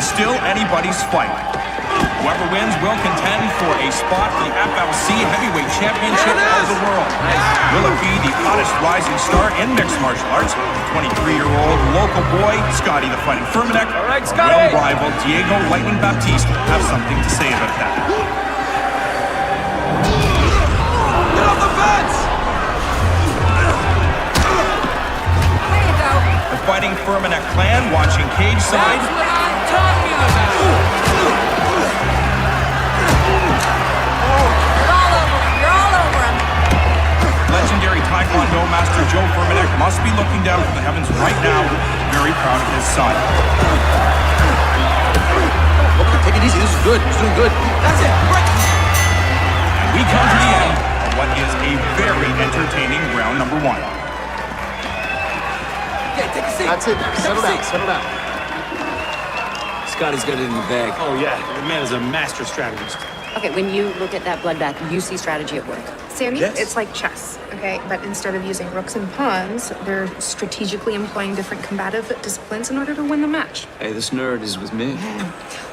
is still anybody's fight. Whoever wins will contend for a spot for the FLC Heavyweight Championship of the world. Will it be the hottest rising star in mixed martial arts, 23-year-old local boy, Scotty the Fighting Firmanek, All right, or Scotty. will rival Diego Lightning Baptiste have something to say about that? Get off the fence! There you go. The Fighting Firmanek clan watching cage side. That's what I'm talking about. You're all over him. Legendary Taekwondo master Joe Firmanek must be looking down from the heavens right now, very proud of his son. Okay, take it easy. This is good. He's doing good. That's it. Break. And we come to the end of what is a very entertaining round number one. Okay, take a seat. That's it. Settle down. Settle down. Scotty's got it in the bag. Oh, yeah. The man is a master strategist. Okay, when you look at that bloodbath, you see strategy at work. Sammy, Yes. it's like chess, okay? But instead of using rooks and pawns, they're strategically employing different combative disciplines in order to win the match. Hey, this nerd is with me.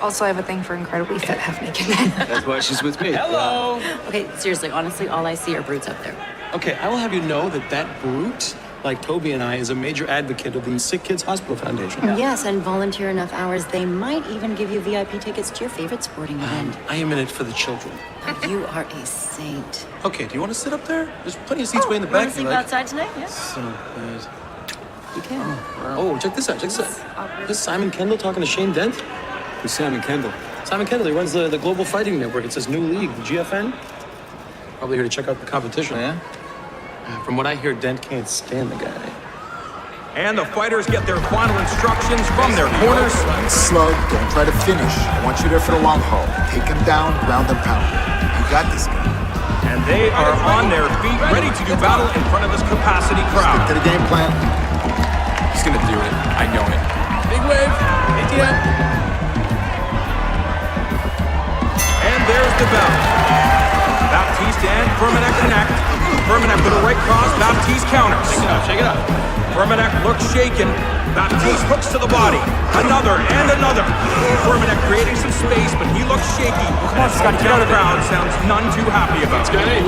Also, I have a thing for incredibly fit, half-naked men. That's why she's with me. Hello! Okay, seriously, honestly, all I see are brutes up there. Okay, I will have you know that brute, like Toby and I, is a major advocate of the Sick Kids Hospital Foundation. Yes, and volunteer enough hours, they might even give you VIP tickets to your favorite sporting event. I am in it for the children. You are a saint. Okay, do you want to sit up there? There's plenty of seats way in the You wanna back. if you sleep like. outside tonight? Yeah. So good. You can. Oh, check this out. Check this out. This is Simon Kendall talking to Shane Dent. Who's Simon Kendall? Simon Kendall, he runs the Global Fighting Network. It's his new league, the GFN. Probably here to check out the competition. Oh, yeah? From what I hear, Dent can't stand the guy. And the fighters get their final instructions from their corners. Slug, don't try to finish. I want you there for the long haul. Take him down, ground and pound. You got this guy. And they are on their feet, ready to do battle in front of this capacity Stick crowd. to the game plan. He's gonna do it. I know it. Big wave. ATM. And there's the bell. Baptiste and Firmanek connect. Firmanek with a right cross, Baptiste counters. Shake it up. Firmanek looks shaken. Baptiste hooks to the body. Another and another. Firmanek creating some space, but he looks shaky. Come on, Scotty, get out of the crowd. Sounds none too happy about it.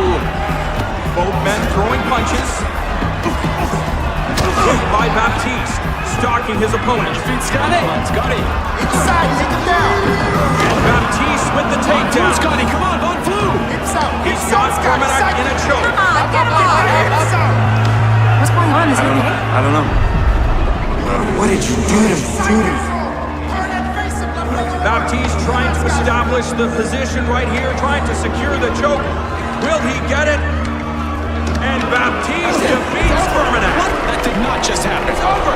Both men throwing punches. Hit by Baptiste, stalking his opponent. Scotty. Come on, Scotty. Inside, take him down. And Baptiste with the takedown. Scotty, come on, on flu. Hips out. He's got Firmanek in a choke. Come on, get him on. Hips out. What's going on? Is he okay? I don't know. What did you do to me? Baptiste trying to establish the position right here, trying to secure the choke. Will he get it? And Baptiste defeats Firmanek. That did not just happen. It's over.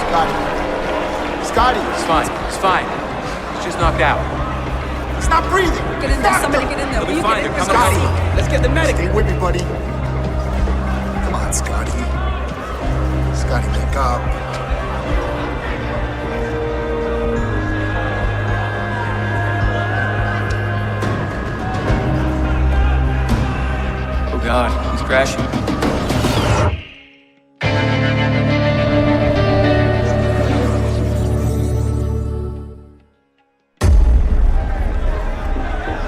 Scotty. Scotty. It's fine. It's fine. He's just knocked out. He's not breathing. Get in there. Somebody get in there. Will you fine, get in they're there? coming Scotty. Let's get the medic. Stay with me, buddy. Come on, Scotty. Scotty, wake up. Oh God, he's crashing.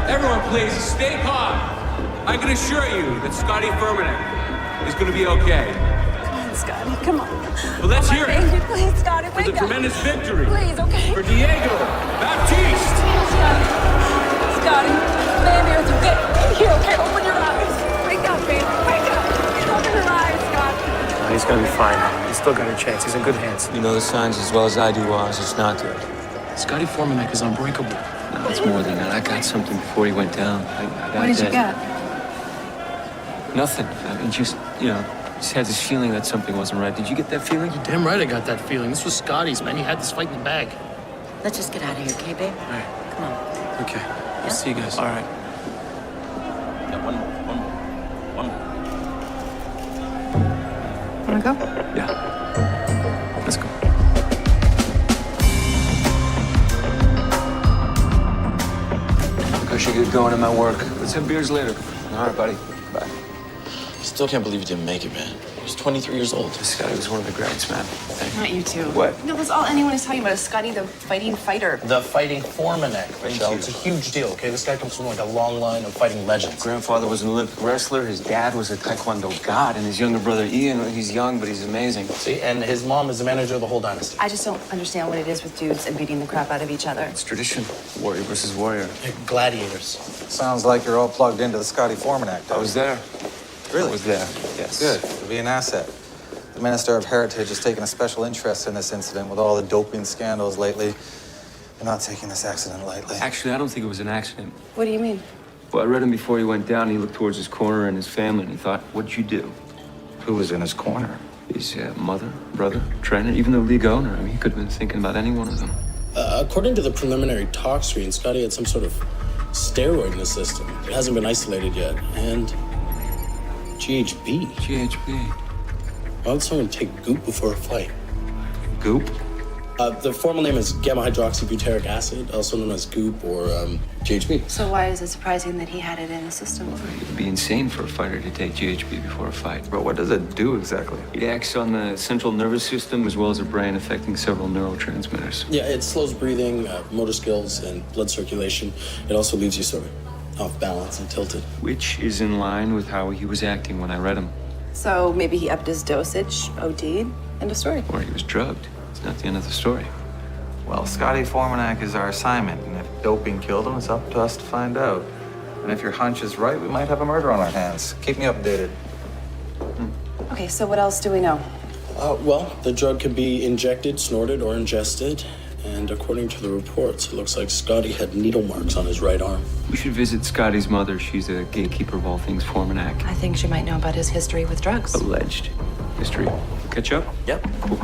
Everyone, please stay calm. I can assure you that Scotty Firmanek is going to be okay. Come on, Scotty. Come on. But let's Oh, my hear it baby, please, Scotty, for wake the up. tremendous victory Please, okay? for Diego Baptiste. Scotty. Scotty. Baby, it's okay. You're okay. Open your eyes. Wake up, baby. Wake up. Open your eyes, Scotty. He's gonna be fine. He's still got a chance. He's in good hands. You know the signs as well as I do, Oz. It's not good. Scotty Firmanek is unbreakable. No, it's more than that. I got something before he went down. I got What did you that. get? Nothing. I mean, just had this feeling that something wasn't right. Did you get that feeling? Damn right I got that feeling. This was Scotty's, man. He had this fight in the bag. Let's just get out of here, okay, babe? All right. Come on. Okay. I'll see you guys. All right. Yeah, one more. Wanna go? Yeah. Let's go. Look, I should get going in my work. Let's have beers later. All right, buddy. Bye. Still can't believe you didn't make it, man. was 23 years old. Scotty was one of the greats, man. Not you two. What? No, that's all anyone is talking about is Scotty, the fighting fighter. The fighting Formanek, Michelle. you. It's a huge deal, okay? This guy comes from like a long line of fighting legends. Grandfather was an Olympic wrestler. His dad was a Taekwondo god. And his younger brother, Ian, he's young, but he's amazing. See, and his mom is the manager of the whole dynasty. I just don't understand what it is with dudes and beating the crap out of each other. It's tradition. Warrior versus warrior. They're gladiators. Sounds like you're all plugged into the Scotty Foreman Act. I was there. Really? I was there, yes. Good. You'll be an asset. The Minister of Heritage has taken a special interest in this incident with all the doping scandals lately. They're not taking this accident lightly. Actually, I don't think it was an accident. What do you mean? Well, I read him before he went down. He looked towards his corner and his family, and he thought, what'd you do? Who was in his corner? His mother, brother, trainer, even the league owner. I mean, he could have been thinking about any one of them. According to the preliminary talk screen, Scotty had some sort of steroid in the system. It hasn't been isolated yet. And GHB. GHB. Why would someone take goop before a fight? Goop? The formal name is gamma-hydroxybutyric acid, also known as goop or GHB. So why is it surprising that he had it in his system? It would be insane for a fighter to take GHB before a fight. But what does it do exactly? It acts on the central nervous system as well as the brain, affecting several neurotransmitters. Yeah, it slows breathing, motor skills, and blood circulation. It also leaves you sort of off balance and tilted. Which is in line with how he was acting when I read him. So maybe he upped his dosage, OD'd, end of story. Or he was drugged. It's not the end of the story. Well, Scotty Formanek is our assignment, and if doping killed him, it's up to us to find out. And if your hunch is right, we might have a murder on our hands. Keep me updated. Okay, so what else do we know? Well, the drug can be injected, snorted, or ingested. And according to the reports, it looks like Scotty had needle marks on his right arm. We should visit Scotty's mother. She's a gatekeeper of all things Formanek. I think she might know about his history with drugs. Alleged history. Catch up? Yep. Cool.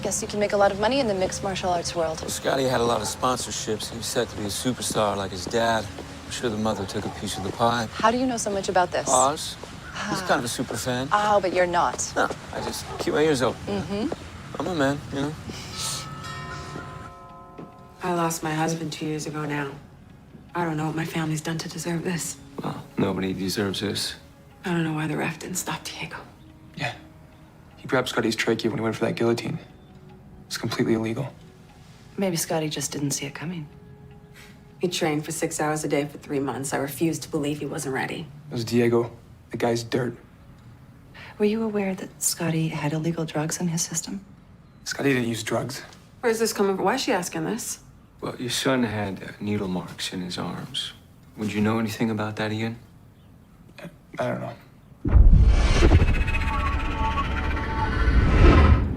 Guess you can make a lot of money in the mixed martial arts world. Well, Scotty had a lot of sponsorships. He was set to be a superstar like his dad. I'm sure the mother took a piece of the pie. How do you know so much about this? Oz. He's kind of a super fan. Oh, but you're not. No, I just keep my ears open. Mm-hmm. I'm a man, you know? I lost my husband 2 years ago now. I don't know what my family's done to deserve this. Well, nobody deserves this. I don't know why the ref didn't stop Diego. Yeah. He grabbed Scotty's trachea when he went for that guillotine. It's completely illegal. Maybe Scotty just didn't see it coming. He trained for 6 hours a day for 3 months. I refused to believe he wasn't ready. It was Diego. The guy's dirt. Were you aware that Scotty had illegal drugs in his system? Scotty didn't use drugs. Where's this coming from? Why is she asking this? Well, your son had needle marks in his arms. Would you know anything about that, Ian? I don't know.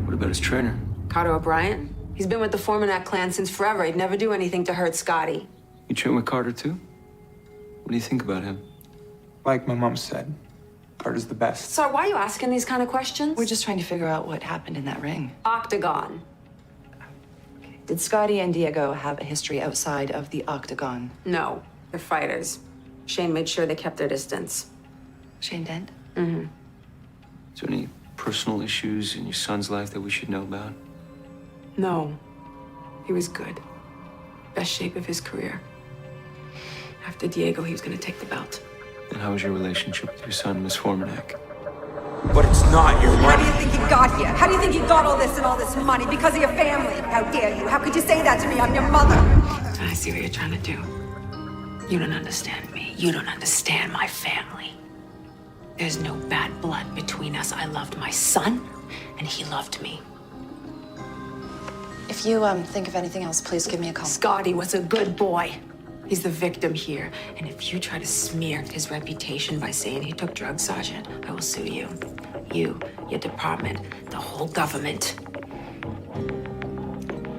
What about his trainer? Carter O'Brien? He's been with the Formanek clan since forever. He'd never do anything to hurt Scotty. You train with Carter, too? What do you think about him? Like my mom said, Carter's the best. So why are you asking these kind of questions? We're just trying to figure out what happened in that ring. Octagon. Did Scotty and Diego have a history outside of the octagon? No, they're fighters. Shane made sure they kept their distance. Shane Dent? Mm-hmm. Is there any personal issues in your son's life that we should know about? No, he was good. Best shape of his career. After Diego, he was gonna take the belt. And how was your relationship with your son, Miss Formanek? But it's not your How do money. you think you got here? How do you think you got all this and all this money? Because of your family. How dare you? How could you say that to me? I'm your mother. I see what you're trying to do. You don't understand me. You don't understand my family. There's no bad blood between us. I loved my son, and he loved me. If you think of anything else, please give me a call. Scotty was a good boy. He's the victim here. And if you try to smear his reputation by saying he took drugs, Sergeant, I will sue you. You, your department, the whole government.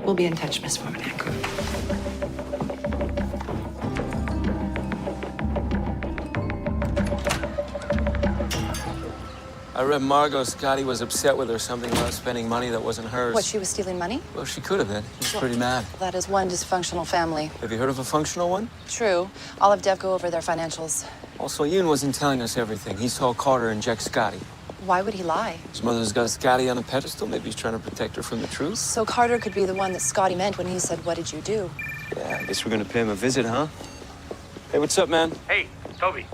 We'll be in touch, Miss Formanek. I read Margot Scotty was upset with her something about spending money that wasn't hers. What, she was stealing money? Well, she could have been. She's pretty mad. That is one dysfunctional family. Have you heard of a functional one? True. I'll have Dev go over their financials. Also, Ian wasn't telling us everything. He saw Carter inject Scotty. Why would he lie? His mother's got Scotty on a pedestal. Maybe he's trying to protect her from the truth. So Carter could be the one that Scotty meant when he said, "What did you do?" Yeah, I guess we're gonna pay him a visit, huh? Hey, what's up, man? Hey, Toby.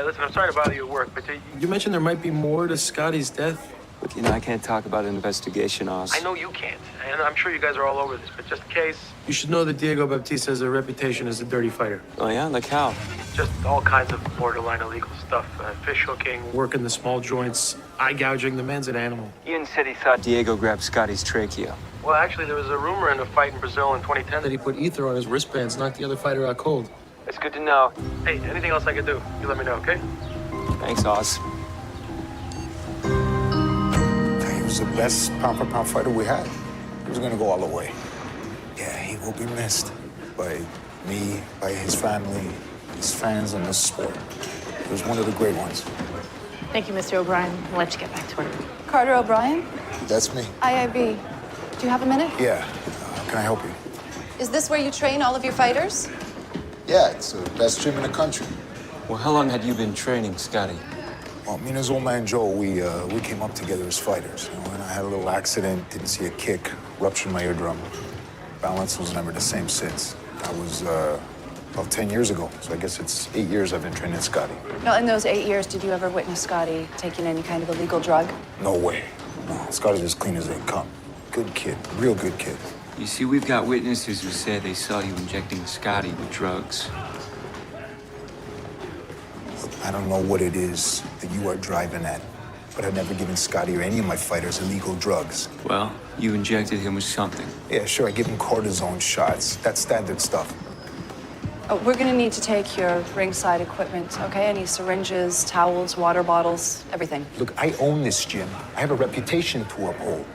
Listen, I'm sorry to bother you at work, but you mentioned there might be more to Scotty's death. Look, you know, I can't talk about an investigation, Oz. I know you can't, and I'm sure you guys are all over this, but just in case. You should know that Diego Baptista has a reputation as a dirty fighter. Oh, yeah? Like how? Just all kinds of borderline illegal stuff. Fish hooking, working the small joints, eye gouging. The man's an animal. Ian said he thought Diego grabbed Scotty's trachea. Well, actually, there was a rumor in a fight in Brazil in 2010 that he put ether on his wristbands, knocked the other fighter out cold. It's good to know. Hey, anything else I can do, you let me know, okay? Thanks, Oz. He was the best pound-for-pound fighter we had. He was gonna go all the way. Yeah, he will be missed by me, by his family, his fans, and this sport. He was one of the great ones. Thank you, Mr. O'Brien. I'll let you get back to work. Carter O'Brien? That's me. IIB. Do you have a minute? Yeah. Can I help you? Is this where you train all of your fighters? Yeah, it's the best gym in the country. Well, how long had you been training, Scotty? Well, me and his old man Joe, we came up together as fighters. You know, and I had a little accident, didn't see a kick, ruptured my eardrum. Balance was never the same since. That was about 10 years ago. So I guess it's 8 years I've been training Scotty. No, in those 8 years, did you ever witness Scotty taking any kind of illegal drug? No way. No, Scotty's as clean as they come. Good kid, real good kid. You see, we've got witnesses who said they saw you injecting Scotty with drugs. I don't know what it is that you are driving at, but I've never given Scotty or any of my fighters illegal drugs. Well, you injected him with something. Yeah, sure, I give him cortisone shots. That's standard stuff. Oh, we're gonna need to take your ringside equipment, okay? Any syringes, towels, water bottles, everything. Look, I own this gym. I have a reputation to uphold.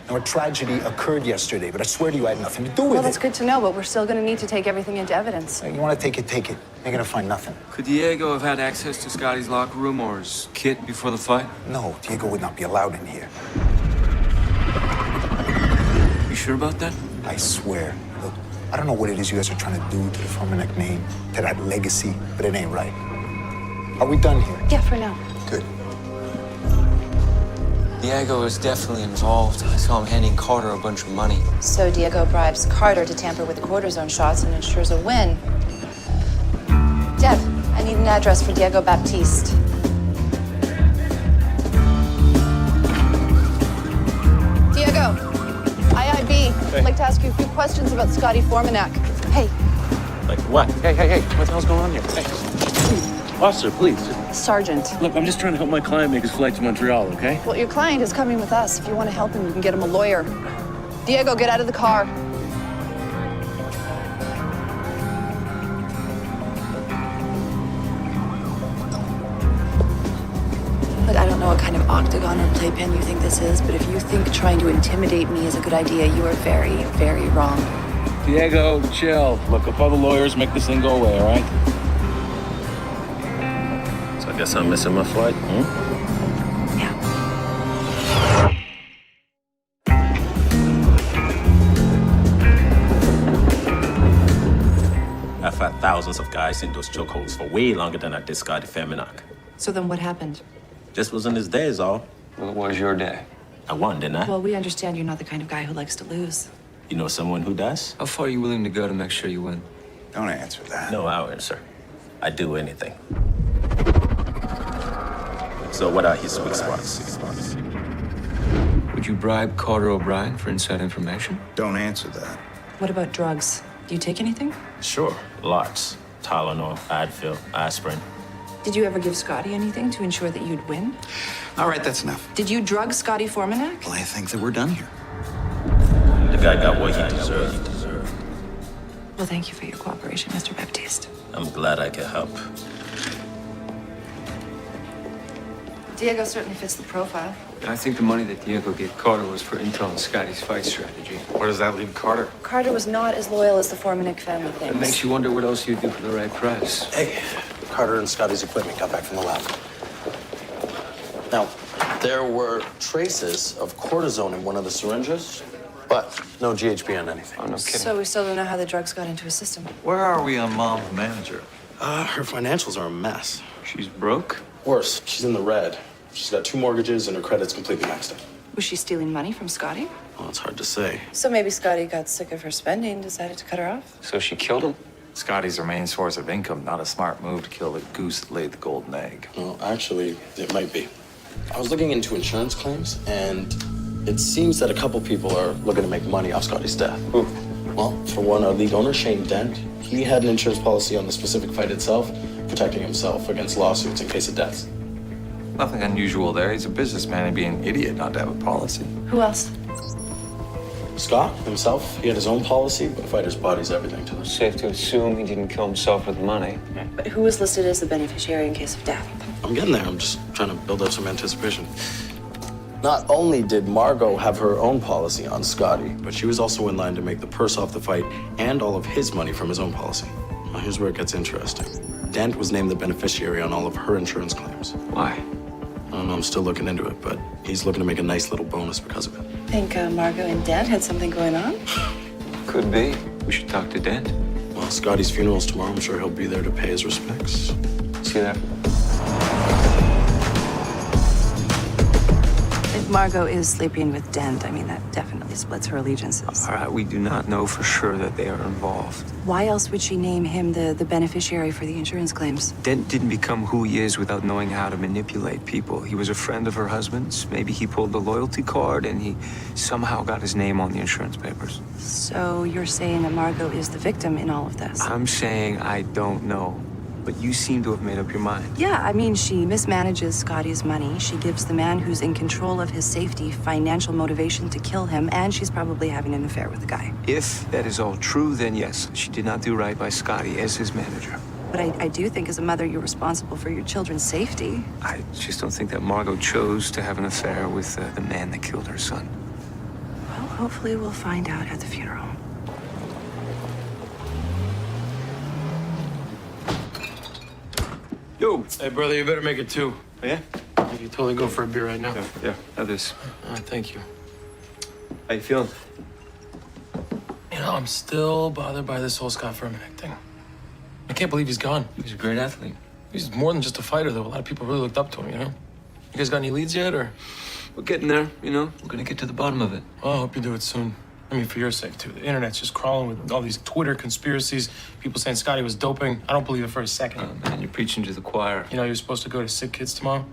Now, a tragedy occurred yesterday, but I swear to you I had nothing to do with Well, it. that's good to know, but we're still gonna need to take everything into evidence. You want to take it, take it. You're gonna find nothing. Could Diego have had access to Scotty's locker room or his kit before the fight? No, Diego would not be allowed in here. You sure about that? I swear. Look, I don't know what it is you guys are trying to do to the Formanek name, to that legacy, but it ain't right. Are we done here? Yeah, for now. Good. Diego is definitely involved. I saw him handing Carter a bunch of money. So Diego bribes Carter to tamper with the cortisone shots and ensures a win. Dev, I need an address for Diego Baptiste. Diego, IIB. I'd like to ask you a few questions about Scotty Formanek. Hey. Like what? Hey, what the hell's going on here? Hey. Officer, please. Sergeant. Look, I'm just trying to help my client make his flight to Montreal, okay? Well, your client is coming with us. If you want to help him, you can get him a lawyer. Diego, get out of the car. Look, I don't know what kind of octagon or playpen you think this is, but if you think trying to intimidate me is a good idea, you are very, very wrong. Diego, chill. Look up all the lawyers, make this thing go away, all right? So I guess I'm missing my flight, Yeah. I've had thousands of guys in those chokeholds for way longer than I did Scotty Formanek. So then what happened? Just wasn't his day is all. Well, it was your day. I won, didn't I? Well, we understand you're not the kind of guy who likes to lose. You know someone who does? How far are you willing to go to make sure you win? Don't answer that. No, I'll answer. I'd do anything. So what are his weak spots? Would you bribe Carter O'Brien for inside information? Don't answer that. What about drugs? Do you take anything? Sure, lots. Tylenol, Advil, aspirin. Did you ever give Scotty anything to ensure that you'd win? All right, that's enough. Did you drug Scotty Formanek? Well, I think that we're done here. The guy got what he deserved. Well, thank you for your cooperation, Mr. Baptiste. I'm glad I could help. Diego certainly fits the profile. I think the money that Diego gave Carter was for intel on Scotty's fight strategy. Where does that leave Carter? Carter was not as loyal as the Formanek family thinks. It makes you wonder what else you'd do for the right price. Hey, Carter and Scotty's equipment got back from the lab. Now, there were traces of cortisone in one of the syringes, but no GHB on anything. Oh, no kidding. So we still don't know how the drugs got into his system. Where are we on Mom's manager? Her financials are a mess. She's broke? Worse, she's in the red. She's got 2 mortgages and her credit's completely maxed out. Was she stealing money from Scotty? Well, it's hard to say. So maybe Scotty got sick of her spending and decided to cut her off? So she killed him? Scotty's her main source of income. Not a smart move to kill the goose that laid the golden egg. Well, actually, it might be. I was looking into insurance claims, and it seems that a couple people are looking to make money off Scotty's death. Who? Well, for one, our league owner, Shane Dent, he had an insurance policy on the specific fight itself, protecting himself against lawsuits in case of deaths. Nothing unusual there. He's a businessman and be an idiot not to have a policy. Who else? Scott himself, he had his own policy, but a fighter's body's everything to him. Safe to assume he didn't kill himself with money. But who was listed as the beneficiary in case of death? I'm getting there. I'm just trying to build up some anticipation. Not only did Margot have her own policy on Scotty, but she was also in line to make the purse off the fight and all of his money from his own policy. Now, here's where it gets interesting. Dent was named the beneficiary on all of her insurance claims. Why? I don't know, I'm still looking into it, but he's looking to make a nice little bonus because of it. Think Margot and Dent had something going on? Could be. We should talk to Dent. Well, Scotty's funeral's tomorrow. I'm sure he'll be there to pay his respects. See that? If Margot is sleeping with Dent, I mean, that definitely splits her allegiances. All right, we do not know for sure that they are involved. Why else would she name him the beneficiary for the insurance claims? Dent didn't become who he is without knowing how to manipulate people. He was a friend of her husband's. Maybe he pulled the loyalty card and he somehow got his name on the insurance papers. So you're saying that Margot is the victim in all of this? I'm saying I don't know. But you seem to have made up your mind. Yeah, I mean, she mismanages Scotty's money. She gives the man who's in control of his safety financial motivation to kill him, and she's probably having an affair with the guy. If that is all true, then yes, she did not do right by Scotty as his manager. But I do think as a mother, you're responsible for your children's safety. I just don't think that Margot chose to have an affair with the man that killed her son. Well, hopefully we'll find out at the funeral. Yo. Hey, brother, you better make it two. Yeah? You can totally go for a beer right now. Yeah, have this. Thank you. How you feeling? You know, I'm still bothered by this whole Scott Furmanek thing. I can't believe he's gone. He's a great athlete. He's more than just a fighter, though. A lot of people really looked up to him, you know? You guys got any leads yet, or? We're getting there, you know? We're gonna get to the bottom of it. Well, I hope you do it soon. I mean, for your sake, too. The internet's just crawling with all these Twitter conspiracies. People saying Scotty was doping. I don't believe it for a second. Oh, man, you're preaching to the choir. You know, you're supposed to go to sick kids tomorrow?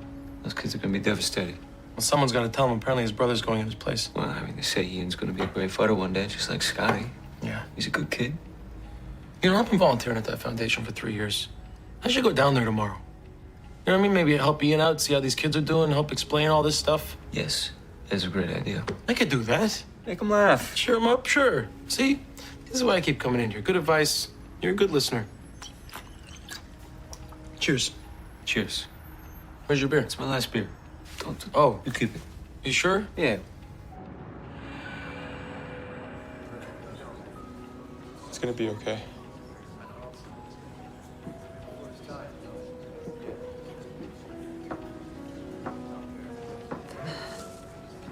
Those kids are gonna be devastated. Well, someone's got to tell him. Apparently his brother's going in his place. Well, I mean, they say Ian's gonna be a great fighter one day, just like Scotty. Yeah. He's a good kid. You know, I've been volunteering at that foundation for 3 years. I should go down there tomorrow. You know what I mean? Maybe help Ian out, see how these kids are doing, help explain all this stuff. Yes, that's a great idea. I could do that. Make him laugh. Cheer him up, sure. See? This is why I keep coming in here. Good advice. You're a good listener. Cheers. Cheers. Where's your beer? It's my last beer. Don't. Oh. You keep it. You sure? Yeah. It's gonna be okay.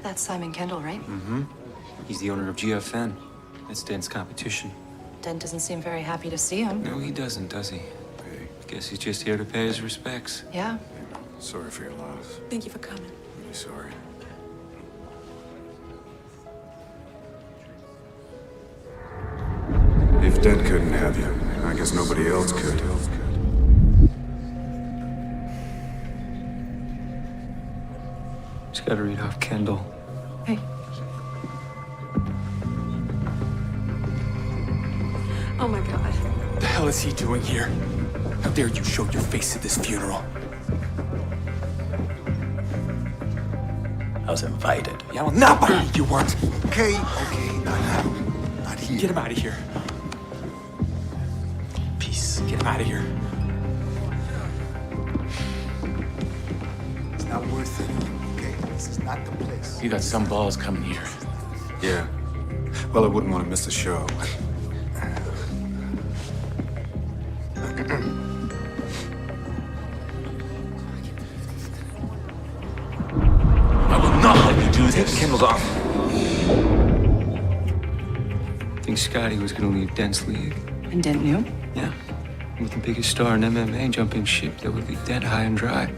That's Simon Kendall, right? Mm-hmm. He's the owner of GFN. That's Dent's competition. Dent doesn't seem very happy to see him. No, he doesn't, does he? Guess he's just here to pay his respects. Yeah. Sorry for your loss. Thank you for coming. Really sorry. If Dent couldn't have you, I guess nobody else could. Just gotta read off Kendall. Hey. Oh my God. What the hell is he doing here? How dare you show your face at this funeral? I was invited. Yeah, well, not by you weren't. Okay, not now. Not here. Get him out of here. Peace. Get him out of here. It's not worth it, okay? This is not the place. You got some balls coming here. Yeah. Well, I wouldn't want to miss the show. I will not let you do this. Take the Kendall's off. I think Scotty was gonna leave Dent's league. And Dent knew? Yeah. With the biggest star in MMA jumping ship, that would be dead high and dry.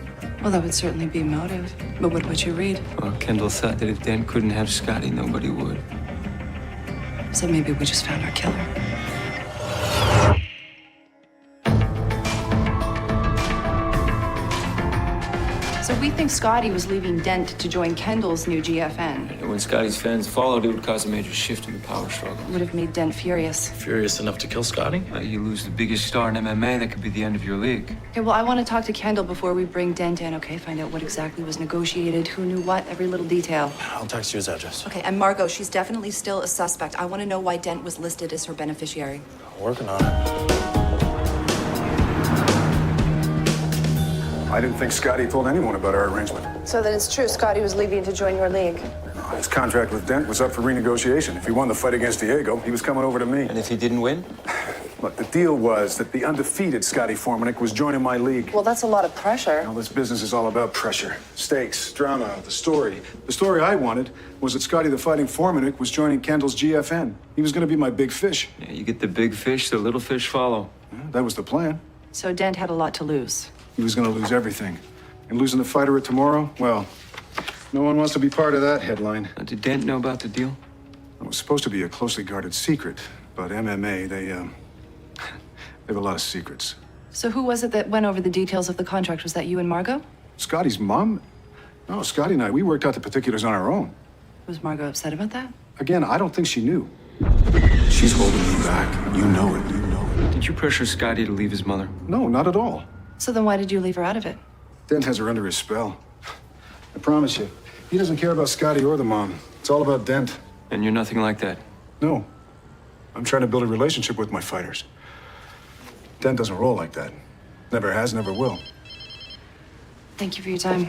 Well, that would certainly be motive. But what would you read? Well, Kendall thought that if Dan couldn't have Scotty, nobody would. So maybe we just found our killer. So we think Scotty was leaving Dent to join Kendall's new GFN. And when Scotty's fans followed, it would cause a major shift in the power struggle. Would have made Dent furious. Furious enough to kill Scotty? You lose the biggest star in MMA, that could be the end of your league. Okay, well, I want to talk to Kendall before we bring Dent in, okay? Find out what exactly was negotiated, who knew what, every little detail. I'll text you his address. Okay, and Margot, she's definitely still a suspect. I want to know why Dent was listed as her beneficiary. Working on it. I didn't think Scotty told anyone about our arrangement. So then it's true, Scotty was leaving to join your league. His contract with Dent was up for renegotiation. If he won the fight against Diego, he was coming over to me. And if he didn't win? Look, the deal was that the undefeated Scotty Formanek was joining my league. Well, that's a lot of pressure. Now, this business is all about pressure. Stakes, drama, the story. The story I wanted was that Scotty the Fighting Formanek was joining Kendall's GFN. He was going to be my big fish. Yeah, you get the big fish, the little fish follow. Yeah, that was the plan. So Dent had a lot to lose. He was going to lose everything. And losing the fighter at tomorrow, well, no one wants to be part of that headline. Did Dent know about the deal? It was supposed to be a closely guarded secret, but MMA, they have a lot of secrets. So who was it that went over the details of the contract? Was that you and Margot? Scotty's mom? No, Scotty and I, we worked out the particulars on our own. Was Margot upset about that? Again, I don't think she knew. She's holding me back. You know it. You know it. Did you pressure Scotty to leave his mother? No, not at all. So then why did you leave her out of it? Dent has her under his spell. I promise you, he doesn't care about Scotty or the mom. It's all about Dent. And you're nothing like that? No. I'm trying to build a relationship with my fighters. Dent doesn't roll like that. Never has, never will. Thank you for your time.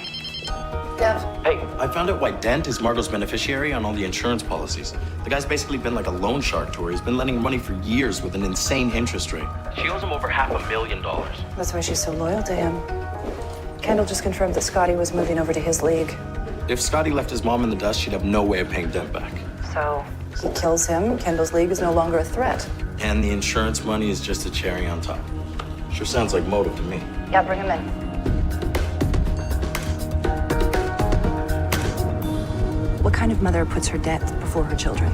Dev. Hey, I found out why Dent is Margot's beneficiary on all the insurance policies. The guy's basically been like a loan shark to her. He's been lending money for years with an insane interest rate. She owes him over $500,000. That's why she's so loyal to him. Kendall just confirmed that Scotty was moving over to his league. If Scotty left his mom in the dust, she'd have no way of paying Dent back. So he kills him, Kendall's league is no longer a threat. And the insurance money is just a cherry on top. Sure sounds like motive to me. Yeah, bring him in. What kind of mother puts her debt before her children?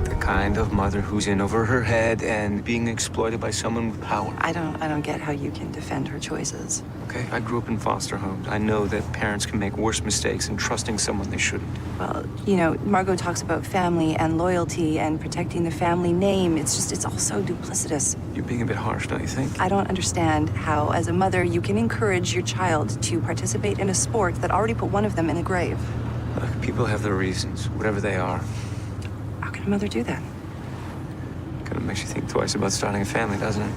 The kind of mother who's in over her head and being exploited by someone with power. I don't get how you can defend her choices. Okay, I grew up in foster homes. I know that parents can make worse mistakes in trusting someone they shouldn't. Well, you know, Margot talks about family and loyalty and protecting the family name. It's all so duplicitous. You're being a bit harsh, don't you think? I don't understand how, as a mother, you can encourage your child to participate in a sport that already put one of them in a grave. Look, people have their reasons, whatever they are. How can a mother do that? Kind of makes you think twice about starting a family, doesn't it?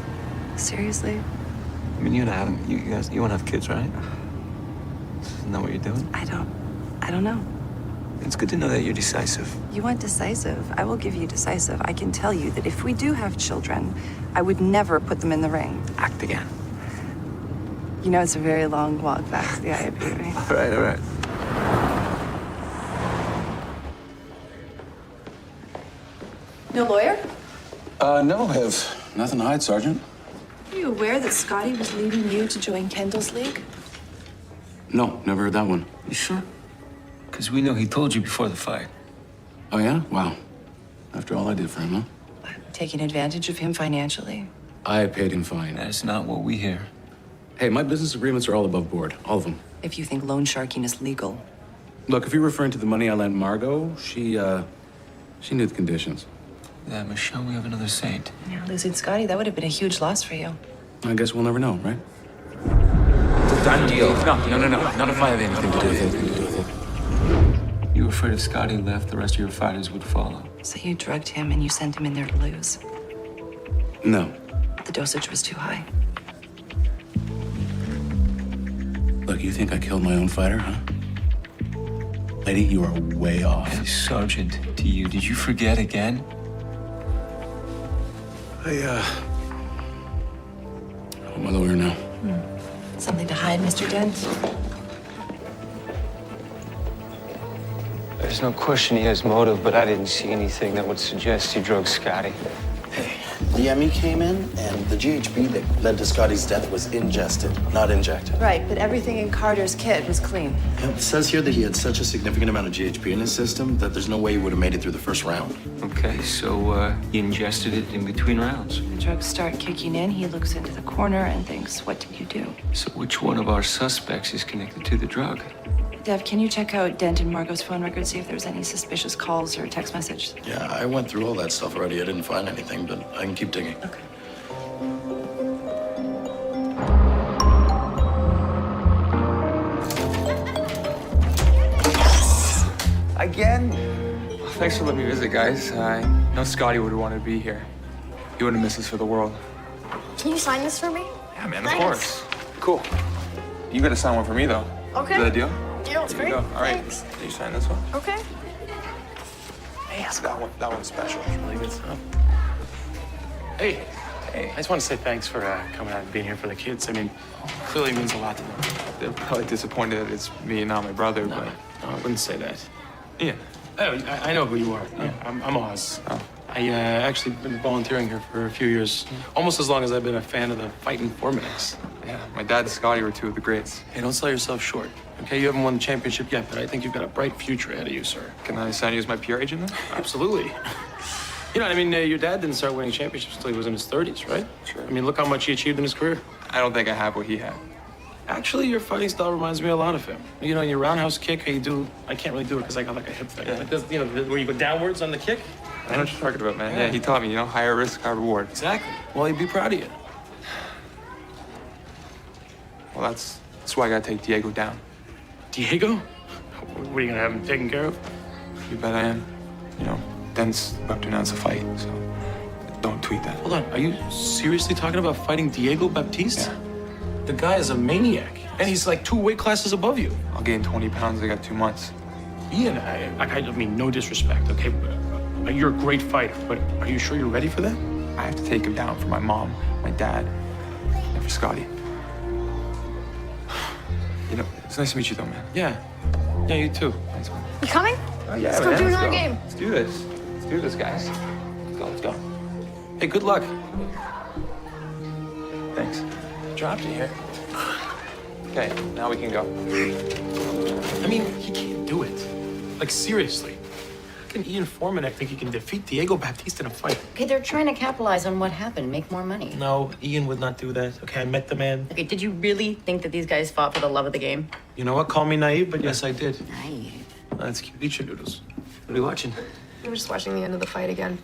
Seriously? I mean, you and Adam, you guys, you want to have kids, right? Isn't that what you're doing? I don't know. It's good to know that you're decisive. You want decisive? I will give you decisive. I can tell you that if we do have children, I would never put them in the ring. Act again. You know, it's a very long walk back to the IAP, right? All right. No lawyer? No, I have nothing to hide, Sergeant. Are you aware that Scotty was leaving you to join Kendall's league? No, never heard that one. You sure? Because we know he told you before the fight. Oh, yeah? Wow. After all I did for him, huh? Taking advantage of him financially? I paid him fine. That's not what we hear. Hey, my business agreements are all above board. All of them. If you think loan sharking is legal. Look, if you're referring to the money I lent Margot, she knew the conditions. Yeah, Michelle, we have another saint. Yeah, losing Scotty, that would have been a huge loss for you. I guess we'll never know, right? Done deal. No. Not if I have anything to do with it. You were afraid if Scotty left, the rest of your fighters would follow. So you drugged him and you sent him in there to lose. No. The dosage was too high. Look, you think I killed my own fighter, huh? Lady, you are way off. Hey, Sergeant, to you, did you forget again? I'm a lawyer now. Something to hide, Mr. Dent? There's no question he has motive, but I didn't see anything that would suggest he drugged Scotty. Hey, The ME came in, and the GHB that led to Scotty's death was ingested, not injected. Right, but everything in Carter's kit was clean. It says here that he had such a significant amount of GHB in his system that there's no way he would have made it through the first round. Okay, so you ingested it in between rounds. The drugs start kicking in, he looks into the corner and thinks, what did you do? So which one of our suspects is connected to the drug? Dev, can you check out Dent and Margot's phone record, see if there's any suspicious calls or text message? Yeah, I went through all that stuff already. I didn't find anything, but I can keep digging. Okay. Again? Thanks for letting me visit, guys. I know Scotty would have wanted to be here. He wouldn't miss us for the world. Can you sign this for me? Yeah, man, of course. Cool. You gotta sign one for me, though. Okay. Is that a deal? Yeah, it's There you great. go. All right. Thanks. You sign this one? Okay. Yes, That one's special. It's really good stuff. Hey, I just want to say thanks for coming out and being here for the kids. I mean, clearly means a lot to them. They're probably disappointed that it's me and not my brother, No, but... no, I wouldn't say that. Yeah. Oh, I know who you are. Yeah, I'm Oz. Oh. I actually been volunteering here for a few years, almost as long as I've been a fan of the fighting Forminics. Yeah, my dad and Scotty were two of the greats. Hey, don't sell yourself short. Okay, you haven't won the championship yet, but I think you've got a bright future ahead of you, sir. Can I sign you as my PR agent, then? Absolutely. You know, I mean, your dad didn't start winning championships until he was in his 30s, right? Sure. I mean, look how much he achieved in his career. I don't think I have what he had. Actually, your fighting style reminds me a lot of him. You know, your roundhouse kick, how you do, I can't really do it because I got like a hip thing. Yeah. Like this, you know, where you go downwards on the kick. I know what you're talking about, man. Yeah. Yeah, he taught me, higher risk, higher reward. Exactly. Well, he'd be proud of you. Well, that's why I gotta take Diego down. Diego? What are you gonna have him taken care of? You bet I am. Dent's about to announce a fight, so don't tweet that. Hold on, are you seriously talking about fighting Diego Baptiste? Yeah. The guy is a maniac, and he's like 2 weight classes above you. I'll gain 20 pounds. I got 2 months. Ian, I mean, no disrespect, okay? But you're a great fighter, but are you sure you're ready for that? I have to take him down for my mom, my dad, and for Scotty. It's nice to meet you, though, man. Yeah. Yeah, you too. Thanks, man. You coming? Oh, yeah, Let's go man, do let's another go. game. Let's do this. Let's do this, guys. Let's go. Hey, good luck. Thanks. Dropped you here. Okay, now we can go. I mean, he can't do it. Like, seriously. How can Ian Formanek think he can defeat Diego Baptiste in a fight? Okay, they're trying to capitalize on what happened, make more money. No, Ian would not do that. Okay, I met the man. Okay, did you really think that these guys fought for the love of the game? You know what? Call me naive, but yes, I did. Naive. That's cute. Eat your noodles. What are you watching? I'm just watching the end of the fight again.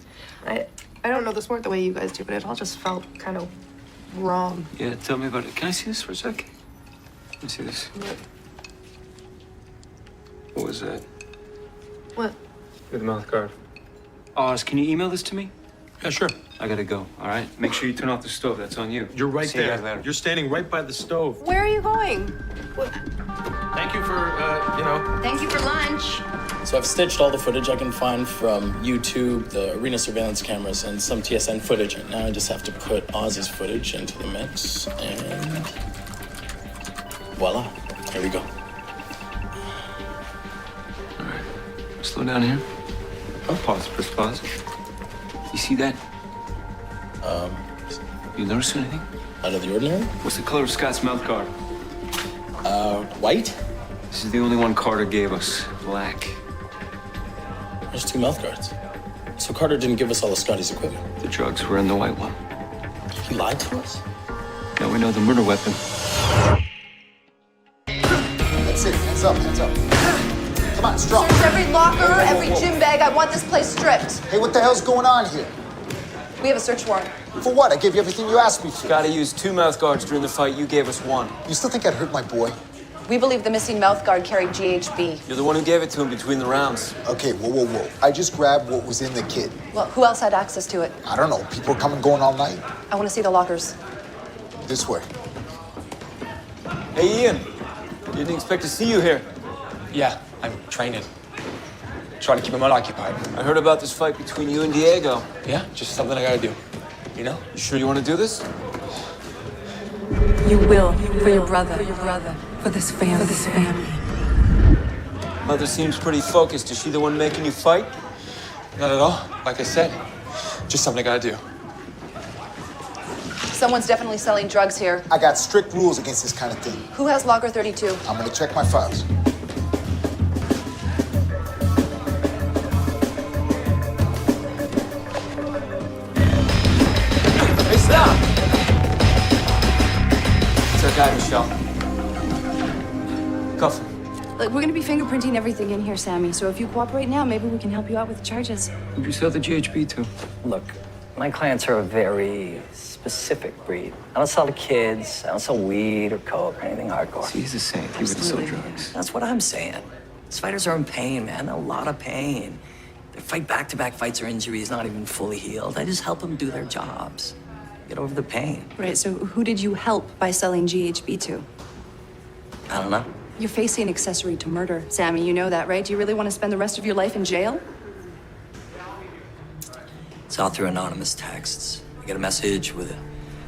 I don't know the sport the way you guys do, but it all just felt kind of wrong. Yeah, tell me about it. Can I see this for a sec? Let me see this. What was that? What? With the mouth guard. Oz, can you email this to me? Yeah, sure. I gotta go, all right? Make sure you turn off the stove. That's on you. You're right See you there. guys later. You're standing right by the stove. Where are you going? Thank you for, Thank you for lunch. So I've stitched all the footage I can find from YouTube, the arena surveillance cameras, and some TSN footage. And now I just have to put Oz's footage into the mix, and voila, here we go. All right. Slow down here. Oh, pause. Press pause. You see that? You notice anything? Out of the ordinary? What's the color of Scott's mouth guard? White? This is the only one Carter gave us. Black. There's 2 mouth guards. So Carter didn't give us all of Scotty's equipment. The drugs were in the white one. He lied to us? Now we know the murder weapon. That's it. Hands up, hands up. Come on, strong. Search every locker, every gym bag. I want this place stripped. Hey, what the hell's going on here? We have a search warrant. For what? I gave you everything you asked me for. Scotty used 2 mouth guards during the fight. You gave us 1. You still think I'd hurt my boy? We believe the missing mouth guard carried GHB. You're the one who gave it to him between the rounds. Okay, whoa. I just grabbed what was in the kit. Well, who else had access to it? I don't know. People are coming going all night. I want to see the lockers. This way. Hey, Ian. Didn't expect to see you here. Yeah, I'm training. Trying to keep him occupied. I heard about this fight between you and Diego. Yeah, just something I gotta do. You know? You sure you want to do this? You will, for your brother, for this family. Mother seems pretty focused. Is she the one making you fight? Not at all. Like I said, just something I gotta do. Someone's definitely selling drugs here. I got strict rules against this kind of thing. Who has locker 32? I'm gonna check my files. Hey, stop! It's our guy, Michelle. Cuff him. Look, we're gonna be fingerprinting everything in here, Sammy. So if you cooperate now, maybe we can help you out with the charges. Who'd you sell the GHB to? Look, my clients are a very specific breed. I don't sell to kids. I don't sell weed or coke or anything hardcore. See, he's a saint. He wouldn't sell drugs. That's what I'm saying. These fighters are in pain, man. A lot of pain. They fight back-to-back fights or injuries, not even fully healed. I just help them do their jobs. Get over the pain. Right, so who did you help by selling GHB to? I don't know. You're facing accessory to murder, Sammy. You know that, right? Do you really want to spend the rest of your life in jail? It's all through anonymous texts. I get a message with a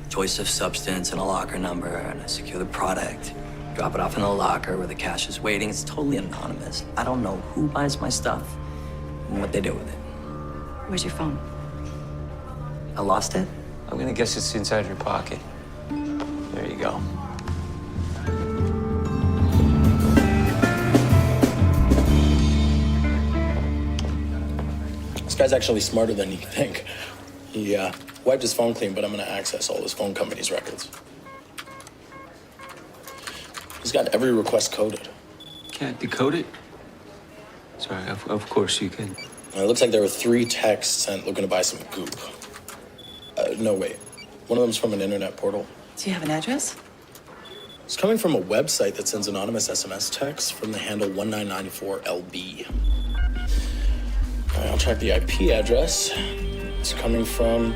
choice of substance and a locker number, and I secure the product. Drop it off in the locker where the cash is waiting. It's totally anonymous. I don't know who buys my stuff and what they do with it. Where's your phone? I lost it? I'm gonna guess it's inside your pocket. There you go. This guy's actually smarter than you think. He wiped his phone clean, but I'm gonna access all his phone company's records. He's got every request coded. Can't decode it? Sorry, of course you can. It looks like there were 3 texts sent looking to buy some goop. No, wait. One of them's from an internet portal. Do you have an address? It's coming from a website that sends anonymous SMS texts from the handle 1994LB. All right, I'll check the IP address. It's coming from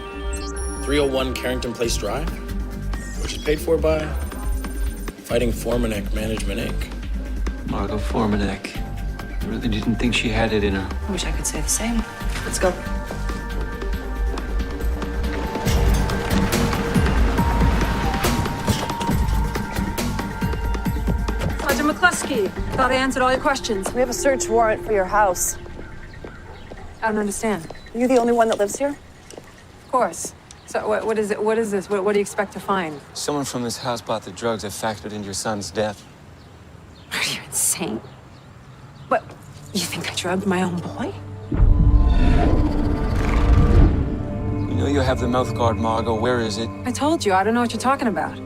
301 Carrington Place Drive, which is paid for by Fighting Formanek Management, Inc. Margot Formanek. I really didn't think she had it in her. I wish I could say the same. Let's go. Sergeant McCluskey, thought I answered all your questions. We have a search warrant for your house. I don't understand. Are you the only one that lives here? Of course. So what is it? What is this? What do you expect to find? Someone from this house bought the drugs that factored into your son's death. Are you insane? What? You think I drugged my own boy? You know you have the mouth guard, Margot. Where is it? I told you, I don't know what you're talking about.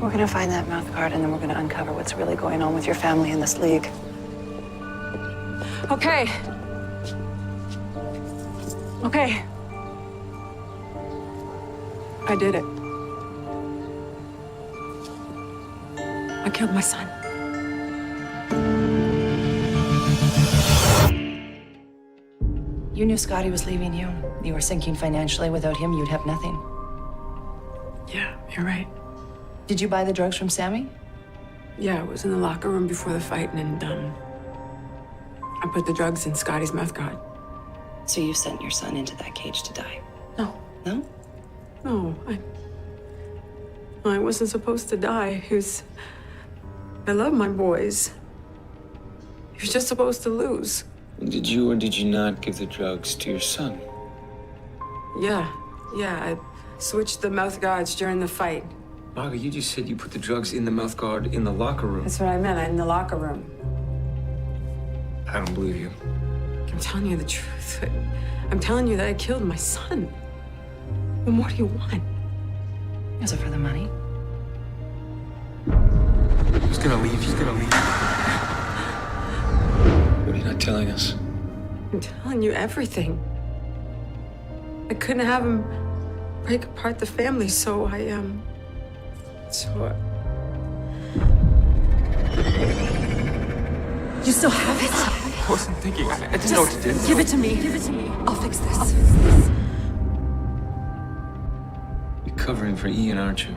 We're gonna find that mouth guard, and then we're gonna uncover what's really going on with your family in this league. Okay. Okay. I did it. I killed my son. You knew Scotty was leaving you. You were sinking financially. Without him, you'd have nothing. Yeah, you're right. Did you buy the drugs from Sammy? Yeah, I was in the locker room before the fight, and I put the drugs in Scotty's mouth guard. So you sent your son into that cage to die? No. No? No, I wasn't supposed to die. I love my boys. He was just supposed to lose. Did you or did you not give the drugs to your son? Yeah, I switched the mouth guards during the fight. Margot, you just said you put the drugs in the mouth guard in the locker room. That's what I meant, in the locker room. I don't believe you. I'm telling you the truth. I'm telling you that I killed my son. Well, what do you want? Is it for the money? He's gonna leave. He's gonna leave. What are you not telling us? I'm telling you everything. I couldn't have him break apart the family, so You still have it? I wasn't thinking. I didn't know what to do. Give it to me. Give it to me. I'll fix this. You're covering for Ian, aren't you?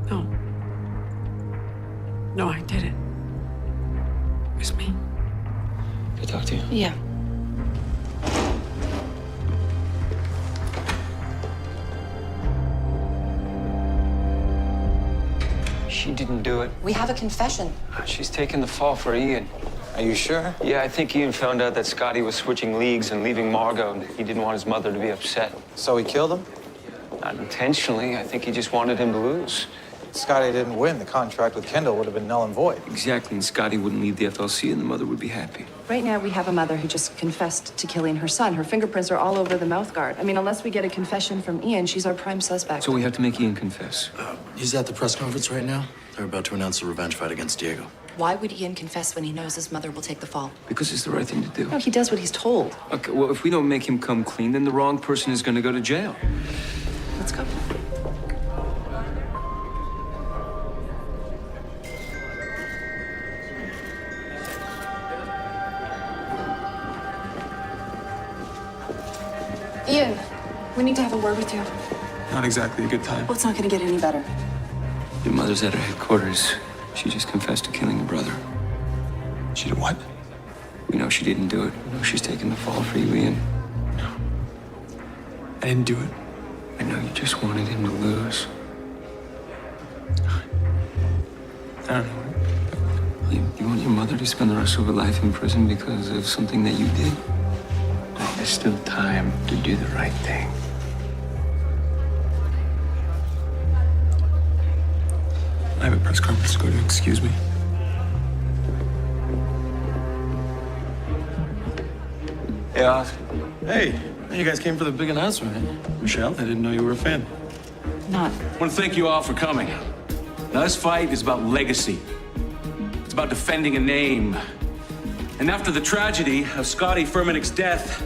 No. No, I did it. It was me. Can I talk to you? Yeah. She didn't do it. We have a confession. She's taking the fall for Ian. Are you sure? Yeah, I think Ian found out that Scotty was switching leagues and leaving Margot, and he didn't want his mother to be upset. So he killed him? Not intentionally. I think he just wanted him to lose. Scotty didn't win. The contract with Kendall would have been null and void. Exactly, and Scotty wouldn't leave the FLC, and the mother would be happy. Right now, we have a mother who just confessed to killing her son. Her fingerprints are all over the mouthguard. I mean, unless we get a confession from Ian, she's our prime suspect. So we have to make Ian confess. He's at the press conference right now. They're about to announce a revenge fight against Diego. Why would Ian confess when he knows his mother will take the fall? Because it's the right thing to do. No, he does what he's told. Okay, well, if we don't make him come clean, then the wrong person is going to go to jail. Let's go. Ian, we need to have a word with you. Not exactly a good time. Well, it's not going to get any better. Your mother's at her headquarters. She just confessed to killing your brother. She did what? We know she didn't do it. We know she's taking the fall for you, Ian. I didn't do it. I know you just wanted him to lose. I don't know. You want your mother to spend the rest of her life in prison because of something that you did? There's still time to do the right thing. I have a press conference to go to. Excuse me. Hey, Oscar. Hey, you guys came for the big announcement, eh? Michelle, I didn't know you were a fan. Not. I want to thank you all for coming. Now, this fight is about legacy. It's about defending a name. And after the tragedy of Scotty Furmanic's death,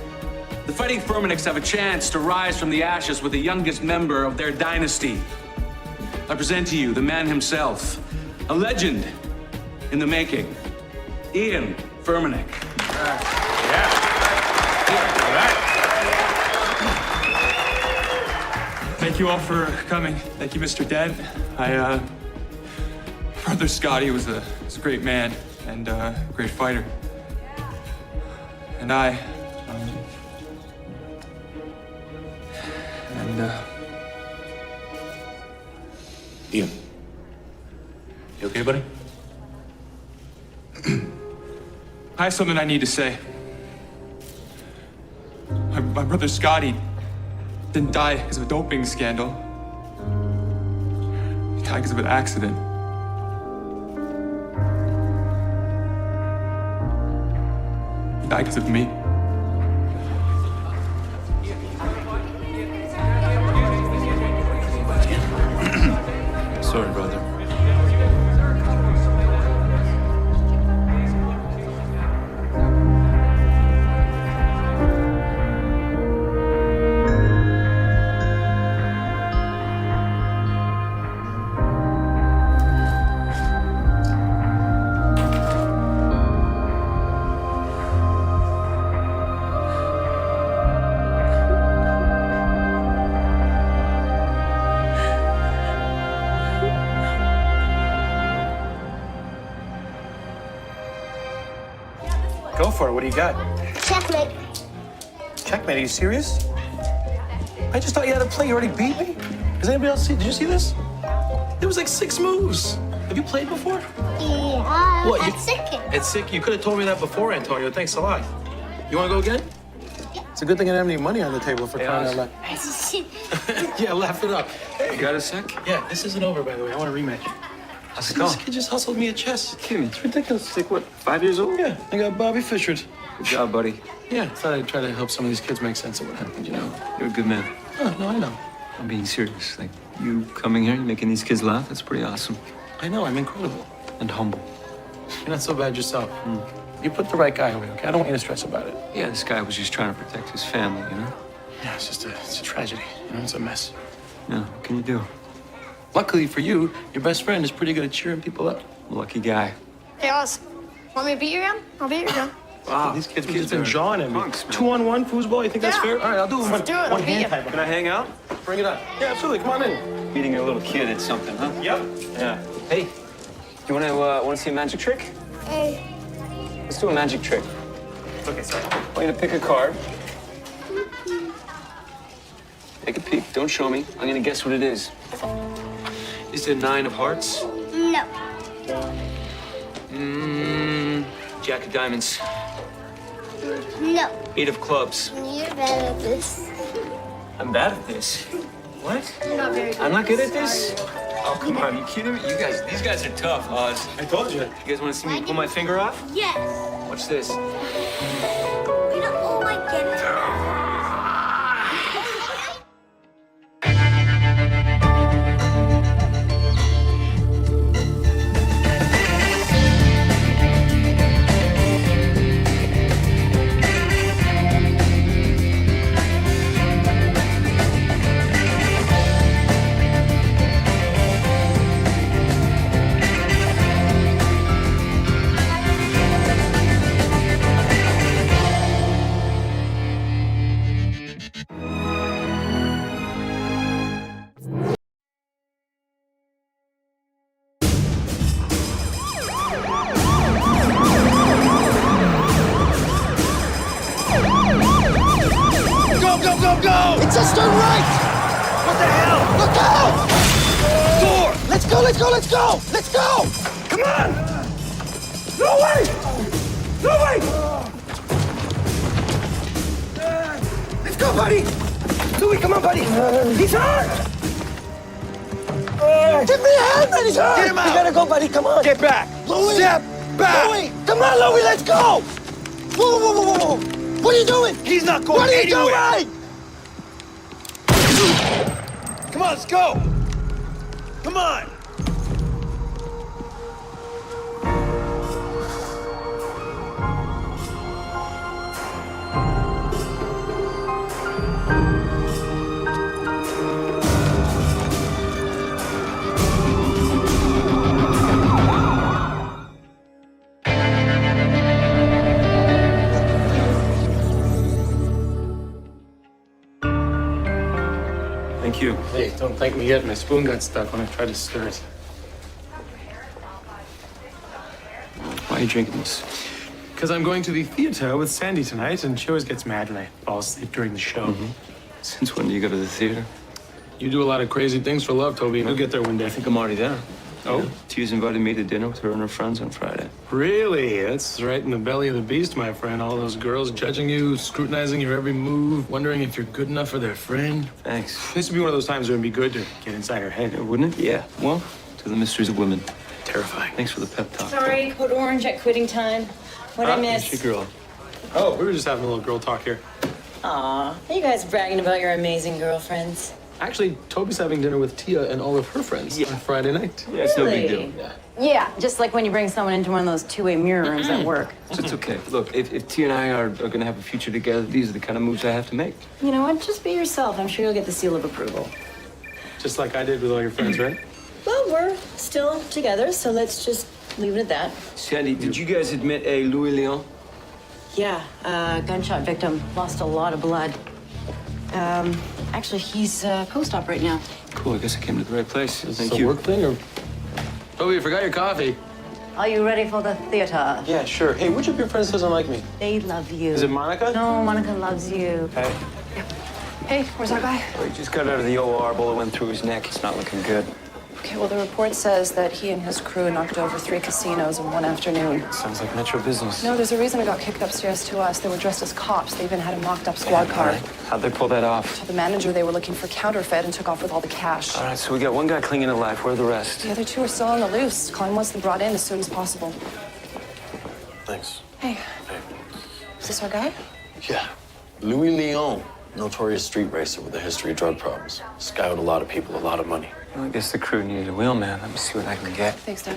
the Fighting Furmanics have a chance to rise from the ashes with the youngest member of their dynasty. I present to you the man himself, a legend in the making, Ian Furmanic. Thank you all for coming. Thank you, Mr. Dent. Brother Scotty was a great man and a great fighter. And Ian. You okay, buddy? I have something I need to say. My brother Scotty didn't die because of a doping scandal. He died because of an accident. He died because of me. Sorry, brother. Go for it. What do you got? Checkmate. Checkmate. Are you serious? I just thought you had to play. You already beat me. Does anybody else see? Did you see this? There was like 6 moves. Have you played before? Yeah. What, you- That's sick. It's sick. You could have told me that before, Antonio. Thanks a lot. You want to go again? It's a good thing I didn't have any money on the table for crying out loud. Yeah, laugh it up. Hey, You got a sec? yeah, this isn't over, by the way. I want a rematch. How's it This going? kid just hustled me at chess. Kidding me? It's ridiculous. It's like, what, 5 years old? Yeah, I got Bobby Fischered. Good job, buddy. Yeah, thought I'd try to help some of these kids make sense of what happened, you know? You're a good man. Oh, no, I know. I'm being serious. Like, you coming here, you making these kids laugh, that's pretty awesome. I know, I'm incredible. And humble. You're not so bad yourself. You put the right guy away, okay? I don't want you to stress about it. Yeah, this guy was just trying to protect his family, you know? Yeah, it's a tragedy. You know, it's a mess. Yeah, what can you do? Luckily for you, your best friend is pretty good at cheering people up. Lucky guy. Hey, Oz. Want me to beat you again? I'll beat you again. Wow, these kids been are jawing at me. punks, man. 2-on-1 foosball, you think that's Yeah. fair? All right, I'll do Let's do it, I'll one beat hand you. type. Can I hang out? Bring it on. Yeah, absolutely. Come on in. Beating a little kid at something, huh? Yep. Yeah. Hey, you wanna see a magic trick? Hey. Let's do a magic trick. Okay, sorry. I want you to pick a card. Take a peek. Don't show me. I'm gonna guess what it is. Is it 9 of hearts? No. Jack of diamonds. No. 8 of clubs. You're bad at this. I'm bad at this. What? You're not very good. I'm not good at this? Oh, come on. Are you kidding me? These guys are tough, Oz. I told you. You guys want to see me pull my finger off? Yes. Watch this. You know, oh my goodness. Go! It's just turn right! What the hell? Look out! Door! Let's go! Let's go! Come on! No way! No way! Let's go, buddy! Louis, come on, buddy! He's hurt! Give me a hand, man! He's hurt! Get him out! You gotta go, buddy, come on! Get back! Louis! Step back! Louis! Come on, Louis, let's go! Whoa! What are you doing? He's not going anywhere! What are you doing? Come on, let's go! Come on! Thank you. Hey, don't thank me yet. My spoon got stuck when I tried to stir it. Why are you drinking this? Because I'm going to the theater with Sandy tonight, and she always gets mad when I fall asleep during the show. Since when do you go to the theater? You do a lot of crazy things for love, Toby. You'll get there one day. I think I'm already there. Oh? Yeah. Tia's invited me to dinner with her and her friends on Friday. Really? That's right in the belly of the beast, my friend. All those girls judging you, scrutinizing your every move, wondering if you're good enough for their friend. Thanks. This would be one of those times where it'd be good to get inside her head. Wouldn't it? Yeah. Well, to the mysteries of women. Terrifying. Thanks for the pep talk. Sorry, code orange at quitting time. What'd I miss? Who's your girl? Oh, we were just having a little girl talk here. Aw, are you guys bragging about your amazing girlfriends? Actually, Toby's having dinner with Tia and all of her friends on Friday night. Yeah, it's no big Really? deal. Yeah. Yeah, just like when you bring someone into one of those two-way mirror rooms at work. So it's okay. Look, if Tia and I are going to have a future together, these are the kind of moves I have to make. You know what? Just be yourself. I'm sure you'll get the seal of approval. Just like I did with all your friends, right? Well, we're still together, so let's just leave it at that. Sandy, did you guys admit a Louis Leon? Yeah, gunshot victim. Lost a lot of blood. Actually, he's post-op right now. Cool, I guess I came to the right place. Is Thank this you. a work thing or? Toby, you forgot your coffee. Are you ready for the theater? Yeah, sure. Hey, which of your friends doesn't like me? They love you. Is it Monica? No, Monica loves you. Hey. Hey, where's our guy? Well, he just got out of the OR. Bullet went through his neck. It's not looking good. Okay, well, the report says that he and his crew knocked over 3 casinos in one afternoon. Sounds like metro business. No, there's a reason it got kicked upstairs to us. They were dressed as cops. They even had a mocked-up squad car. Right. How'd they pull that off? Told the manager they were looking for counterfeit and took off with all the cash. All right, so we got one guy clinging to life. Where are the rest? The other 2 are still on the loose. Klein wants them brought in as soon as possible. Thanks. Hey, is this our guy? Yeah. Louis Leon, notorious street racer with a history of drug problems. This guy owed a lot of people a lot of money. Well, I guess the crew needed a wheelman. Let me see what I can get. Thanks, Dad.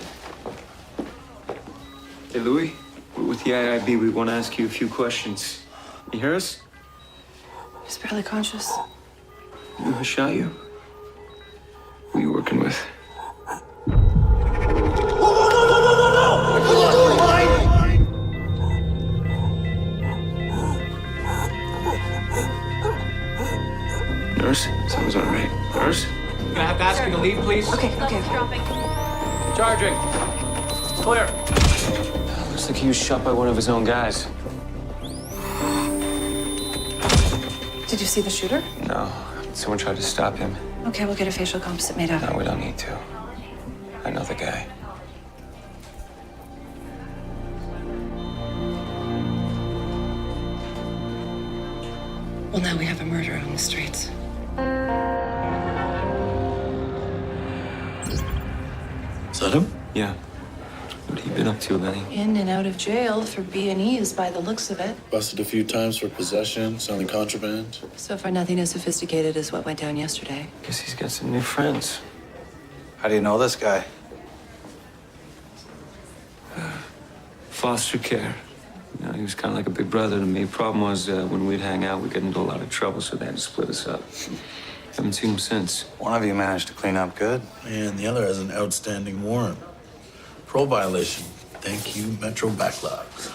Hey, Louis, we're with the IIB. We want to ask you a few questions. You hear us? He's barely conscious. You know who shot you? Who are you working with? Nurse? Sounds all right. Nurse? Can I have to ask you to leave, please? Okay. Charging. Clear. Looks like he was shot by one of his own guys. Did you see the shooter? No. Someone tried to stop him. Okay, we'll get a facial composite made up. No, we don't need to. I know the guy. Well, now we have a murderer on the streets. Is that him? Yeah. What have you been up to, Lenny? In and out of jail for B&Es by the looks of it. Busted a few times for possession, selling contraband. So far, nothing as sophisticated as what went down yesterday. Guess he's got some new friends. How do you know this guy? Foster care. You know, he was kind of like a big brother to me. Problem was, when we'd hang out, we'd get into a lot of trouble, so they had to split us up. Haven't seen him since. One of you managed to clean up good. And the other has an outstanding warrant. Parole violation. Thank you, Metro Backlogs.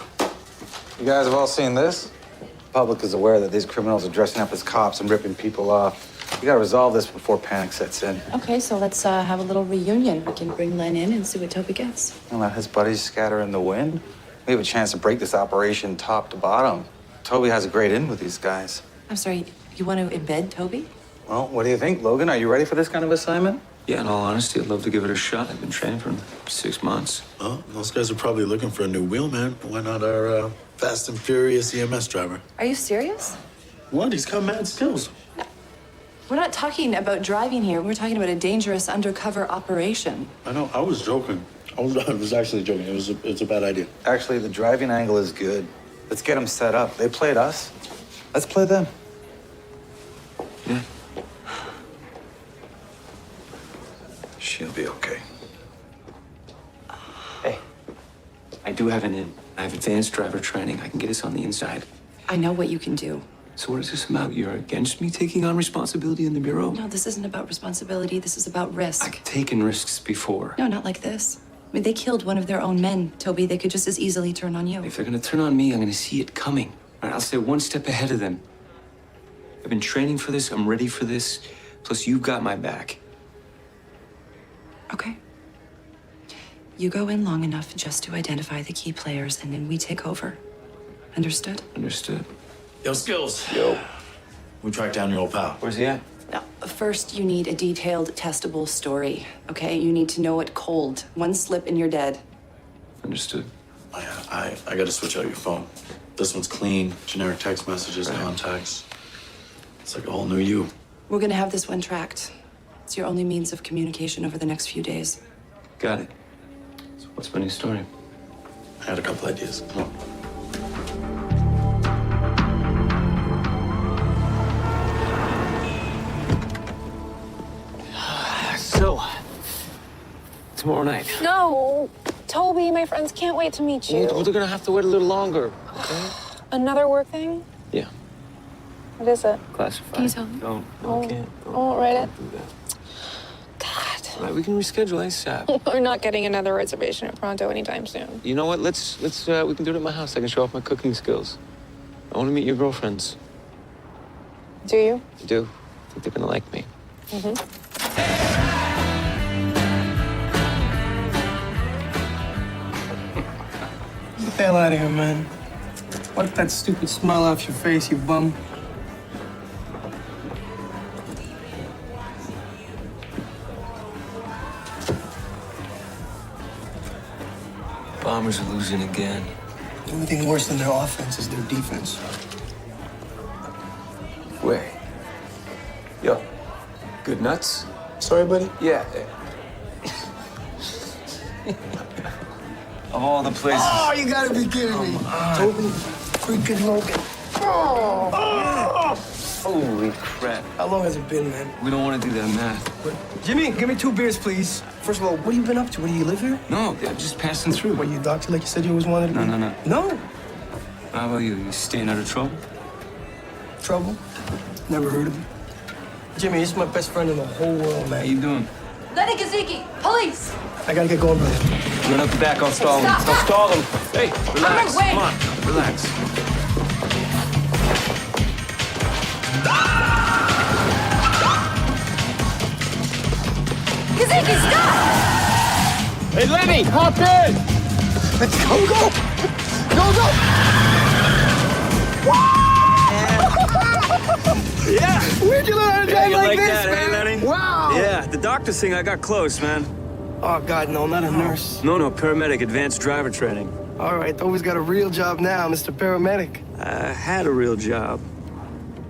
You guys have all seen this? The public is aware that these criminals are dressing up as cops and ripping people off. We gotta resolve this before panic sets in. Okay, so let's have a little reunion. We can bring Len in and see what Toby gets. And let his buddies scatter in the wind. We have a chance to break this operation top to bottom. Toby has a great in with these guys. I'm sorry, you want to embed Toby? Well, what do you think, Logan? Are you ready for this kind of assignment? Yeah, in all honesty, I'd love to give it a shot. I've been training for 6 months. Well, those guys are probably looking for a new wheelman. Why not our Fast and Furious EMS driver? Are you serious? What? He's got mad skills. We're not talking about driving here. We're talking about a dangerous undercover operation. I know. I was joking. I was actually joking. It's a bad idea. Actually, the driving angle is good. Let's get them set up. They played us. Let's play them. Yeah. She'll be okay. Hey, I do have an in. I have advanced driver training. I can get us on the inside. I know what you can do. So what is this about? You're against me taking on responsibility in the Bureau? No, this isn't about responsibility. This is about risk. I've taken risks before. No, not like this. I mean, they killed one of their own men, Toby. They could just as easily turn on you. If they're gonna turn on me, I'm gonna see it coming. Right? I'll stay one step ahead of them. I've been training for this. I'm ready for this. Plus, you've got my back. Okay. You go in long enough just to identify the key players, and then we take over. Understood? Understood. Yo, Skills. Yo. We tracked down your old pal. Where's he at? Now, first, you need a detailed, testable story, okay? You need to know it cold. One slip and you're dead. Understood. I gotta switch out your phone. This one's clean. Generic text messages, contacts. It's like a whole new you. We're gonna have this one tracked. It's your only means of communication over the next few days. Got it. So what's my new story? I had a couple ideas. Come on. So, tomorrow night. No, Toby, my friends can't wait to meet you. Well, they're gonna have to wait a little longer, okay? Another work thing? Yeah, What is it? classified. Can you tell me? Don't, Oh, can't. I won't write it. Don't do that. All right, we can reschedule ASAP. We're not getting another reservation at Pronto anytime soon. You know what? Let's we can do it at my house. I can show off my cooking skills. I want to meet your girlfriends. Do you? I do. I think they're gonna like me. Get the hell out of here, man. Wipe that stupid smile off your face, you bum. Bombers are losing again. The only thing worse than their offense is their defense. Wait. Yo. Good nuts? Sorry, buddy? Yeah. Of all the places. Oh, you gotta be kidding me. Toby freaking Logan. Oh! Holy crap. How long has it been, man? We don't want to do that math. Jimmy, give me 2 beers, please. First of all, what have you been up to? What, do you live here? No, I'm just passing through. What, you a doctor like you said you always wanted to be? No. No? How about you? You staying out of trouble? Trouble? Never heard of it. Jimmy, this is my best friend in the whole world, How man. you doing? Lenny Kaziki, police! I gotta get going, brother. Run up the back, I'll stall him. Stop. I'll stall him. Hey, relax. Wait. Come on, relax. Kaziki, stop! Hey, Lenny, hop in! Let's go! Yeah. Where'd you learn how to drive like this, that, man? eh, Lenny? Wow! Yeah, the doctor thing, I got close, man. Oh, God, no, not a nurse. No, paramedic, advanced driver training. All right, Toby's got a real job now, Mr. Paramedic. I had a real job.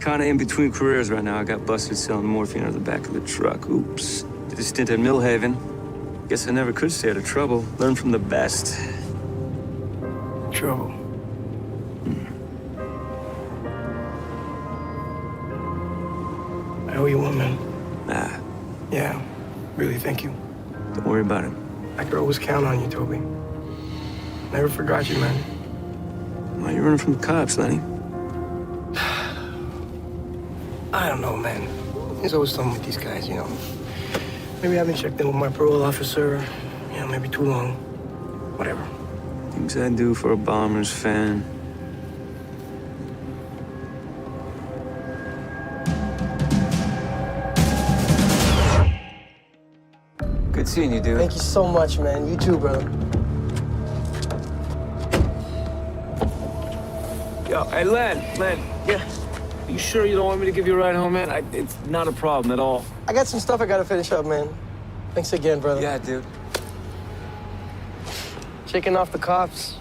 kind of in between careers right now. I got busted selling morphine out of the back of the truck. Oops. Did a stint at Millhaven. Guess I never could stay out of trouble. Learn from the best. Trouble. I owe you one, man. Nah. Yeah, really, thank you. Don't worry about it. I could always count on you, Toby. Never forgot you, man. Why are you running from the cops, Lenny? I don't know, man. There's always something with these guys, you know. Maybe I haven't checked in with my parole officer. You know, maybe too long. Whatever. Things I do for a Bombers fan. Good seeing you, dude. Thank you so much, man. You too, brother. Yo, hey, Len, yeah. You sure you don't want me to give you a ride home, man? It's not a problem at all. I got some stuff I gotta finish up, man. Thanks again, brother. Yeah, dude. Shaking off the cops.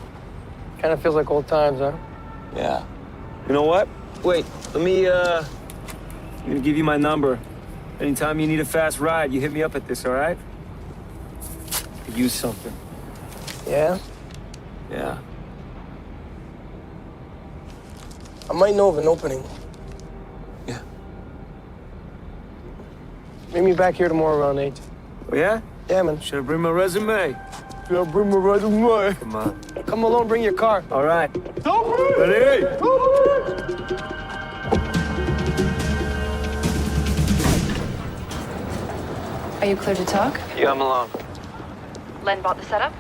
Kind of feels like old times, huh? Yeah. You know what? Wait, let me give you my number. Anytime you need a fast ride, you hit me up at this, all right? Could use something. Yeah? Yeah. I might know of an opening. Yeah. Meet me back here tomorrow around 8. Oh, yeah? Yeah, man. Should I bring my resume? Yeah, bring my resume. Come on. Come along, bring your car. All right. Ready? Are you clear to talk? Yeah, I'm alone. Len bought the setup?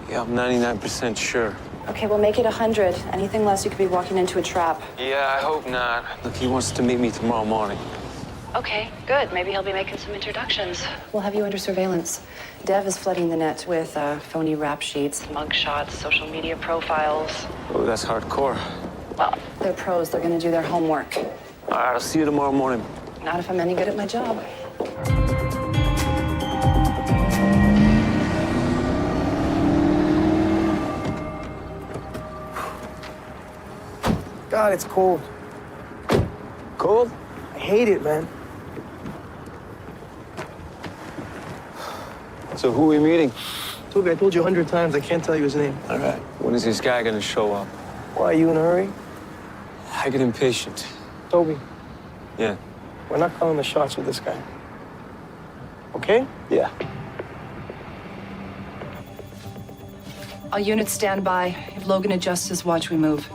Yeah, I'm 99% sure. Okay, we'll make it 100. Anything less, you could be walking into a trap. Yeah, I hope not. Look, he wants to meet me tomorrow morning. Okay, good. Maybe he'll be making some introductions. We'll have you under surveillance. Dev is flooding the net with phony rap sheets, mugshots, social media profiles. Oh, that's hardcore. Well, they're pros. They're going to do their homework. All right, I'll see you tomorrow morning. Not if I'm any good at my job. God, it's cold. Cold? I hate it, man. So who are we meeting? Toby, I told you 100 times I can't tell you his name. All right. When is this guy gonna show up? Why, are you in a hurry? I get impatient. Toby, Yeah. we're not calling the shots with this guy. Okay? Yeah. All units stand by. If Logan adjusts his watch, we move.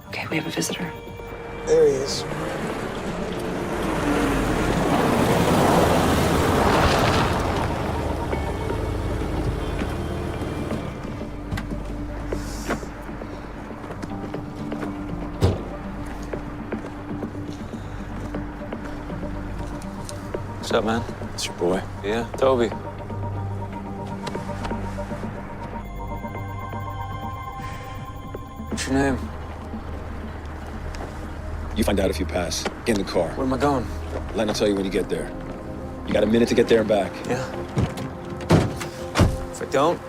Okay, we have a visitor. There he is. What's up, man? It's your boy. Yeah, Toby. What's your name? You find out if you pass. Get in the car. Where am I going? Len will tell you when you get there. You got a minute to get there and back. Yeah. If I don't?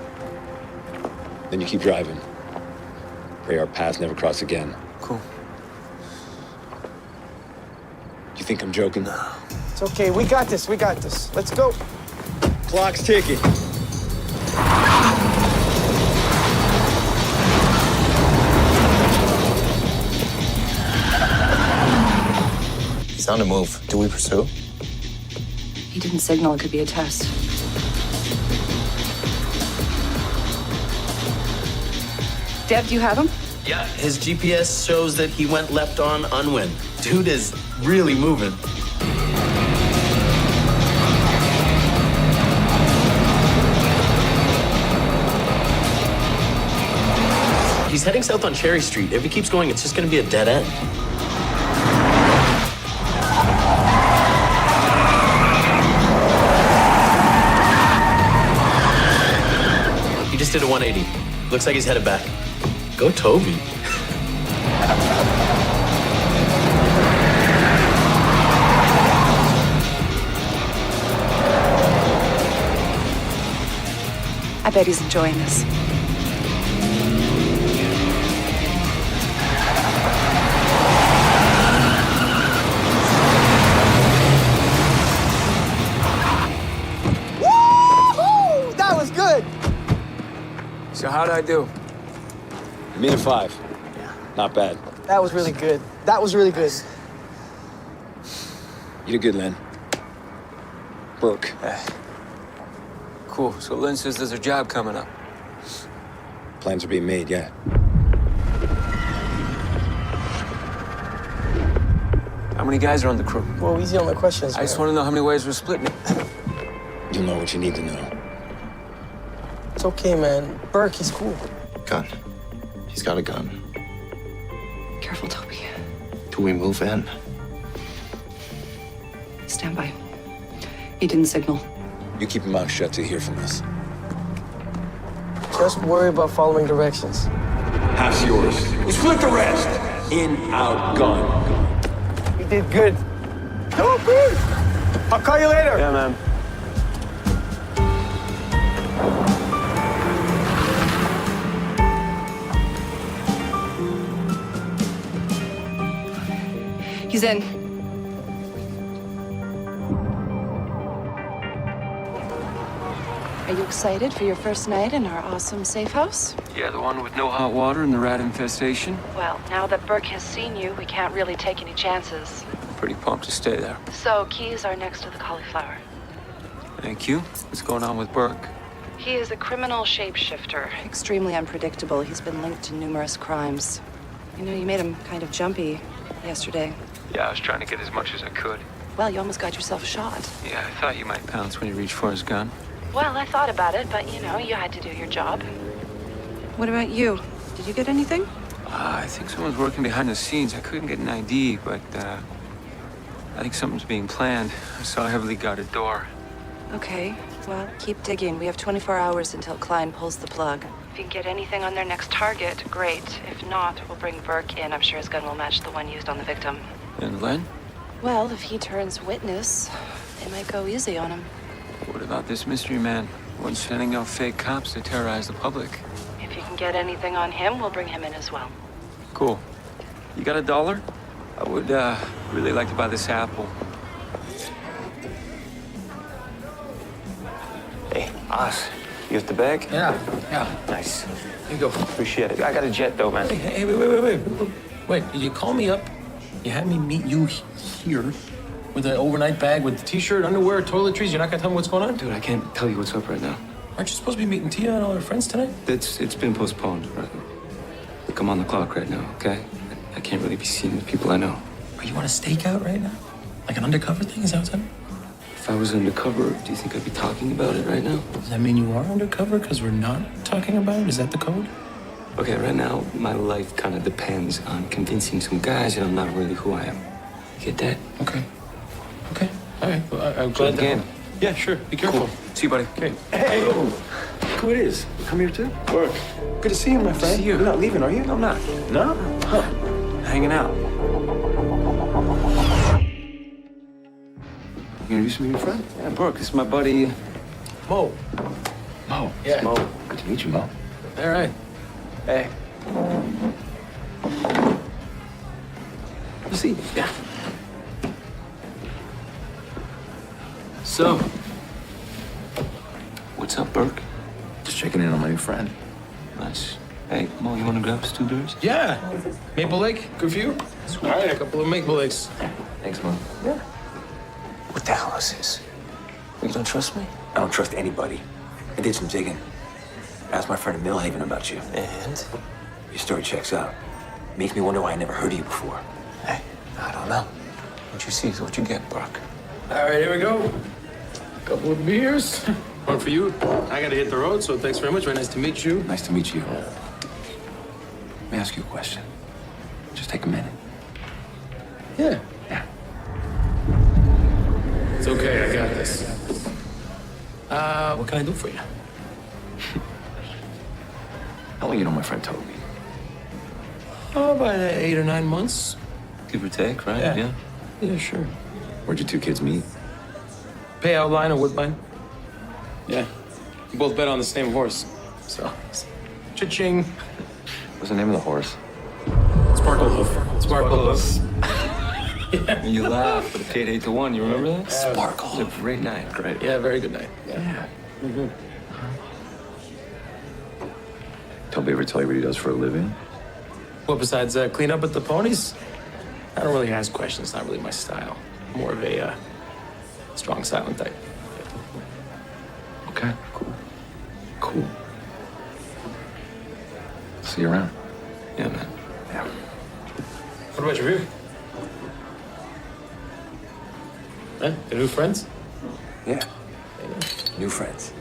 Then you keep driving. Pray our paths never cross again. Cool. You think I'm joking? No. It's okay. We got this. We got this. Let's go. Clock's ticking. He's on the move. Do we pursue? He didn't signal it could be a test. Dev, do you have him? Yeah, his GPS shows that he went left on Unwin. Dude is really moving. He's heading south on Cherry Street. If he keeps going, it's just gonna be a dead end. He just did a 180. Looks like he's headed back. Go Toby. I bet he's enjoying this. So how'd I do? You made a 5. Not bad. That was really good. That was really good. You did good, Len. Burke. Cool. So Lynn says there's a job coming up. Plans are being made, yeah. How many guys are on the crew? Whoa, easy on the questions, I just man. want to know how many ways we're splitting it. You'll know what you need to know. It's okay, man. Burke, he's cool. Gun. He's got a gun. Careful, Toby. Do we move in? Stand by. He didn't signal. You keep your mouth shut till you hear from us. Just worry about following directions. Half's yours. Split the rest. In, out, gone. You did good. No, good. I'll call you later. Yeah, man. He's in. Are you excited for your first night in our awesome safe house? Yeah, the one with no hot water and the rat infestation. Well, now that Burke has seen you, we can't really take any chances. Pretty pumped to stay there. So, keys are next to the cauliflower. Thank you. What's going on with Burke? He is a criminal shapeshifter, extremely unpredictable. He's been linked to numerous crimes. You know, you made him kind of jumpy yesterday. Yeah, I was trying to get as much as I could. Well, you almost got yourself shot. Yeah, I thought you might pounce when you reached for his gun. Well, I thought about it, but you know, you had to do your job. What about you? Did you get anything? I think someone's working behind the scenes. I couldn't get an ID, but I think something's being planned. I saw a heavily guarded door. Okay, well, keep digging. We have 24 hours until Klein pulls the plug. If you can get anything on their next target, great. If not, we'll bring Burke in. I'm sure his gun will match the one used on the victim. And Len? Well, if he turns witness, they might go easy on him. What about this mystery man? One sending out fake cops to terrorize the public. If you can get anything on him, we'll bring him in as well. Cool. You got $1? I would really like to buy this apple. Hey, Oz, you got the bag? Yeah. Nice. Here you go. Appreciate it. I got a jet though, man. Hey, wait. Wait, did you call me up? You had me meet you here with an overnight bag with t-shirt, underwear, toiletries. You're not gonna tell me what's going on? Dude, I can't tell you what's up right now. Aren't you supposed to be meeting Tia and all her friends tonight? It's been postponed. Right? Look, I'm on the clock right now, okay? I can't really be seeing the people I know. Are you on a stakeout right now? Like an undercover thing? Is that what's happening? If I was undercover, do you think I'd be talking about it right now? Does that mean you are undercover because we're not talking about it? Is that the code? Okay, right now, my life kind of depends on convincing some guys that I'm not really who I am. You get that? Okay. All right. Well, I'm Play glad the game. Yeah, sure. Be careful. Cool. See you, buddy. Okay. Hey! Who it is? Come here, too? Work. Good to see you, my friend. See you. You're not leaving, are you? No, I'm not. No? Huh. Hanging out. You introduce me to your friend? Yeah, Brooke. This is my buddy. Mo. Mo. Yeah. Mo. Good to meet you, Mo. All right. Hey. You see? Yeah. So, what's up, Burke? Just checking in on my new friend. Nice. Hey, Mo, you want to grab us 2 beers? Yeah. Maple Lake. Good for you. All right. A couple of Maple Lakes. Thanks, Mo. Yeah. What the hell is this? You don't trust me? I don't trust anybody. I did some digging. Asked my friend in Millhaven about you. And? Your story checks out. Makes me wonder why I never heard of you before. Hey, I don't know. What you see is what you get, Brock. All right, here we go. Couple of beers. One for you. I gotta hit the road, so thanks very much. Very nice to meet you. Nice to meet you. Let me ask you a question. Just take a minute. Yeah. Yeah. It's okay, I got this. What can I do for you? How long you know my friend Toby? Oh, about 8 or 9 months. Give or take, right? Yeah. Yeah, sure. Where'd your 2 kids meet? Payout line or Woodbine? Yeah. We both bet on the same horse. So, cha-ching. What's the name of the horse? Sparkle Hoof. Sparkle Hoof. Yeah. You laughed, but it paid 8 to 1. You remember that? Sparkle. It was a great night. Great. Yeah, very good night. Yeah. Mm-hmm. Toby ever tell you what he does for a living? Well, besides clean up with the ponies, I don't really ask questions. Not really my style. More of a strong, silent type. Okay, cool. Cool. See you around. Yeah, man. Yeah. What about your view? Huh? The new friends? Yeah. New friends.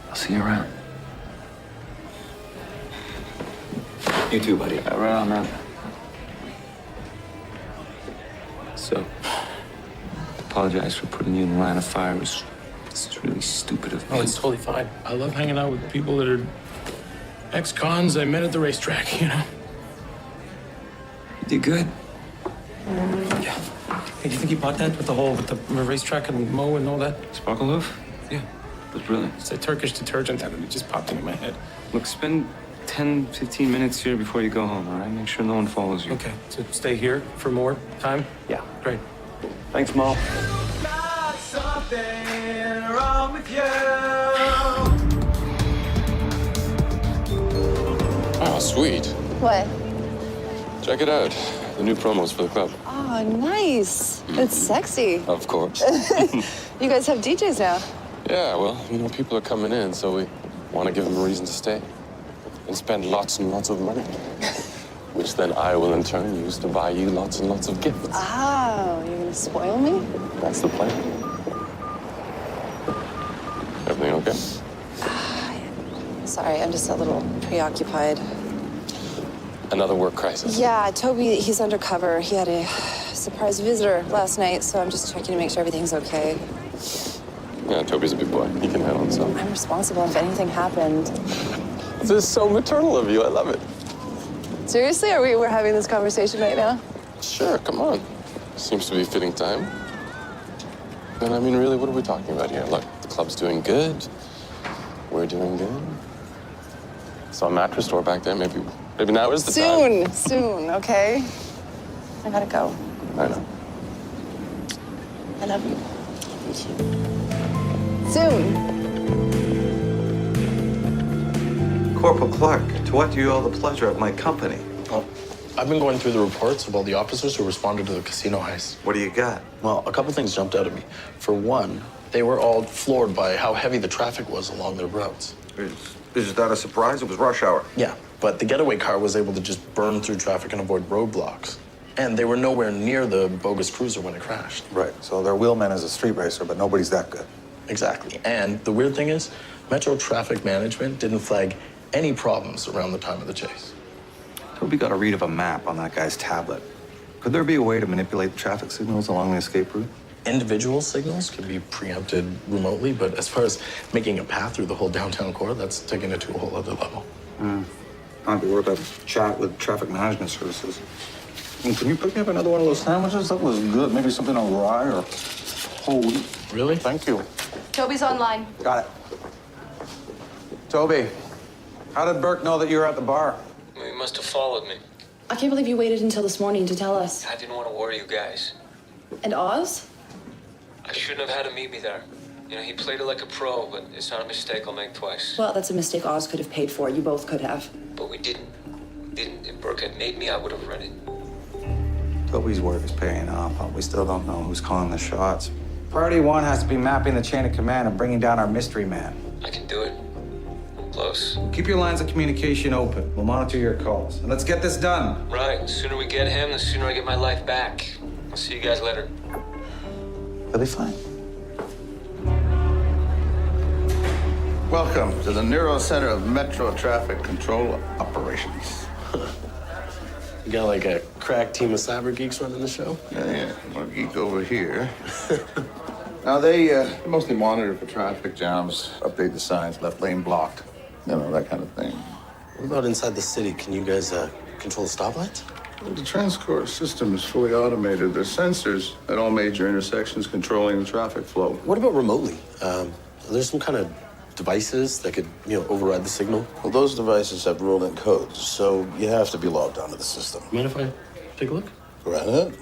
I'll see you around. You too, buddy. Right on, man. So, apologize for putting you in the line of fire. It's really stupid of me. Oh, it's totally fine. I love hanging out with people that are ex-cons I met at the racetrack, you know? You did good. Yeah. Hey, do you think he bought that with the racetrack and Mo and all that? Sparkle Loaf? Yeah, it was brilliant. It's a Turkish detergent that just popped into my head. Look, spend 10, 15 minutes here before you go home, all right? Make sure no one follows you. Okay, so stay here for more time? Yeah. Great. Thanks, Mo. Something wrong with you. Oh, sweet. What? Check it out. The new promos for the club. Oh, nice. It's sexy. Of course. You guys have DJs now. Yeah, well, you know, people are coming in, so we want to give them a reason to stay and spend lots and lots of money, which then I will in turn use to buy you lots and lots of gifts. Oh, you're gonna spoil me? That's the plan. Everything okay? Sorry, I'm just a little preoccupied. Another work crisis. Yeah, Toby, he's undercover. He had a surprise visitor last night, so I'm just checking to make sure everything's okay. Yeah, Toby's a big boy. He can handle himself. I'm responsible if anything happened. This is so maternal of you. I love it. Seriously? We're having this conversation right now? Sure, come on. Seems to be a fitting time. And I mean, really, what are we talking about here? Look, the club's doing good. We're doing good. Saw a mattress store back there. Maybe now is the time. Soon, okay? I gotta go. I know. I love you. Me too. Soon. Corporal Clark, to what do you owe the pleasure of my company? Well, I've been going through the reports of all the officers who responded to the casino heist. What do you got? Well, a couple things jumped out at me. For one, they were all floored by how heavy the traffic was along their routes. Is that a surprise? It was rush hour. Yeah, but the getaway car was able to just burn through traffic and avoid roadblocks. And they were nowhere near the bogus cruiser when it crashed. Right, so their wheelman is a street racer, but nobody's that good. Exactly. And the weird thing is, Metro Traffic Management didn't flag any problems around the time of the chase. Toby got a read of a map on that guy's tablet. Could there be a way to manipulate the traffic signals along the escape route? Individual signals can be preempted remotely, but as far as making a path through the whole downtown core, that's taking it to a whole other level. Might be worth a chat with traffic management services. And can you pick me up another one of those sandwiches? That was good. Maybe something on rye or whole wheat. Really? Thank you. Toby's online. Got it. Toby, how did Burke know that you were at the bar? He must have followed me. I can't believe you waited until this morning to tell us. I didn't want to worry you guys. And Oz? I shouldn't have had him meet me there. You know, he played it like a pro, but it's not a mistake I'll make twice. Well, that's a mistake Oz could have paid for. You both could have. But we didn't. If Burke had made me, I would have read it. Toby's work is paying off, but we still don't know who's calling the shots. Priority one has to be mapping the chain of command and bringing down our mystery man. I can do it. I'm close. Keep your lines of communication open. We'll monitor your calls. And let's get this done. Right. The sooner we get him, the sooner I get my life back. I'll see you guys later. He'll be fine. Welcome to the Neuro Center of Metro Traffic Control Operations. You got like a crack team of cyber geeks running the show? Yeah. One geek over here. Now, they mostly monitor for traffic jams, update the signs, left lane blocked, you know, that kind of thing. What about inside the city? Can you guys control the stoplights? Well, the Transcore system is fully automated. There's sensors at all major intersections controlling the traffic flow. What about remotely? Are there some kind of devices that could, override the signal? Well, those devices have rule-in codes, so you have to be logged onto the system. Mind if I take a look? Go right ahead.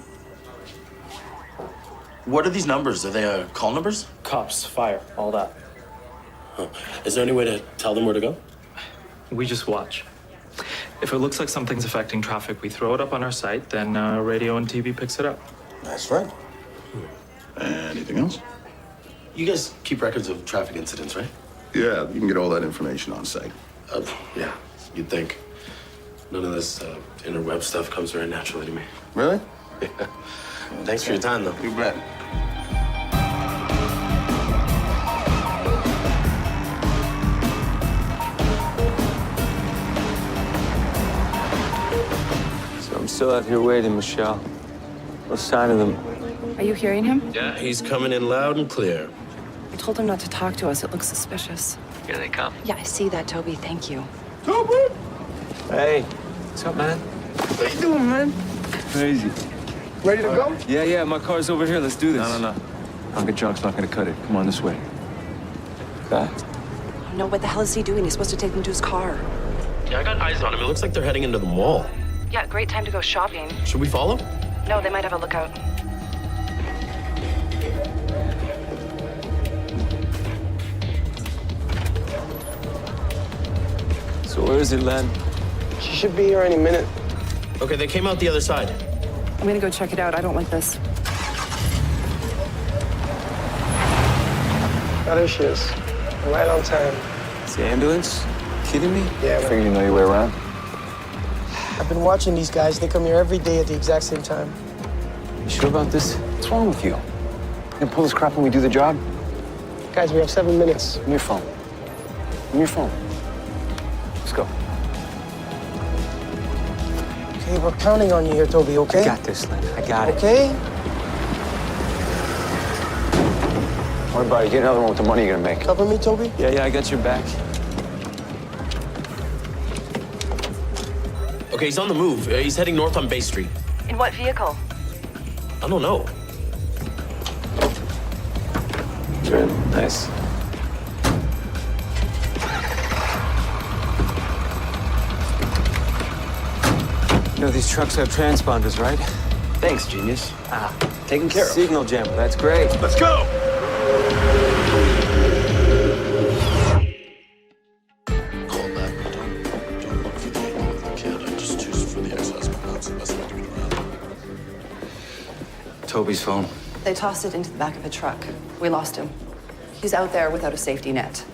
What are these numbers? Are they call numbers? Cops, fire, all that. Huh. Is there any way to tell them where to go? We just watch. If it looks like something's affecting traffic, we throw it up on our site, then radio and TV picks it up. That's right. Anything else? You guys keep records of traffic incidents, right? Yeah, you can get all that information on site. Yeah, you'd think. None of this interweb stuff comes very naturally to me. Really? Yeah. Thanks for your time, though. You bet. So I'm still out here waiting, Michelle. No sign of them. Are you hearing him? Yeah, he's coming in loud and clear. I told him not to talk to us. It looks suspicious. Here they come. Yeah, I see that, Toby. Thank you. Toby! Hey, what's up, man? What you doing, man? Crazy. Ready to go? Yeah, my car's over here. Let's do this. No. Hunka junk's not gonna cut it. Come on, this way. Back. No, what the hell is he doing? He's supposed to take them to his car. Yeah, I got eyes on him. It looks like they're heading into the mall. Yeah, great time to go shopping. Should we follow? No, they might have a lookout. So where is it, Len? She should be here any minute. Okay, they came out the other side. I'm gonna go check it out. I don't like this. Oh, there she is. Right on time. It's the ambulance? Kidding me? Yeah, man. Figure you know your way around. I've been watching these guys. They come here every day at the exact same time. You sure about this? What's wrong with you? You gonna pull this crap when we do the job? Guys, we have 7 minutes. Give me your phone. Give me your phone. Let's go. Okay, we're counting on you here, Toby, okay? I got this, Len. I got it. Okay? What about it? Get another one with the money you're gonna make. Cover me, Toby? Yeah, I got your back. Okay, he's on the move. He's heading north on Bay Street. In what vehicle? I don't know. Good. Nice. You know, these trucks have transponders, right? Thanks, genius. Taken care of. Signal jammer. That's great. Let's go! Call that. Don't look for the angle of the kid. I just choose for the ex-husband. That's the best way to get around. Toby's phone. They tossed it into the back of a truck. We lost him. He's out there without a safety net.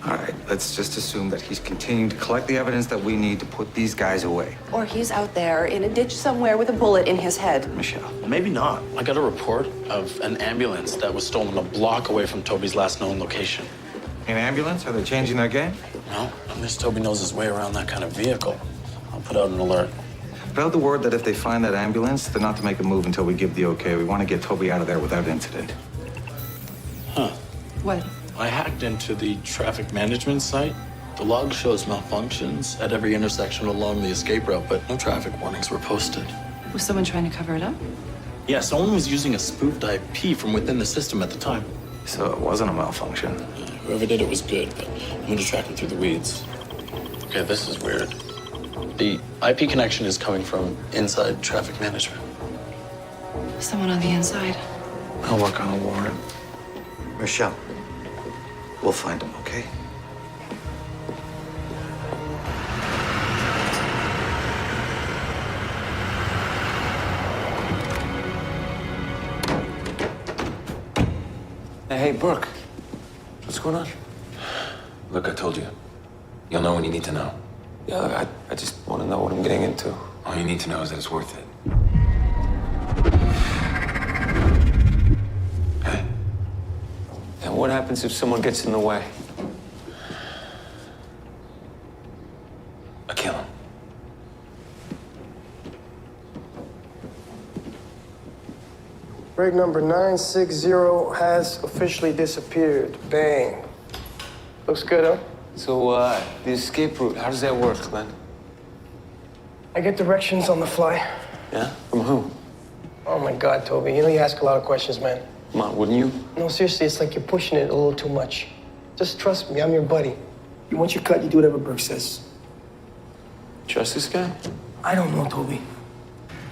All right, let's just assume that he's continuing to collect the evidence that we need to put these guys away. Or he's out there in a ditch somewhere with a bullet in his head. Michelle. Maybe not. I got a report of an ambulance that was stolen a block away from Toby's last known location. An ambulance? Are they changing their game? No, unless Toby knows his way around that kind of vehicle. I'll put out an alert. Put out the word that if they find that ambulance, they're not to make a move until we give the okay. We want to get Toby out of there without incident. Huh. What? I hacked into the traffic management site. The log shows malfunctions at every intersection along the escape route, but no traffic warnings were posted. Was someone trying to cover it up? Yeah, someone was using a spoofed IP from within the system at the time. So it wasn't a malfunction. Whoever did it was good, but I'm gonna track him through the weeds. Okay, this is weird. The IP connection is coming from inside traffic management. Someone on the inside. I'll work on a warrant. Michelle, we'll find him, okay? Hey, Brooke. What's going on? Look, I told you. You'll know when you need to know. Yeah, look, I just want to know what I'm getting into. All you need to know is that it's worth it. Hey? And what happens if someone gets in the way? I kill him. Rig number 960 has officially disappeared. Bang. Looks good, huh? So, the escape route, how does that work, Glenn? I get directions on the fly. Yeah? From who? Oh my God, Toby. You know you ask a lot of questions, man. Come on, wouldn't you? No, seriously, it's like you're pushing it a little too much. Just trust me, I'm your buddy. Once you cut, you do whatever Burke says. Trust this guy? I don't know, Toby.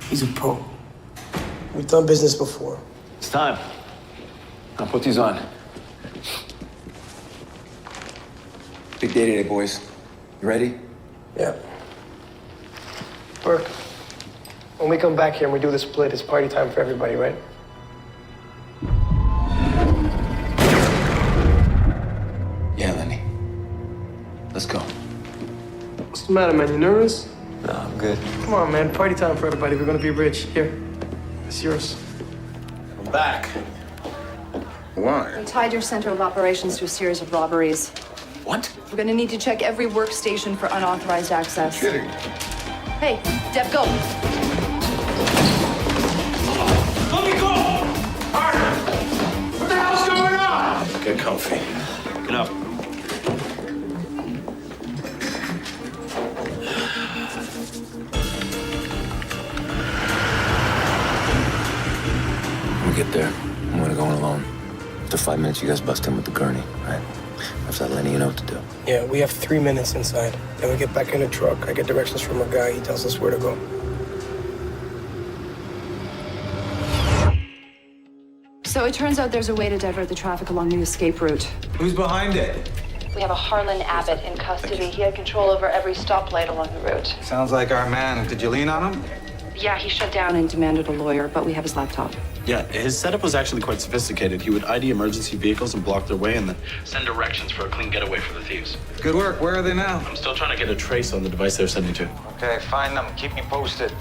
He's a pro. We've done business before. It's time. I'll put these on. Big day today, boys. You ready? Yeah. Burke, when we come back here and we do the split, it's party time for everybody, right? Yeah, Lenny. Let's go. What's the matter, man? You nervous? No, I'm good. Come on, man. Party time for everybody. We're gonna be rich. Here. It's yours. I'm back. Why? We tied your center of operations to a series of robberies. What? We're gonna need to check every workstation for unauthorized access. Kidding. Hey, Deb, go. Let me go! Harder! What the hell's going on? Get comfy. Get up. When we get there, I'm gonna go in alone. After 5 minutes, you guys bust in with the gurney, right? After that, Lenny, you know what to do. Yeah, we have 3 minutes inside. Then we get back in the truck. I get directions from a guy. He tells us where to go. So it turns out there's a way to divert the traffic along the escape route. Who's behind it? We have a Harlan Abbott in custody. He had control over every stoplight along the route. Sounds like our man. Did you lean on him? Yeah, he shut down and demanded a lawyer, but we have his laptop. Yeah, his setup was actually quite sophisticated. He would ID emergency vehicles and block their way and then send directions for a clean getaway for the thieves. Good work. Where are they now? I'm still trying to get a trace on the device they're sending to. Okay, find them. Keep me posted.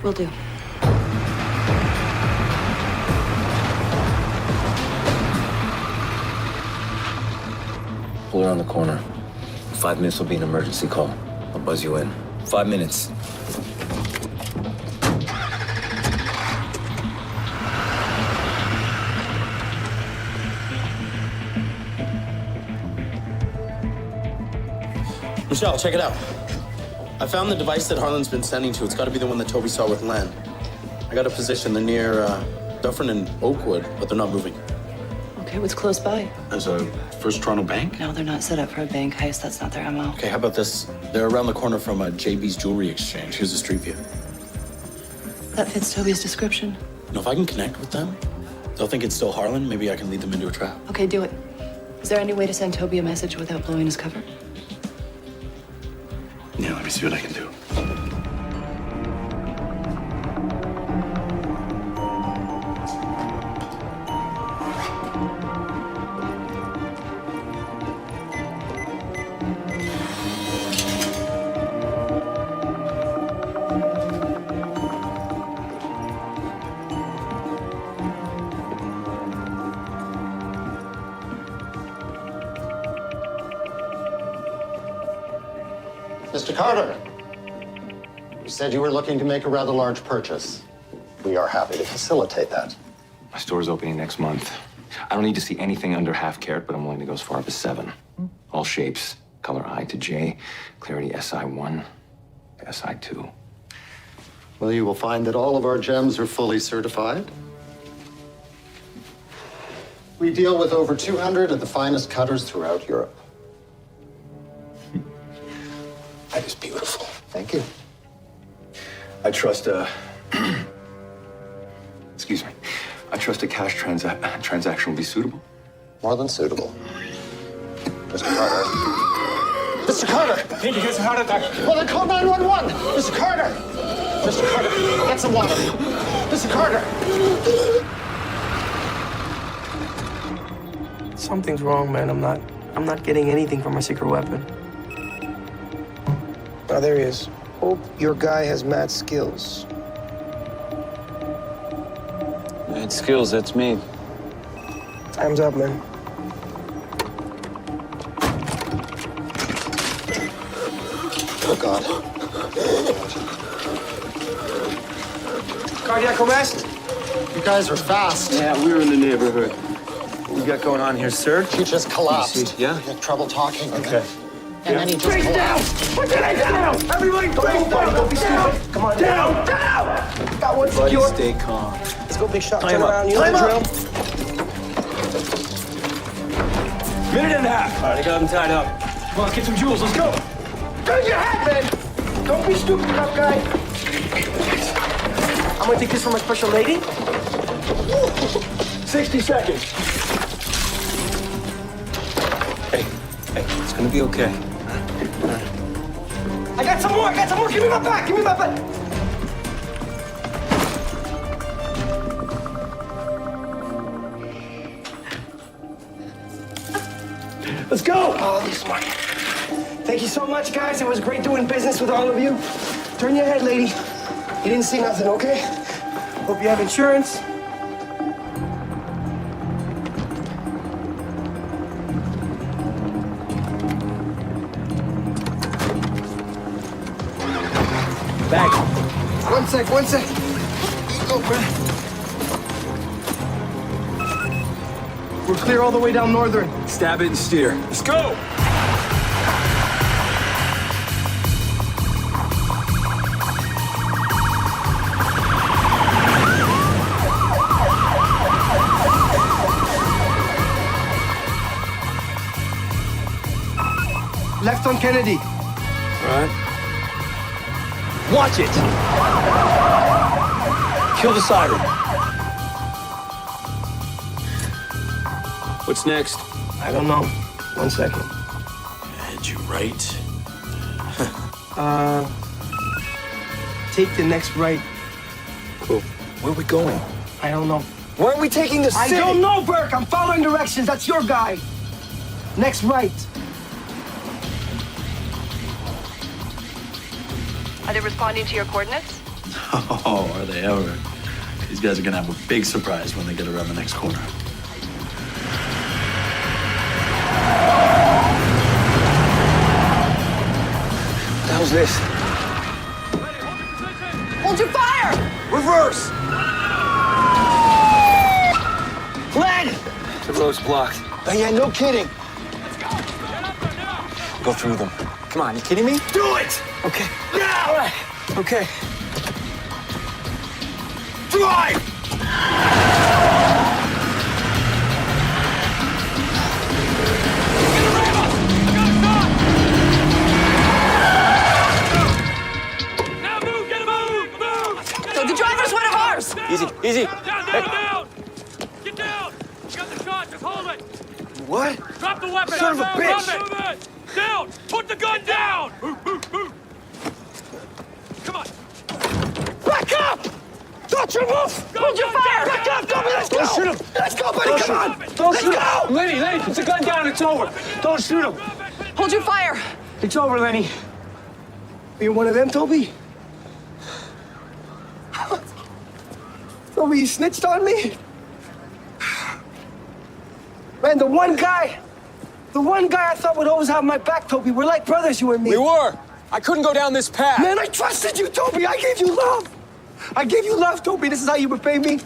Will do. Pull around the corner. 5 minutes will be an emergency call. I'll buzz you in. 5 minutes. Michelle, check it out. I found the device that Harlan's been sending to. It's got to be the one that Toby saw with Len. I got a position. They're near Dufferin and Oakwood, but they're not moving. Okay, what's close by? There's a First Toronto Bank. No, they're not set up for a bank heist. That's not their MO. Okay, how about this? They're around the corner from JB's Jewelry Exchange. Here's a street view. That fits Toby's description. You know, if I can connect with them, they'll think it's still Harlan. Maybe I can lead them into a trap. Okay, do it. Is there any way to send Toby a message without blowing his cover? Yeah, let me see what I can do. Mr. Carter, you said you were looking to make a rather large purchase. We are happy to facilitate that. My store's opening next month. I don't need to see anything under half carat, but I'm willing to go as far up as 7. All shapes, color I to J, clarity SI1 to SI2. Well, you will find that all of our gems are fully certified. We deal with over 200 of the finest cutters throughout Europe. That is beautiful. Thank you. I trust excuse me. I trust a cash transaction will be suitable. More than suitable. Mr. Carter. Mr. Carter! Hey, you guys are heart attack. Well, then call 911! Mr. Carter! Mr. Carter, get some water. Mr. Carter! Something's wrong, man. I'm not getting anything from my secret weapon. Oh, there he is. Hope your guy has mad skills. Mad skills, that's me. Time's up, man. Oh, God. Cardiac arrest? You guys are fast. Yeah, we're in the neighborhood. What we got going on here, sir? He just collapsed. Yeah? He had trouble talking. Okay. And then he just collapsed. Put that down! Everybody, break down! Don't be stupid! Come on, down! Got one Buddy, secure. stay calm. Let's go, big shot. Time Turn up. around. You know Time the drill. up. Minute and a half. All right, I got him tied up. Come on, let's get some jewels. Let's go. Turn your head, man! Don't be stupid, tough guy. I'm gonna take this from my special lady. 60 seconds. Hey, it's gonna be okay. I got some more, Give me my back, Let's go! Oh, this one. Thank you so much, guys. It was great doing business with all of you. Turn your head, lady. You didn't see nothing, okay? Hope you have insurance. Back. One sec. Go, Brad. We're clear all the way down Northern. Stab it and steer. Let's go! Left on Kennedy. All right. Watch it! Kill the siren. What's next? I don't know. 1 second. Had you right? Take the next right. Cool. Where are we going? I don't know. Where are we taking the city? I don't know, Burke. I'm following directions. That's your guy. Next right. Are they responding to your coordinates? Oh, are they ever? These guys are gonna have a big surprise when they get around the next corner. What the hell's this? Hold your fire! Reverse! Glenn! The road's blocked. Oh, yeah, no kidding. Go through them. Come on, you kidding me? Do it! Okay. Now! All right. Okay. Drive! So the driver's one of ours. Easy. Down! Get down! You got the shot, just hold it! What? Drop the weapon! Son of a bitch! Drop it! Down! Put the gun down! Move! Come on! Back up! Don't you move! Hold your fire! Back up, Toby, let's go! Don't shoot him! Let's go, buddy, come on! Don't shoot Let's him! go! Lenny, put the gun down, it's over! Don't shoot him! Hold your fire. It's over, Lenny. You're one of them, Toby? Toby, you snitched on me? Man, the one guy I thought would always have my back, Toby. We're like brothers, you and me. We were! I couldn't go down this path! Man, I trusted you, Toby. I gave you love. I gave you love, Toby. This is how you repay me.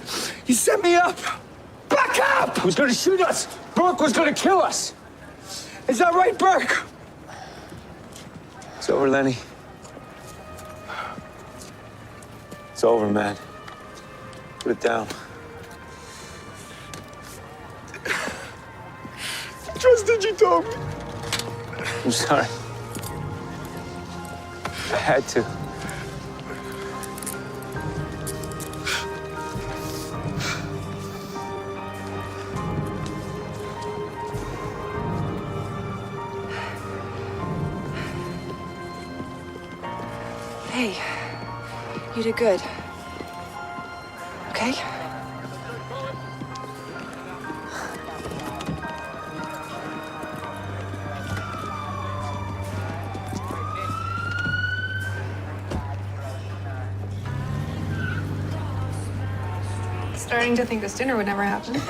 You set me up. Back up! Who's gonna shoot us? Burke was gonna kill us! Is that right, Burke? It's over, Lenny. It's over, man. Put it down. I trusted you, Toby. I'm sorry. I had to. Hey, you did good. Okay? Starting to think this dinner would never happen.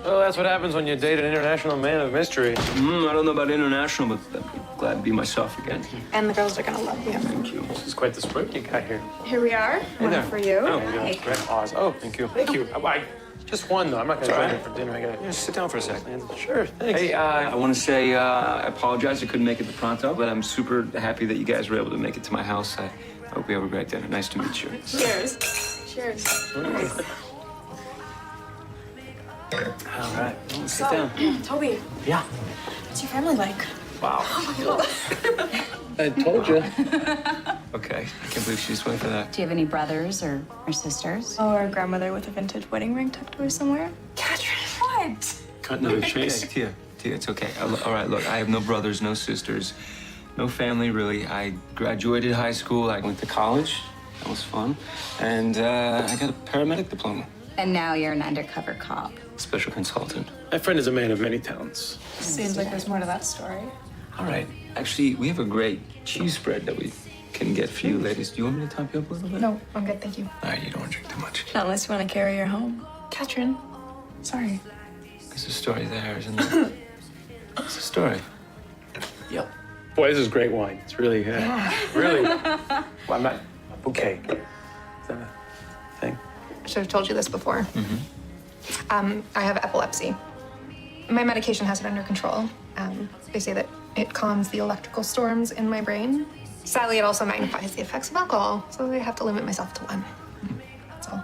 Well, that's what happens when you date an international man of mystery. I don't know about international, but I'm glad to be myself again. And the girls are gonna love you. Thank you. This is quite the sport you got here. Here we are. One there. for you. Oh, Hey. yeah. Red Oz. Oh, thank you. Thank you. Just one, though. I'm not going to join you for dinner. I got to Sit down for a second. Sure, thanks. Hey, I want to say I apologize I couldn't make it to Pronto, but I'm super happy that you guys were able to make it to my house. I hope you have a great dinner. Nice to meet you. Cheers. Cheers. All right. Sit So, down. Toby, Yeah. what's your family like? Wow. I told you. Okay. I can't believe she's waiting for that. Do you have any brothers or sisters? Or a grandmother with a vintage wedding ring tucked away somewhere? Catherine. it. Cut another chase. Tia, it's okay. All right, look, I have no brothers, no sisters, no family, really. I graduated high school. I went to college. That was fun. And I got a paramedic diploma. And now you're an undercover cop. Special consultant. My friend is a man of many talents. Seems like there's more to that story. All right. Actually, we have a great cheese spread that we can get for you ladies. Do you want me to top you up a little bit? No, I'm good, thank you. All right, you don't want to drink too much. Not unless you want to carry her home. Katrin, sorry. There's a story there, isn't there? It's a story. Yep. Boy, this is great wine. It's really, really. Well, I'm not okay. Is that a thing? I should have told you this before. Mm-hmm. I have epilepsy. My medication has it under control. They say that it calms the electrical storms in my brain. Sadly, it also magnifies the effects of alcohol, so I have to limit myself to one. That's all.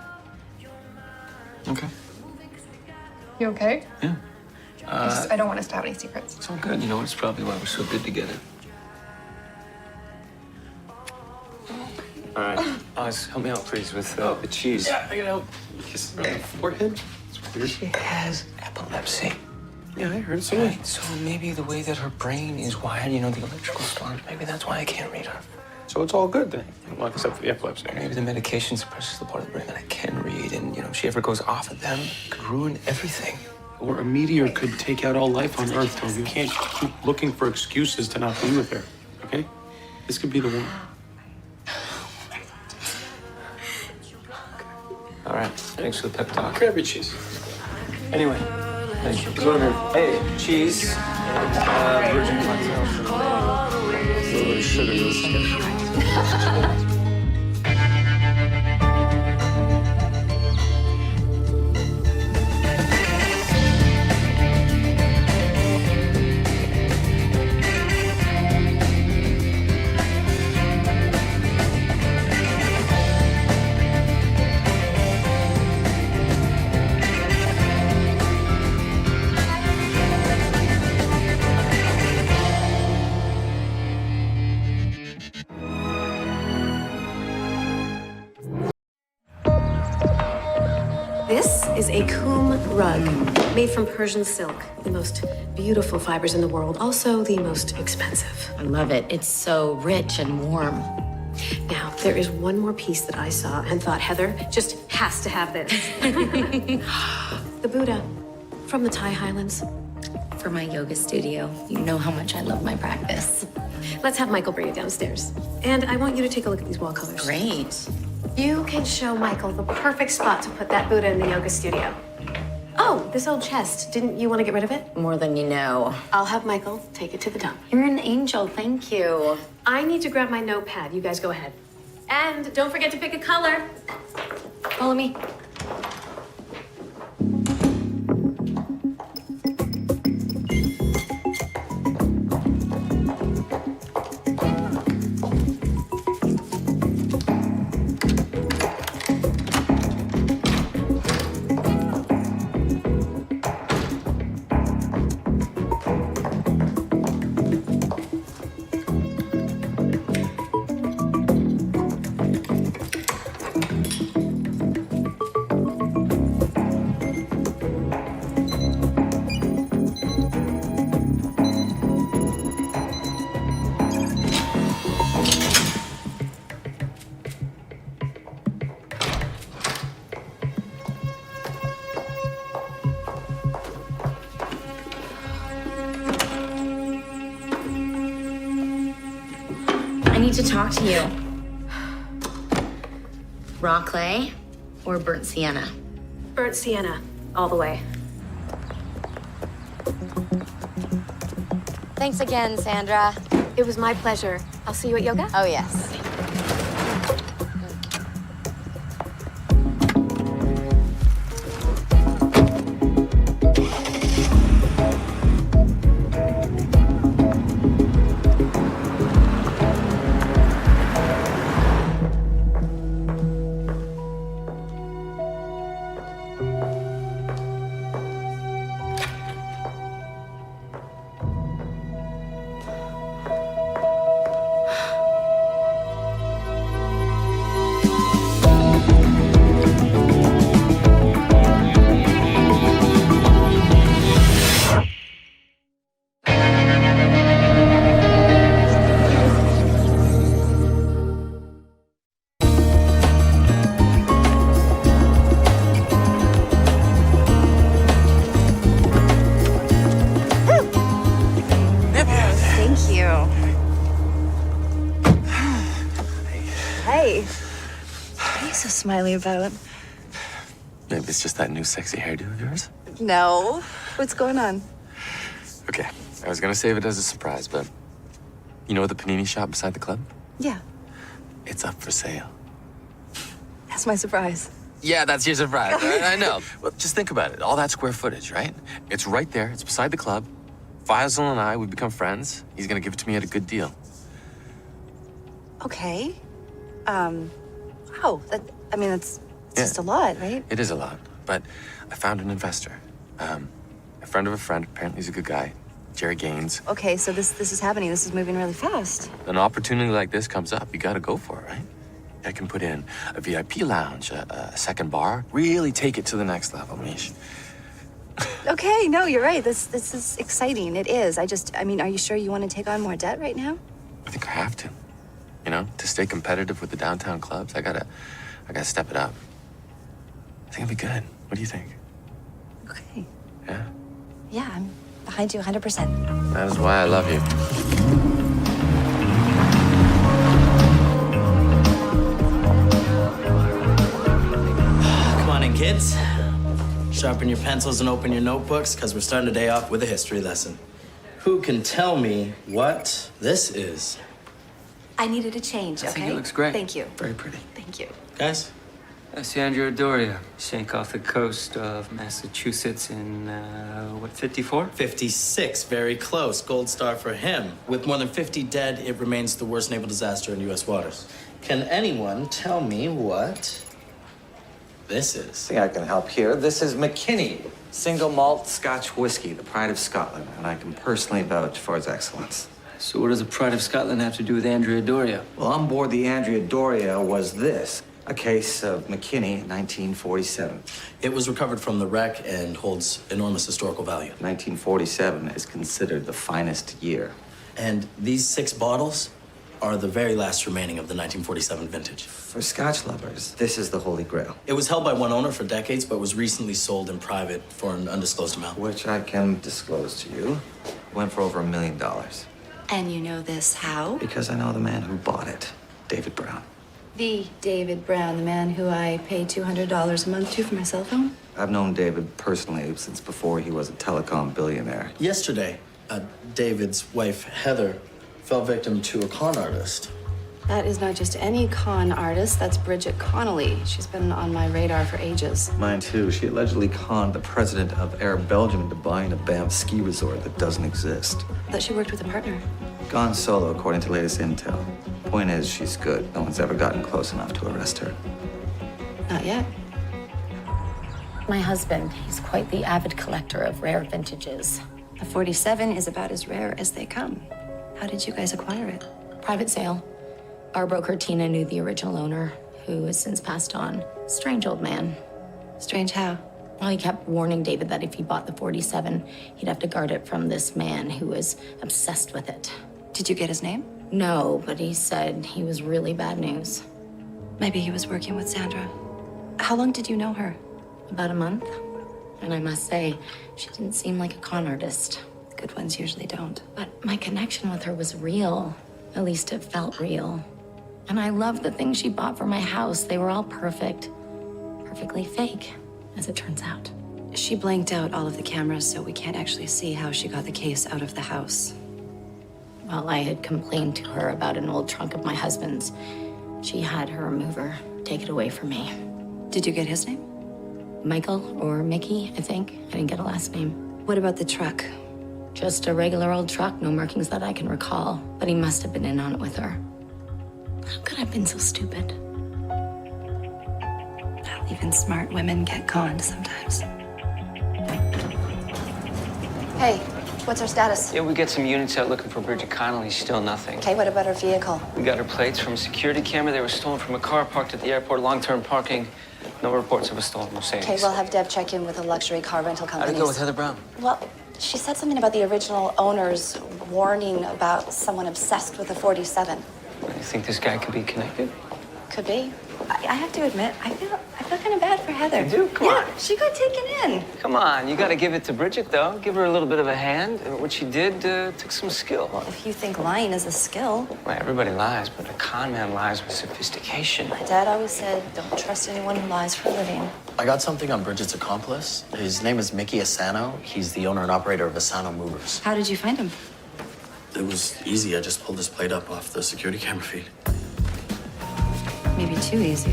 Okay. You okay? Yeah. I don't want us to have any secrets. It's all good. You know, it's probably why we're so good together. All right. Oz, help me out, please, with the cheese. Yeah, I can help. Kiss her on the forehead. It's weird. She has epilepsy. Yeah, I heard so. Right. So maybe the way that her brain is wired, you know, the electrical storms, maybe that's why I can't read her. So it's all good then. Well, except for the epilepsy. Maybe the medication suppresses the part of the brain that I can read, and, you know, if she ever goes off of them, it could ruin everything. Or a meteor could take out all life on Earth, Toby. You can't keep looking for excuses to not be with her, okay? This could be the one. All right. Thanks for the pep talk. Grab your cheese. Anyway, thank you. Go ahead. Hey, cheese and virgin cocktail. A little sugar to the This is a coum rug made from Persian silk, the most beautiful fibers in the world, also the most expensive. I love it. It's so rich and warm. Now, there is one more piece that I saw and thought Heather just has to have this. The Buddha from the Thai Highlands. For my yoga studio. You know how much I love my practice. Let's have Michael bring it downstairs. And I want you to take a look at these wall colors. Great. You can show Michael the perfect spot to put that Buddha in the yoga studio. Oh, this old chest. Didn't you want to get rid of it? More than you know. I'll have Michael take it to the dump. You're an angel. Thank you. I need to grab my notepad. You guys go ahead. And don't forget to pick a color. Follow me. I need to talk to you. Raw clay or burnt sienna? Burnt sienna, all the way. Thanks again, Sandra. It was my pleasure. I'll see you at yoga. Oh, yes. smiley about? Maybe it's just that new sexy hairdo of yours? No. What's going on? Okay, I was gonna save it as a surprise, but you know the panini shop beside the club? Yeah, It's up for sale. that's my surprise. Yeah, that's your surprise. I know. Well, just think about it. All that square footage, right? It's right there. It's beside the club. Faisal and I, we become friends. He's gonna give it to me at a good deal. Okay. Wow. That's Yeah. just a lot, right? It is a lot, but I found an investor. A friend of a friend. Apparently, he's a good guy. Jerry Gaines. Okay, so this is happening. This is moving really fast. An opportunity like this comes up, you gotta go for it, right? I can put in a VIP lounge, a second bar, really take it to the next level, Mish. Okay, no, you're right. This is exciting. It is. Are you sure you want to take on more debt right now? I think I have to. You know, to stay competitive with the downtown clubs, I gotta step it up. I think it'll be good. What do you think? Okay. Yeah? Yeah, I'm behind you 100%. That is why I love you. Come on in, kids. Sharpen your pencils and open your notebooks, because we're starting the day off with a history lesson. Who can tell me what this is? I needed a change, I okay? think it looks great. Thank you. Very pretty. Thank you. Guys? Sandra Doria sank off the coast of Massachusetts in, 54? 56, very close. Gold star for him. With more than 50 dead, it remains the worst naval disaster in U.S. waters. Can anyone tell me what this is? I think I can help here. This is McKinney, single malt Scotch whiskey, the pride of Scotland, and I can personally vouch for its excellence. So what does the Pride of Scotland have to do with Andrea Doria? Well, on board the Andrea Doria was this, a case of McKinney, 1947. It was recovered from the wreck and holds enormous historical value. 1947 is considered the finest year. And these 6 bottles are the very last remaining of the 1947 vintage. For Scotch lovers, this is the Holy Grail. It was held by one owner for decades, but was recently sold in private for an undisclosed amount. Which I can disclose to you. Went for over $1 million. And you know this how? Because I know the man who bought it, David Brown. The David Brown, the man who I pay $200 a month to for my cell phone? I've known David personally since before he was a telecom billionaire. Yesterday, David's wife, Heather, fell victim to a con artist. That is not just any con artist, that's Bridget Connolly. She's been on my radar for ages. Mine too. She allegedly conned the president of Air Belgium into buying a Banff ski resort that doesn't exist. I thought she worked with a partner. Gone solo, according to latest intel. Point is, she's good. No one's ever gotten close enough to arrest her. Not yet. My husband, he's quite the avid collector of rare vintages. The 47 is about as rare as they come. How did you guys acquire it? Private sale. Our broker, Tina, knew the original owner, who has since passed on. Strange old man. Strange how? Well, he kept warning David that if he bought the 47, he'd have to guard it from this man who was obsessed with it. Did you get his name? No, but he said he was really bad news. Maybe he was working with Sandra. How long did you know her? About a month. And I must say, she didn't seem like a con artist. Good ones usually don't. But my connection with her was real. At least it felt real. And I loved the things she bought for my house. They were all perfect. Perfectly fake, as it turns out. She blanked out all of the cameras, so we can't actually see how she got the case out of the house. Well, I had complained to her about an old trunk of my husband's. She had her mover take it away from me. Did you get his name? Michael or Mickey, I think. I didn't get a last name. What about the truck? Just a regular old truck, no markings that I can recall. But he must have been in on it with her. How could I have been so stupid? Well, even smart women get conned sometimes. Hey, what's our status? Yeah, we got some units out looking for Bridget Connolly. Still nothing. Okay, what about her vehicle? We got her plates from a security camera. They were stolen from a car parked at the airport. Long-term parking. No reports of a stolen Mercedes. Okay, we'll have Deb check in with the luxury car rental How'd companies. it go with Heather Brown? Well, she said something about the original owner's warning about someone obsessed with the 47. You think this guy could be connected? Could be. I have to admit, I I feel kind of bad for Heather. You do? Come on. She got taken in. Come on, you gotta give it to Bridget, though. Give her a little bit of a hand. And what she did took some skill. Well, if you think lying is a skill. Well, everybody lies, but a con man lies with sophistication. My dad always said, don't trust anyone who lies for a living. I got something on Bridget's accomplice. His name is Mickey Asano. He's the owner and operator of Asano Movers. How did you find him? It was easy. I just pulled his plate up off the security camera feed. Maybe too easy.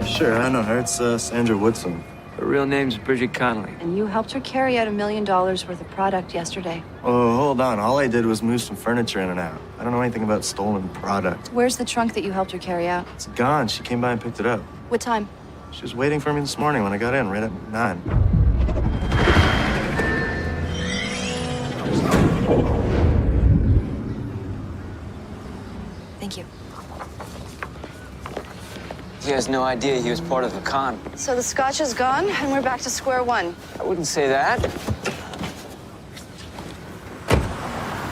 Sure, I know her. It's Sandra Woodson. Her real name's Bridget Connolly. And you helped her carry out $1 million worth of product yesterday. Oh, hold on. All I did was move some furniture in and out. I don't know anything about stolen product. Where's the trunk that you helped her carry out? It's gone. She came by and picked it up. What time? She was waiting for me this morning when I got in, right at 9. Thank you. He has no idea he was part of the con. So the scotch is gone, and we're back to square one. I wouldn't say that.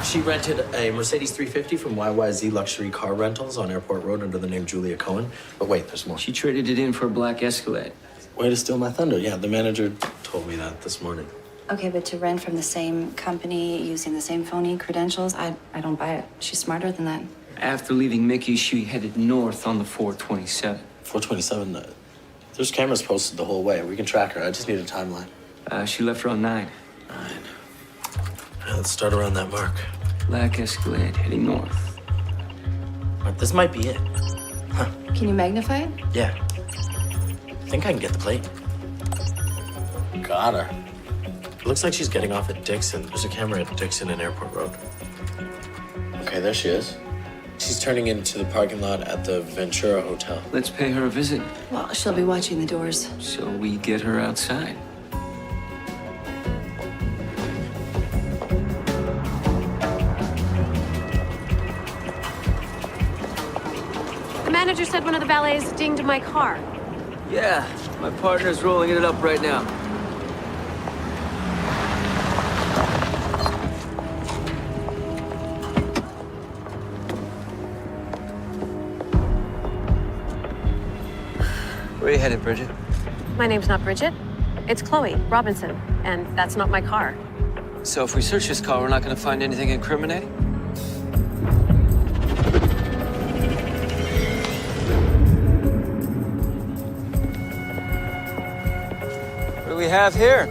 She rented a Mercedes 350 from YYZ Luxury Car Rentals on Airport Road under the name Julia Cohen. But wait, there's more. She traded it in for a black Escalade. Way to steal my thunder. Yeah, the manager told me that this morning. Okay, but to rent from the same company using the same phony credentials, I don't buy it. She's smarter than that. After leaving Mickey, she headed north on the 427. 427? There's cameras posted the whole way. We can track her. I just need a timeline. She left around 9. 9. Yeah, let's start around that mark. Black Escalade heading north. But this might be it. Huh. Can you magnify it? Yeah. I think I can get the plate. Got her. It looks like she's getting off at Dixon. There's a camera at Dixon and Airport Road. Okay, there she is. She's turning into the parking lot at the Ventura Hotel. Let's pay her a visit. Well, she'll be watching the doors. So we get her outside. The manager said one of the valets dinged my car. Yeah, my partner's rolling it up right now. Where are you headed, Bridget? My name's not Bridget. It's Chloe Robinson, and that's not my car. So if we search this car, we're not going to find anything incriminating? What do we have here?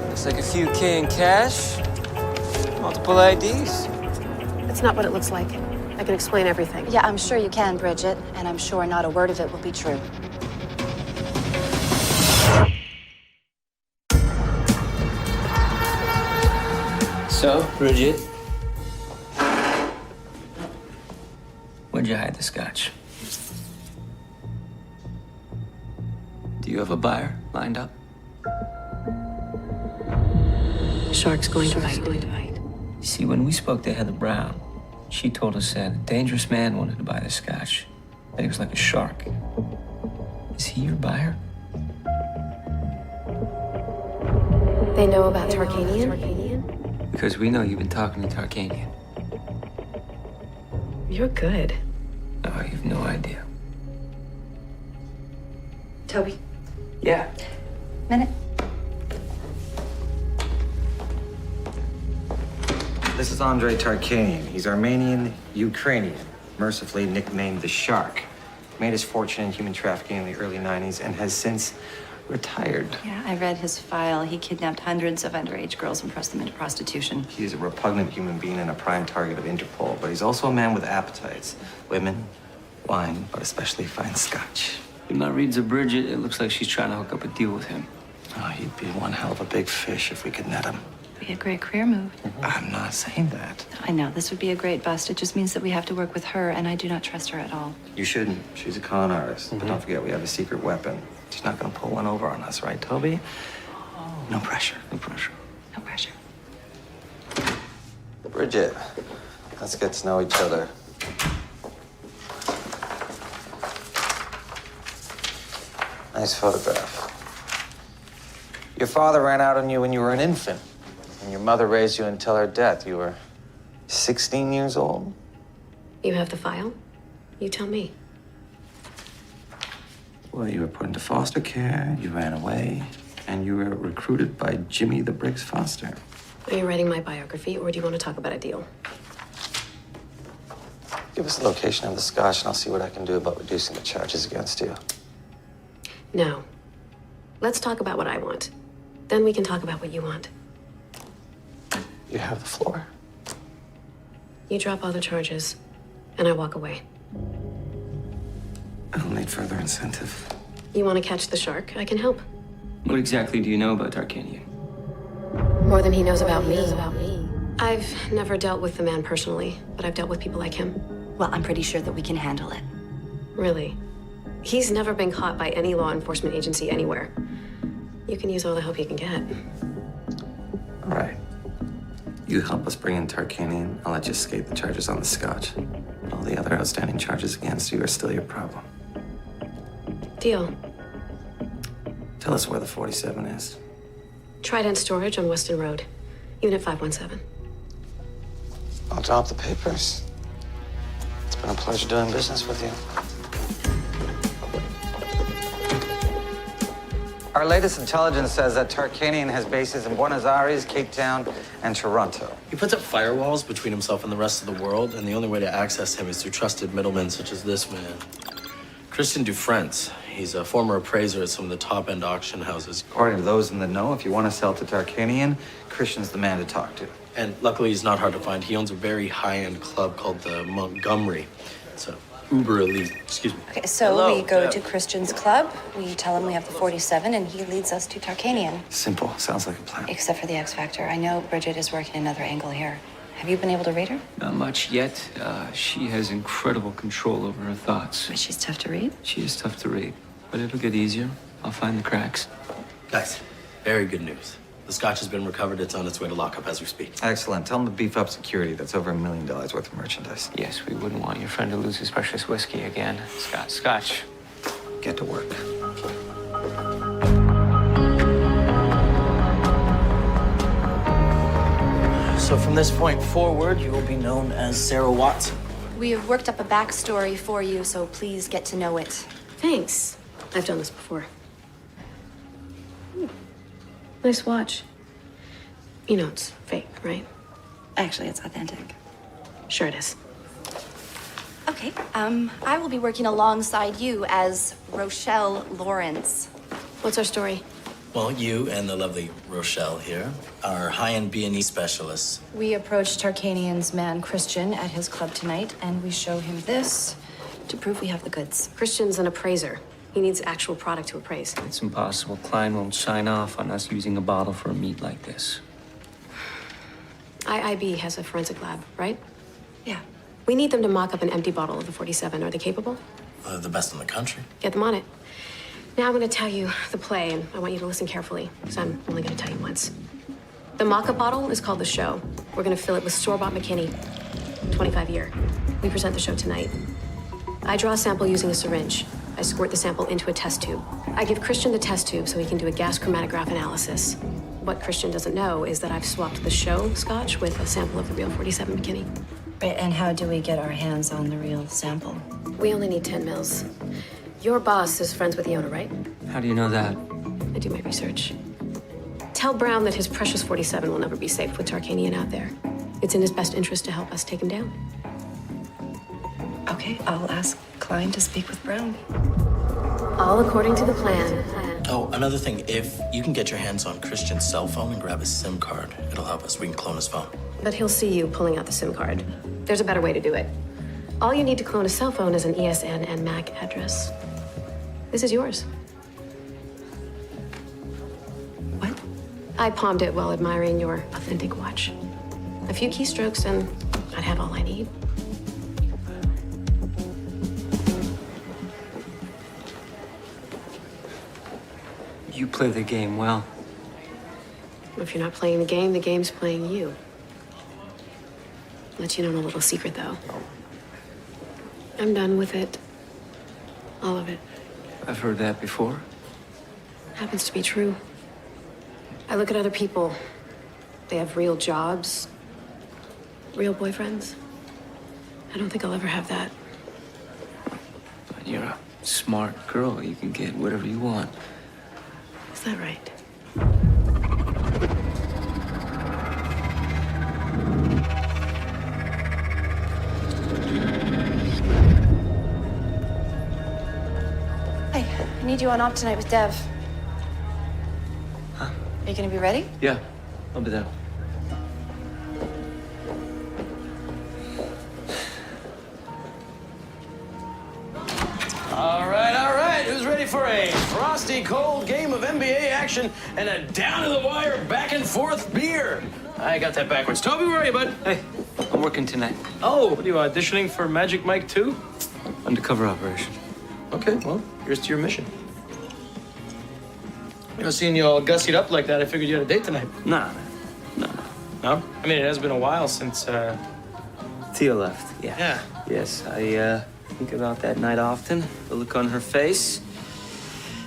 Looks like a few K in cash, multiple IDs. It's not what it looks like. I can explain everything. Yeah, I'm sure you can, Bridget, and I'm sure not a word of it will be true. So, Bridget, where'd you hide the scotch? Do you have a buyer lined up? Shark's going to bite. You see, when we spoke to Heather Brown, she told us that a dangerous man wanted to buy the scotch. That he was like a shark. Is he your buyer? They know about Tarkanian? Because we know you've been talking to Tarkanian. You're good. Oh, you have no idea. Toby, Yeah. minute. This is Andrei Tarkanian. He's Armenian, Ukrainian, mercifully nicknamed the Shark. Made his fortune in human trafficking in the early 90s and has since retired. Yeah, I read his file. He kidnapped hundreds of underage girls and pressed them into prostitution. He is a repugnant human being and a prime target of Interpol, but he's also a man with appetites. Women, wine, but especially fine scotch. In my reads of Bridget, it looks like she's trying to hook up a deal with him. Oh, he'd be one hell of a big fish if we could net him. Be a great career move. I'm not saying that. I know, this would be a great bust. It just means that we have to work with her, and I do not trust her at all. You shouldn't. She's a con artist. But don't forget, we have a secret weapon. She's not gonna pull one over on us, right, Toby? No pressure. No pressure. No pressure. Bridget, let's get to know each other. Nice photograph. Your father ran out on you when you were an infant, and your mother raised you until her death. You were 16 years old? You have the file? You tell me. Well, you were put into foster care, you ran away, and you were recruited by Jimmy the Briggs Foster. Are you writing my biography, or do you want to talk about a deal? Give us the location of the scotch, and I'll see what I can do about reducing the charges against you. No. Let's talk about what I want. Then we can talk about what you want. You have the floor. You drop all the charges, and I walk away. I'll need further incentive. You want to catch the shark? I can help. What exactly do you know about Tarkanian? More than he knows about me. I've never dealt with the man personally, but I've dealt with people like him. Well, I'm pretty sure that we can handle it. Really? He's never been caught by any law enforcement agency anywhere. You can use all the help you can get. All right. You help us bring in Tarkanian, I'll let you skate the charges on the scotch. All the other outstanding charges against you are still your problem. Deal. Tell us where the 47 is. Trident Storage on Weston Road, Unit 517. I'll drop the papers. It's been a pleasure doing business with you. Our latest intelligence says that Tarkanian has bases in Buenos Aires, Cape Town, and Toronto. He puts up firewalls between himself and the rest of the world, and the only way to access him is through trusted middlemen such as this man. Christian Dufresne. He's a former appraiser at some of the top-end auction houses. According to those in the know, if you want to sell to Tarkanian, Christian's the man to talk to. And luckily, he's not hard to find. He owns a very high-end club called the Montgomery. It's a uber elite, excuse me. Okay, so Hello. we go Yeah. to Christian's club, we tell him we have the 47, and he leads us to Tarkanian. Simple. Sounds like a plan. Except for the X Factor. I know Bridget is working another angle here. Have you been able to read her? Not much yet. She has incredible control over her thoughts. But she's tough to read? She is tough to read, but it'll get easier. I'll find the cracks. Guys, very good news. The scotch has been recovered. It's on its way to lockup as we speak. Excellent. Tell them to beef up security. That's over $1 million worth of merchandise. Yes, we wouldn't want your friend to lose his precious whiskey again. Scotch. Get to work. So from this point forward, you will be known as Sarah Watson. We have worked up a backstory for you, so please get to know it. Thanks. I've done this before. Nice watch. You know it's fake, right? Actually, it's authentic. Sure it is. Okay, I will be working alongside you as Rochelle Lawrence. What's our story? Well, you and the lovely Rochelle here are high-end B&E specialists. We approached Tarkanian's man, Christian, at his club tonight, and we show him this to prove we have the goods. Christian's an appraiser. He needs actual product to appraise. It's impossible. Klein won't sign off on us using a bottle for a meat like this. IIB has a forensic lab, right? Yeah. We need them to mock up an empty bottle of the 47. Are they capable? They're the best in the country. Get them on it. Now I'm going to tell you the play, and I want you to listen carefully, because I'm only going to tell you once. The mock-up bottle is called The Show. We're going to fill it with store-bought McKinney, 25-year. We present the show tonight. I draw a sample using a syringe. I squirt the sample into a test tube. I give Christian the test tube so he can do a gas chromatograph analysis. What Christian doesn't know is that I've swapped the show scotch with a sample of the real 47 McKinney. Right, and how do we get our hands on the real sample? We only need 10 mils. Your boss is friends with the owner, right? How do you know that? I do my research. Tell Brown that his precious 47 will never be safe with Tarkanian out there. It's in his best interest to help us take him down. Okay, I'll ask Klein to speak with Brown. All according to the plan. Oh, another thing, if you can get your hands on Christian's cell phone and grab his SIM card, it'll help us. We can clone his phone. But he'll see you pulling out the SIM card. There's a better way to do it. All you need to clone a cell phone is an ESN and MAC address. This is yours. What? I palmed it while admiring your authentic watch. A few keystrokes and I'd have all I need. You play the game well. If you're not playing the game's playing you. Let you know a little secret, though. I'm done with it. All of it. I've heard that before. Happens to be true. I look at other people. They have real jobs, real boyfriends. I don't think I'll ever have that. smart girl. You can get whatever you want. Is that right? Hey, I need you on op tonight with Dev. Huh? Are you gonna be ready? Yeah, I'll be there. All right. Who's ready for a frosty, cold game of NBA action and a down-to-the-wire, back-and-forth beer? I got that backwards. Toby, where are you, bud? Hey, I'm working tonight. Oh, what are you auditioning for Magic Mike 2? Undercover operation. Okay, well, here's to your mission. You know, seeing you all gussied up like that, I figured you had a date tonight. Nah, no. No? I mean, it has been a while since, Tia left, yeah. Yeah. Yes, I think about that night often. The look on her face.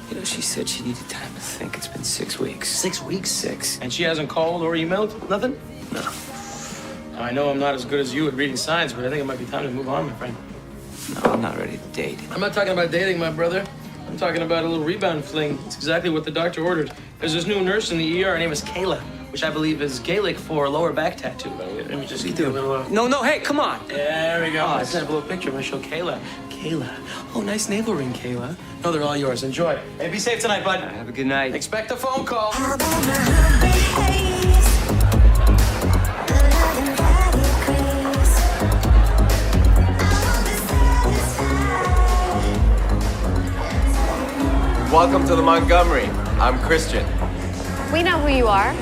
You know, she said she needed time to think. It's been 6 weeks. 6 weeks? 6. And she hasn't called or emailed? Nothing? No. Now, I know I'm not as good as you at reading signs, but I think it might be time to move on, my friend. No, I'm not ready to date. I'm not talking about dating, my brother. I'm talking about a little rebound fling. It's exactly what the doctor ordered. There's this new nurse in the ER. Her name is Kayla, which I believe is Gaelic for lower back tattoo. Let me just give you a little... No, hey, come on. There we go. Oh, I sent a little picture. I'm gonna show Kayla. Kayla. Oh, nice navel ring, Kayla. No, they're all yours. Enjoy. Hey, be safe tonight, bud. Have a good night. Expect a phone call. Welcome to the Montgomery. I'm Christian. We know who you are.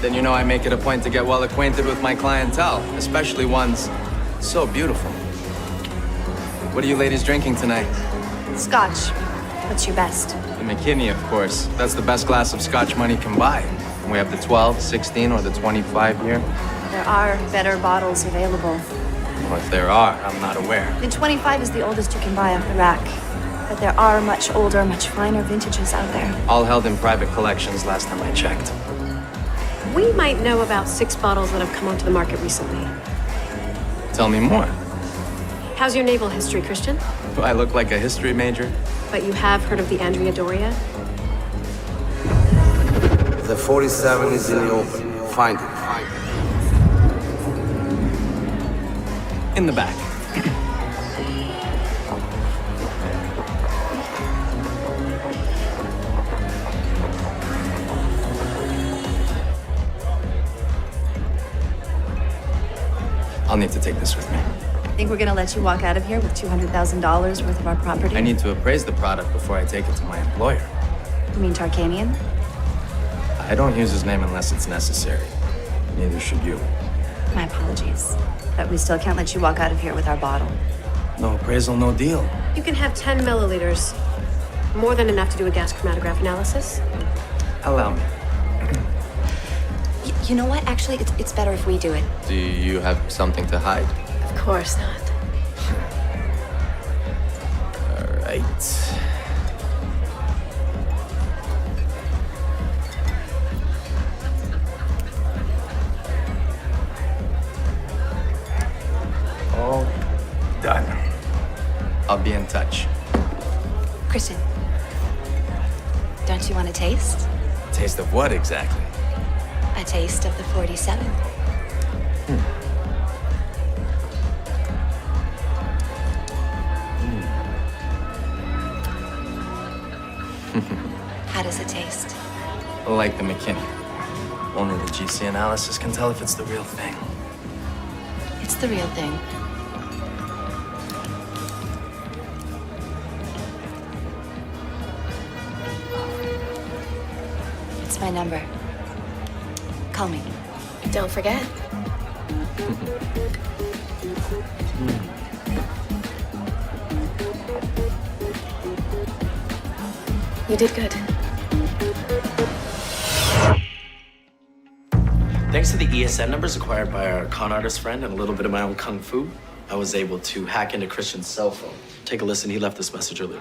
Then you know I make it a point to get well acquainted with my clientele, especially ones so beautiful. What are you ladies drinking tonight? Scotch. What's your best? The McKinney, of course. That's the best glass of Scotch money can buy. And we have the 12, 16, or the 25 year. There are better bottles available. Well, if there are, I'm not aware. The 25 is the oldest you can buy off the rack. But there are much older, much finer vintages out there. All held in private collections last time I checked. We might know about 6 bottles that have come onto the market recently. Tell me more. How's your naval history, Christian? Do I look like a history major? But you have heard of the Andrea Doria? The 47 is in the open. Find it. In the back. I'll need to take this with me. I think we're gonna let you walk out of here with $200,000 worth of our property. I need to appraise the product before I take it to my employer. You mean Tarkanian? I don't use his name unless it's necessary. Neither should you. My apologies. But we still can't let you walk out of here with our bottle. No appraisal, no deal. You can have 10 milliliters. More than enough to do a gas chromatograph analysis. Allow me. You know what? Actually, it's better if we do it. Do you have something to hide? Of course not. All right. All done. I'll be in touch. Christian, don't you want a taste? Taste of what exactly? A taste of the 47. How does it taste? Like the McKinney. Only the GC analysis can tell if it's the real thing. It's the real thing. It's my number. Call me. Don't forget. You did good. Thanks to the ESN numbers acquired by our con artist friend and a little bit of my own kung fu, I was able to hack into Christian's cell phone. Take a listen. He left this message earlier.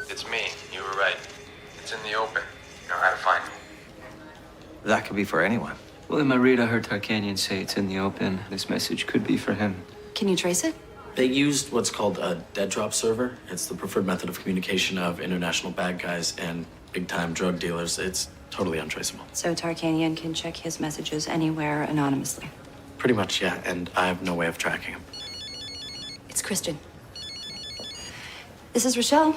It's me. You were right. It's in the open. You know how to find me. That could be for anyone. Well, in my read, I heard Tarkanian say it's in the open. This message could be for him. Can you trace it? They used what's called a dead drop server. It's the preferred method of communication of international bad guys and big-time drug dealers. It's totally untraceable. So Tarkanian can check his messages anywhere anonymously. Pretty much, yeah, and I have no way of tracking him. It's Kristen. This is Rochelle.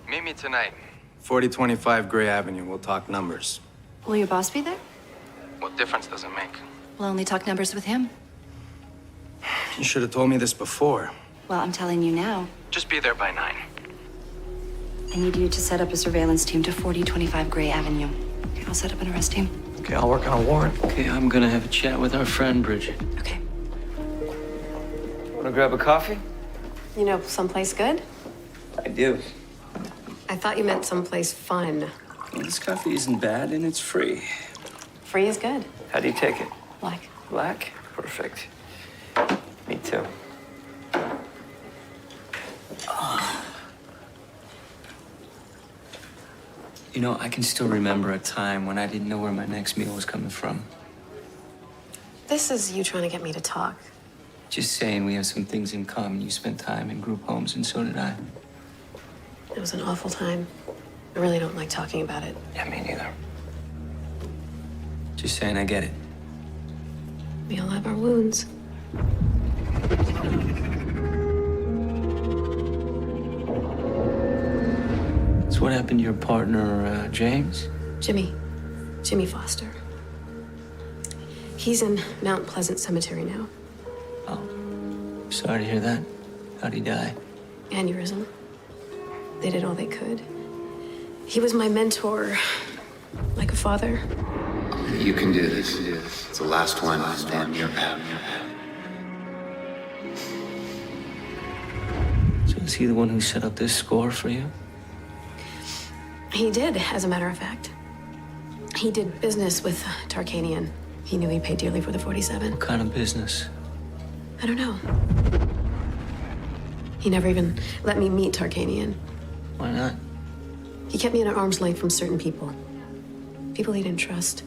Meet me tonight. 4025 Gray Avenue. We'll talk numbers. Will your boss be there? What difference does it make? We'll only talk numbers with him. You should have told me this before. Well, I'm telling you now. Just be there by 9. I need you to set up a surveillance team to 4025 Gray Avenue. Okay, I'll set up an arrest team. Okay, I'll work on a warrant. Okay, I'm gonna have a chat with our friend Bridget. Okay. Wanna grab a coffee? You know someplace good? I do. I thought you meant someplace fun. Well, this coffee isn't bad and it's free. Free is good. How do you take it? Black. Black? Perfect. Me too. You know, I can still remember a time when I didn't know where my next meal was coming from. This is you trying to get me to talk. Just saying, we have some things in common. You spent time in group homes, and so did I. It was an awful time. I really don't like talking about it. Yeah, me neither. Just saying, I get it. We all have our wounds. So what happened to your partner, James? Jimmy Foster. He's in Mount Pleasant Cemetery now. Sorry to hear that. How'd he die? Aneurysm. They did all they could. He was my mentor, like a father. You can do this. It's the last one. Stand your path. So is he the one who set up this score for you? He did, as a matter of fact. He did business with Tarkanian. He knew he'd pay dearly for the 47. What kind of business? I don't know. He never even let me meet Tarkanian. Why not? He kept me at an arm's length from certain people. People he didn't trust.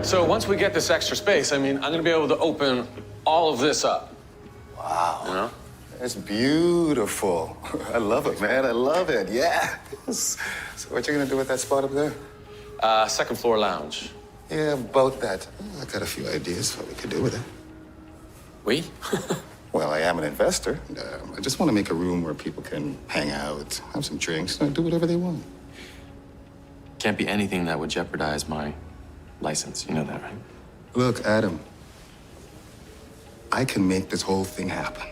So once we get this extra space, I mean, I'm gonna be able to open all of this up. Wow. You know? That's beautiful. I love it, man. I love it. Yeah. So what you gonna do with that spot up there? Second floor lounge. Yeah, about that. I got a few ideas what we could do with it. We? Well, I am an investor. I just want to make a room where people can hang out, have some drinks, do whatever they want. Can't be anything that would jeopardize my license. You know that, right? Look, Adam, I can make this whole thing happen.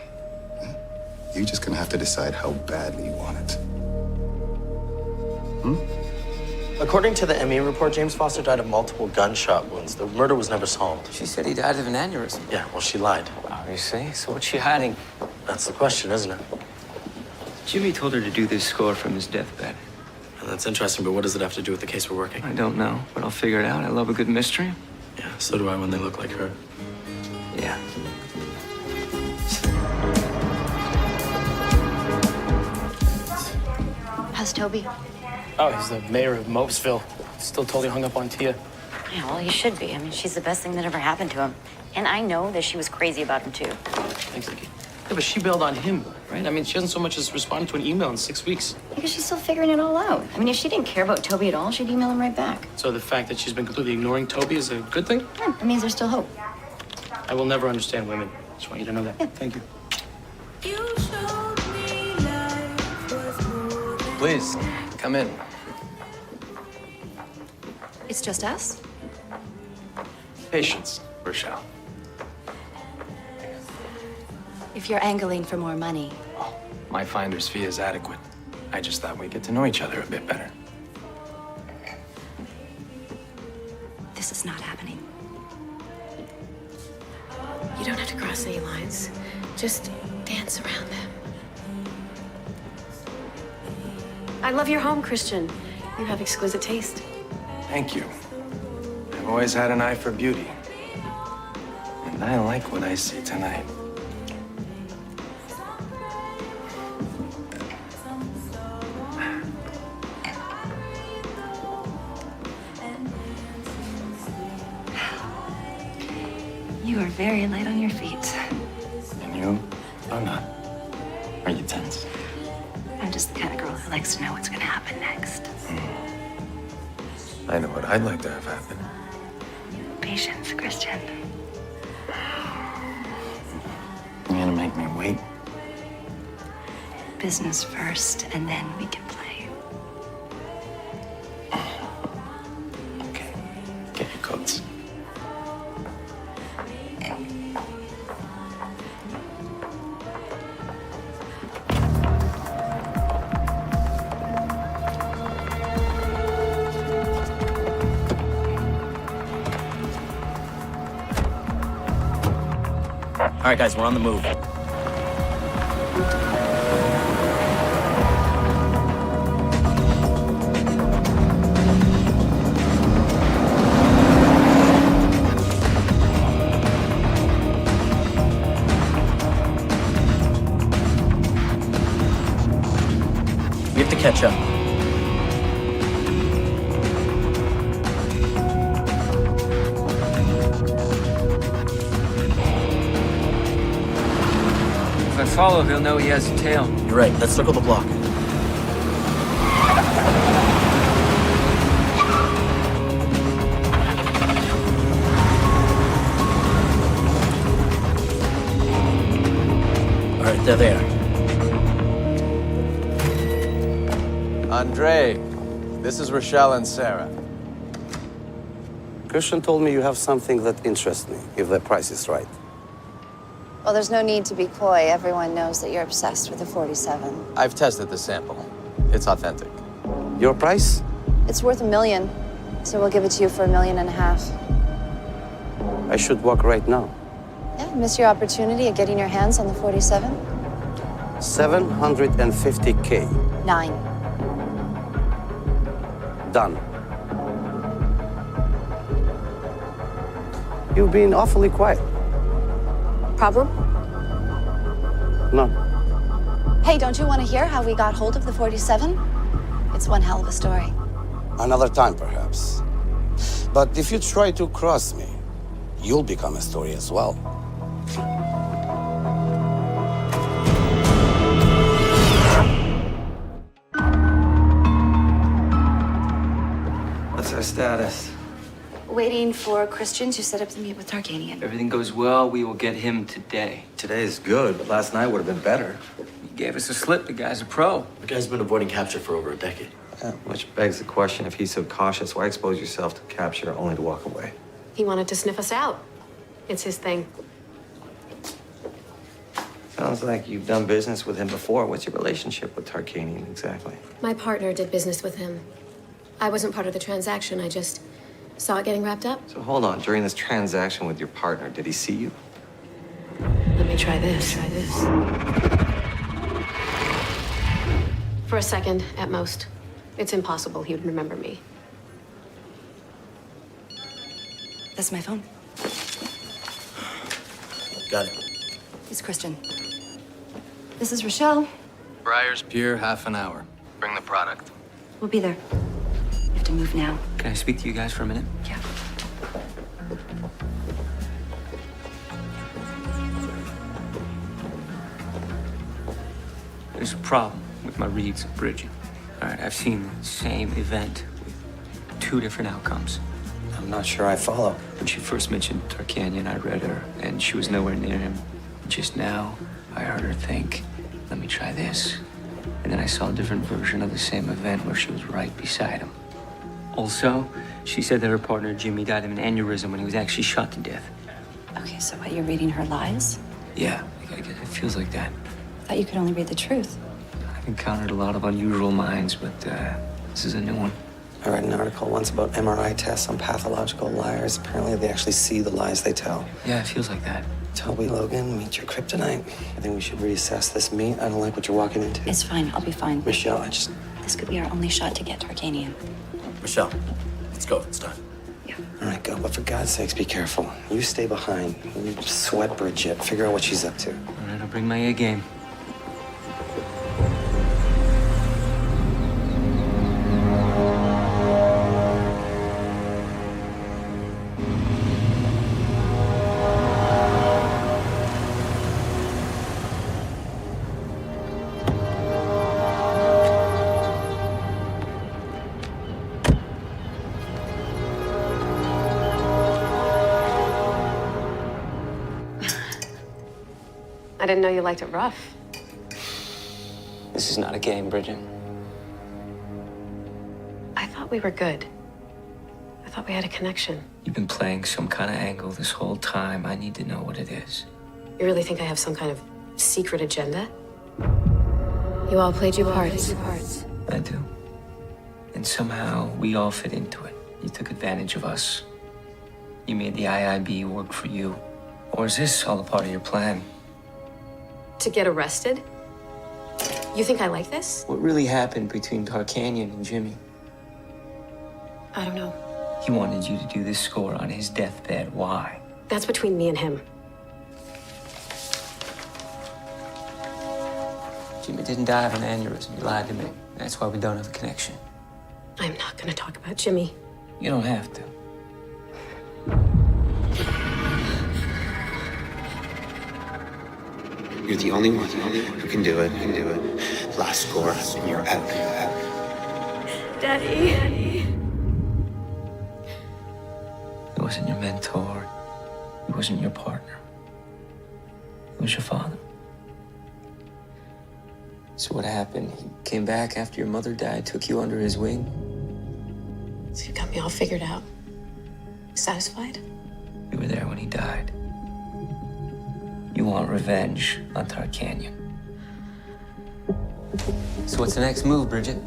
You're just gonna have to decide how badly you want it. According to the ME report, James Foster died of multiple gunshot wounds. The murder was never solved. She said he died of an aneurysm. Yeah, well, she lied. Oh, you see? So what's she hiding? That's the question, isn't it? Jimmy told her to do this score from his deathbed. And that's interesting, but what does it have to do with the case we're working? I don't know, but I'll figure it out. I love a good mystery. Yeah, so do I when they look like her. Yeah. How's Toby? Oh, he's the mayor of Mopesville. Still totally hung up on Tia. Yeah, well, he should be. I mean, she's the best thing that ever happened to him. And I know that she was crazy about him, too. Thanks, Nikki. Yeah, but she bailed on him, right? I mean, she hasn't so much as responded to an email in 6 weeks. Because she's still figuring it all out. I mean, if she didn't care about Toby at all, she'd email him right back. So the fact that she's been completely ignoring Toby is a good thing? Yeah, it means there's still hope. I will never understand women. Just want you to know that. Yeah. Thank you. Please, come in. It's just us? Patience, Rochelle. If you're angling for more money, My finder's fee is adequate. I just thought we'd get to know each other a bit better. this is not happening. You don't have to cross any lines. Just dance around them. I love your home, Christian. You have exquisite taste. Thank you. I've always had an eye for beauty. And I like what I see tonight. very light on your feet. And you are not. Are you tense? I'm just the kind of girl who likes to know what's gonna happen next. I know what I'd like to have happen. Patience, Christian. You're gonna make me wait? Business first, and then we can play. Okay. Get your coats. All right, guys, we're on the move. We have to catch up. If I follow, he'll know he has a tail. You're right. Let's circle the block. All right, they're there. Andre, this is Rochelle and Sarah. Christian told me you have something that interests me, if the price is right. Well, there's no need to be coy. Everyone knows that you're obsessed with the 47. I've tested the sample. It's authentic. Your price? It's worth $1 million, so we'll give it to you for $1.5 million. I should walk right now. Yeah, miss your opportunity of getting your hands on the 47? 750K. 9. Done. You've been awfully quiet. Problem? No. Hey, don't you want to hear how we got hold of the 47? It's one hell of a story. Another time, perhaps. But if you try to cross me, you'll become a story as well. What's our status? Waiting for Christian to set up the meet with Tarkanian. Everything goes well, we will get him today. Today is good, but last night would have been better. He gave us a slip. The guy's a pro. The guy's been avoiding capture for over a decade. Which begs the question, if he's so cautious, why expose yourself to capture only to walk away? He wanted to sniff us out. It's his thing. Sounds like you've done business with him before. What's your relationship with Tarkanian exactly? My partner did business with him. I wasn't part of the transaction. I just saw it getting wrapped up. So hold on, during this transaction with your partner, did he see you? Let me try this. For a second, at most. It's impossible he would remember me. That's my phone. Got it. It's Christian. This is Rochelle. Briar's Pier, half an hour. Bring the product. We'll be there. You have to move now. Can I speak to you guys for a minute? Yeah. There's a problem with my reads of Bridget. All right, I've seen the same event with 2 different outcomes. I'm not sure I follow. When she first mentioned Tarkanian, I read her, and she was nowhere near him. Just now, I heard her think, let me try this. And then I saw a different version of the same event where she was right beside him. Also, she said that her partner, Jimmy, died of an aneurysm when he was actually shot to death. Okay, so what, you're reading her lies? Yeah, it feels like that. I thought you could only read the truth. I've encountered a lot of unusual minds, but this is a new one. I read an article once about MRI tests on pathological liars. Apparently, they actually see the lies they tell. Yeah, it feels like that. Toby Logan, meet your kryptonite. I think we should reassess this meet. I don't like what you're walking into. It's fine. I'll be fine. Michelle, This could be our only shot to get Tarkanian. Michelle, let's go. It's time. All right, go. But for God's sakes, be careful. You stay behind. You sweat Bridget. Figure out what she's up to. All right, I'll bring my A game. I didn't know you liked it rough. This is not a game, Bridget. I thought we were good. I thought we had a connection. You've been playing some kind of angle this whole time. I need to know what it is. You really think I have some kind of secret agenda? You all played your parts. I do. And somehow we all fit into it. You took advantage of us. You made the IIB work for you. Or is this all a part of your plan? To get arrested? You think I like this? What really happened between Tarkanian and Jimmy? I don't know. He wanted you to do this score on his deathbed. Why? That's between me and him. Jimmy didn't die of an aneurysm. You lied to me. That's why we don't have a connection. I'm not gonna talk about Jimmy. You don't have to. You're the only one who can do it. Last score, and you're out. Daddy. He wasn't your mentor. He wasn't your partner. He was your father. So what happened? He came back after your mother died, took you under his wing? So you got me all figured out. Satisfied? You were there when he died. You want revenge on Tarkanian. So what's the next move, Bridget?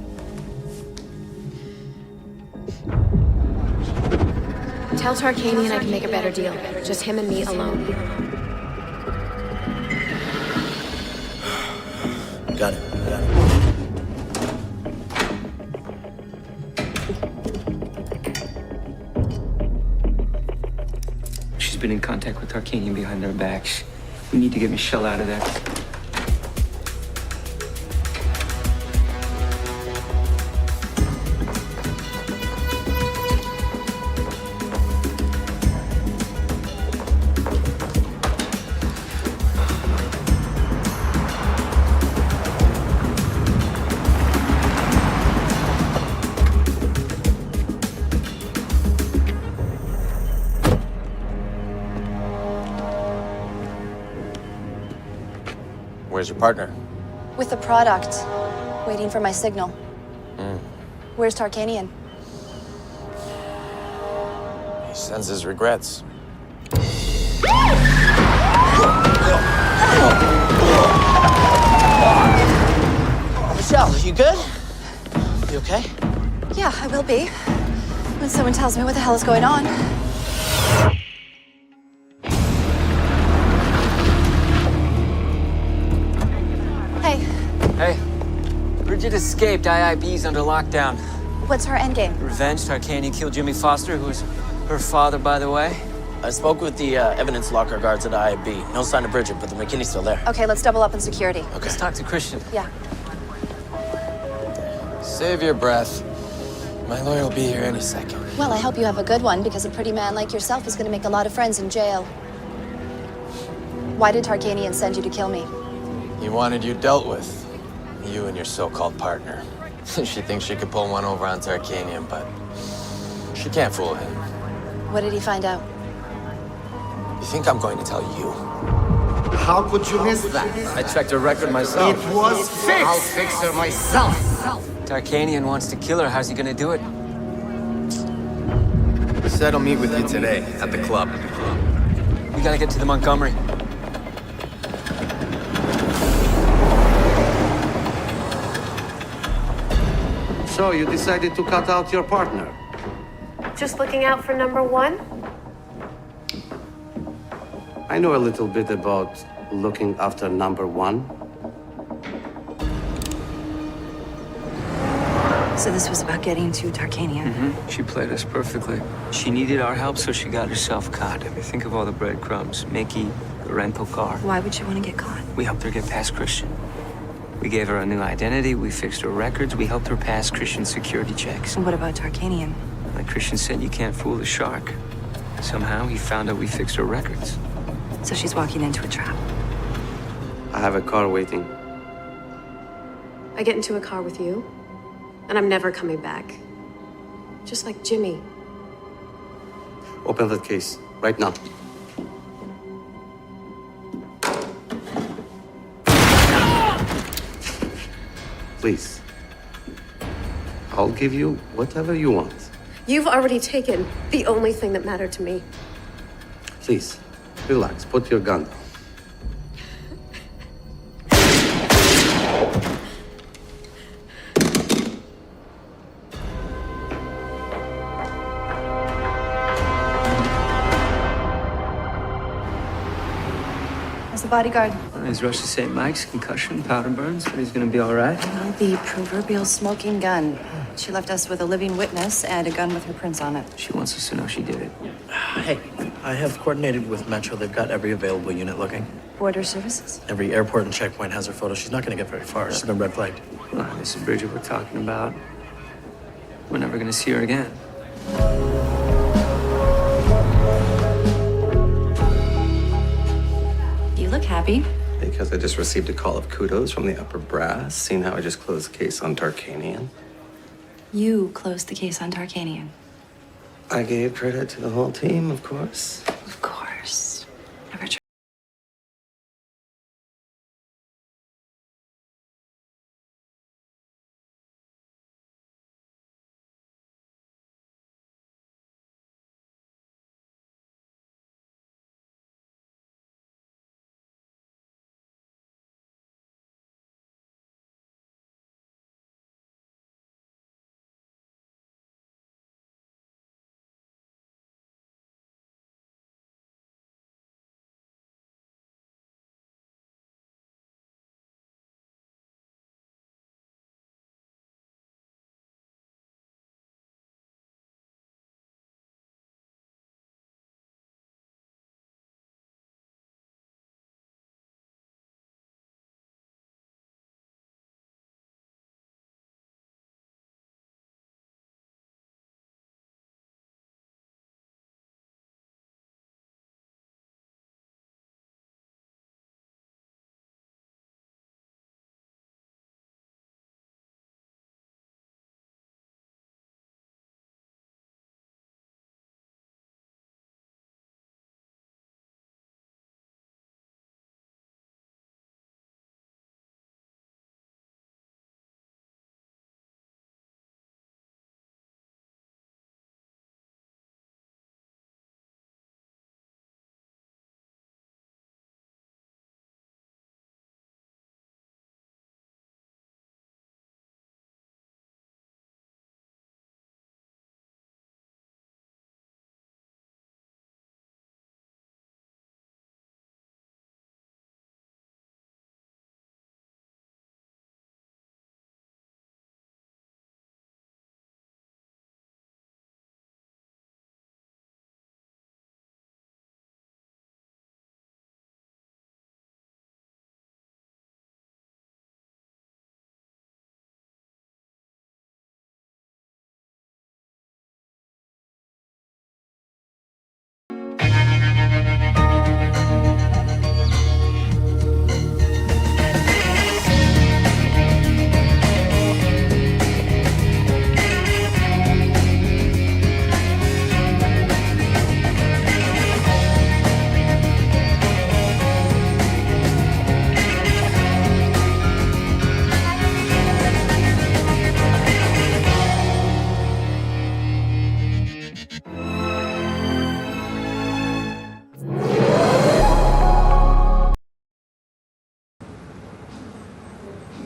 Tell Tarkanian I can make a better deal. Just him and me alone. Got it. She's been in contact with Tarkanian behind our backs. We need to get Michelle out of there. Where's your partner? With the product, waiting for my signal. Where's Tarkanian? He sends his regrets. Michelle, you good? You okay? Yeah, I will be. When someone tells me what the hell is going on. Hey, Bridget escaped. IIB's under lockdown. What's her endgame? Revenge. Tarkanian killed Jimmy Foster, who was her father, by the way. I spoke with the evidence locker guards at IIB. No sign of Bridget, but the McKinney's still there. Okay, let's double up on security. Okay. Let's talk to Christian. Yeah. Save your breath. My lawyer will be here any second. Well, I hope you have a good one, because a pretty man like yourself is going to make a lot of friends in jail. Why did Tarkanian send you to kill me? He wanted you dealt with. You and your so-called partner. She thinks she could pull one over on Tarkanian, but she can't fool him. What did he find out? You think I'm going to tell you? How could you miss that? I checked her record myself. It was fixed. I'll fix her myself. Tarkanian wants to kill her. How's he gonna do it? He said he'll meet with you today at the club. We gotta get to the Montgomery. So you decided to cut out your partner? Just looking out for number one? I know a little bit about looking after number one. So this was about getting to Tarkanian. She played us perfectly. She needed our help, so she got herself caught. I mean, think of all the breadcrumbs. Mickey, the rental car. Why would you want to get caught? We helped her get past Christian. We gave her a new identity, we fixed her records, we helped her pass Christian's security checks. And what about Tarkanian? Like Christian said, you can't fool the shark. Somehow he found out we fixed her records. So she's walking into a trap. I have a car waiting. I get into a car with you, and I'm never coming back. Just like Jimmy. Open that case right now. Please. I'll give you whatever you want. You've already taken the only thing that mattered to me. Please, relax. Put your gun down. How's the bodyguard? He's rushed to St. Mike's, concussion, powder burns, but he's gonna be all right. Well, the proverbial smoking gun. She left us with a living witness and a gun with her prints on it. She wants us to know she did it. Hey, I have coordinated with Metro. They've got every available unit looking. Border services? Every airport and checkpoint has her photo. She's not going to get very far. She's been red flagged. Well, this is Bridget we're talking about. We're never gonna see her again. You look happy. Because I just received a call of kudos from the upper brass, seeing how I just closed the case on Tarkanian. You closed the case on Tarkanian. I gave credit to the whole team, of course. Of course. Never tried.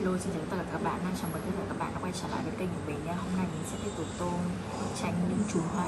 Hello, xin chào tất cả các bạn, chào mừng tất cả các bạn đã quay trở lại với kênh của mình nhé. Hôm nay mình sẽ tiếp tục tô bức tranh những chùm hoa.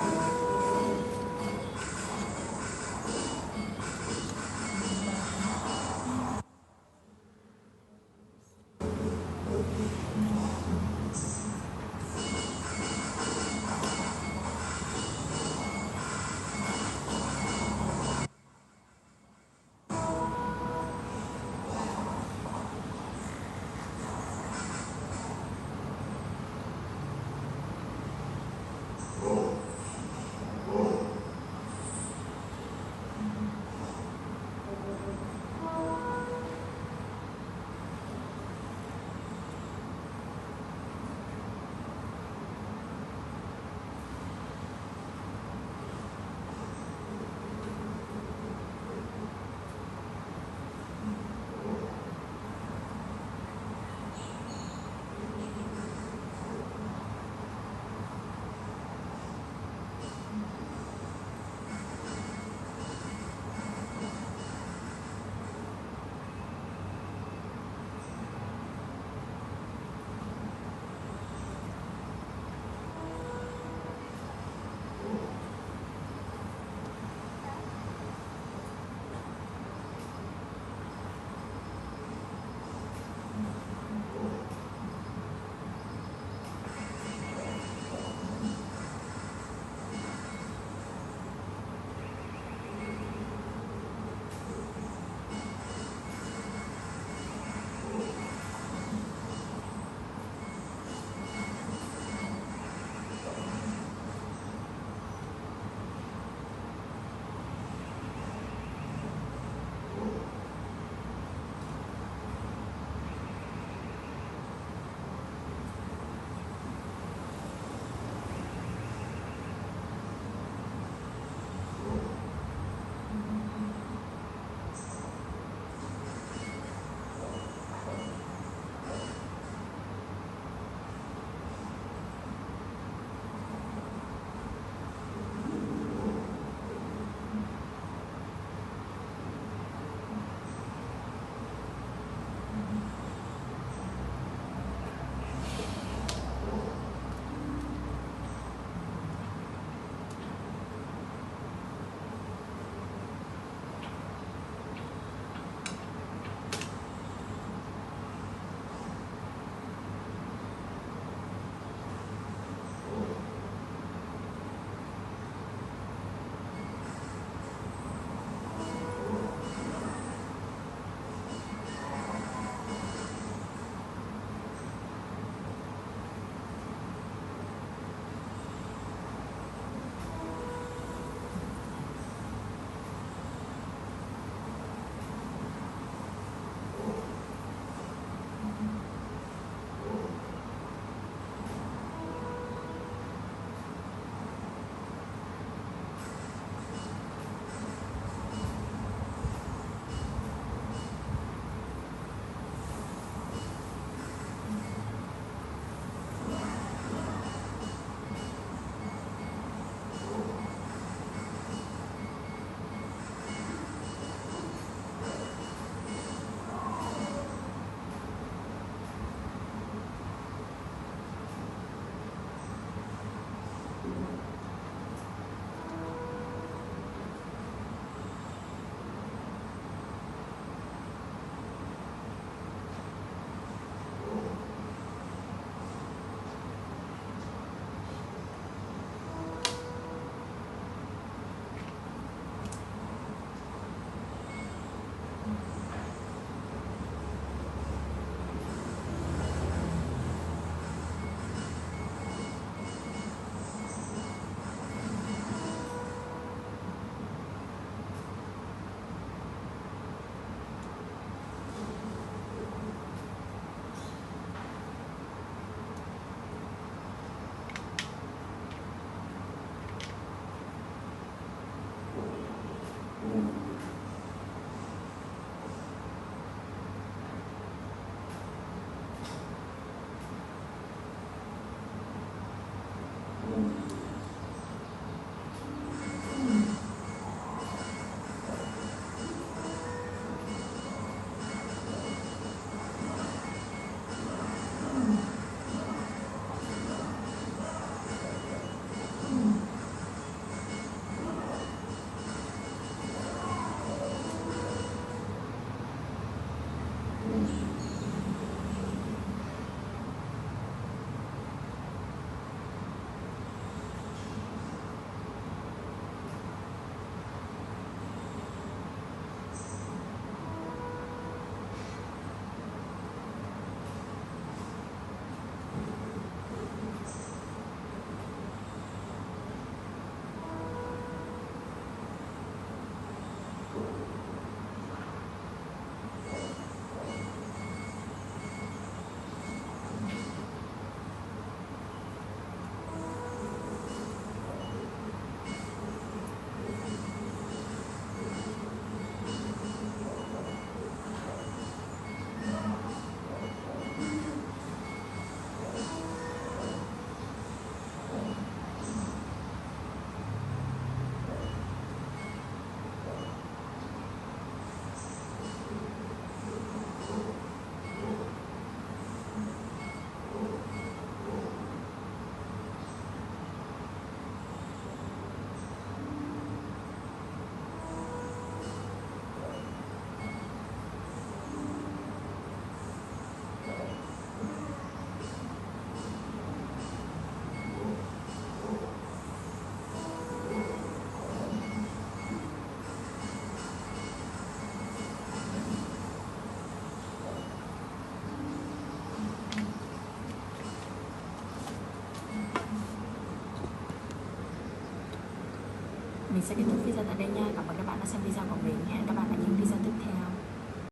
Mình sẽ kết thúc video tại đây nha. Cảm ơn các bạn đã xem video của mình. Hẹn các bạn ở những video tiếp theo.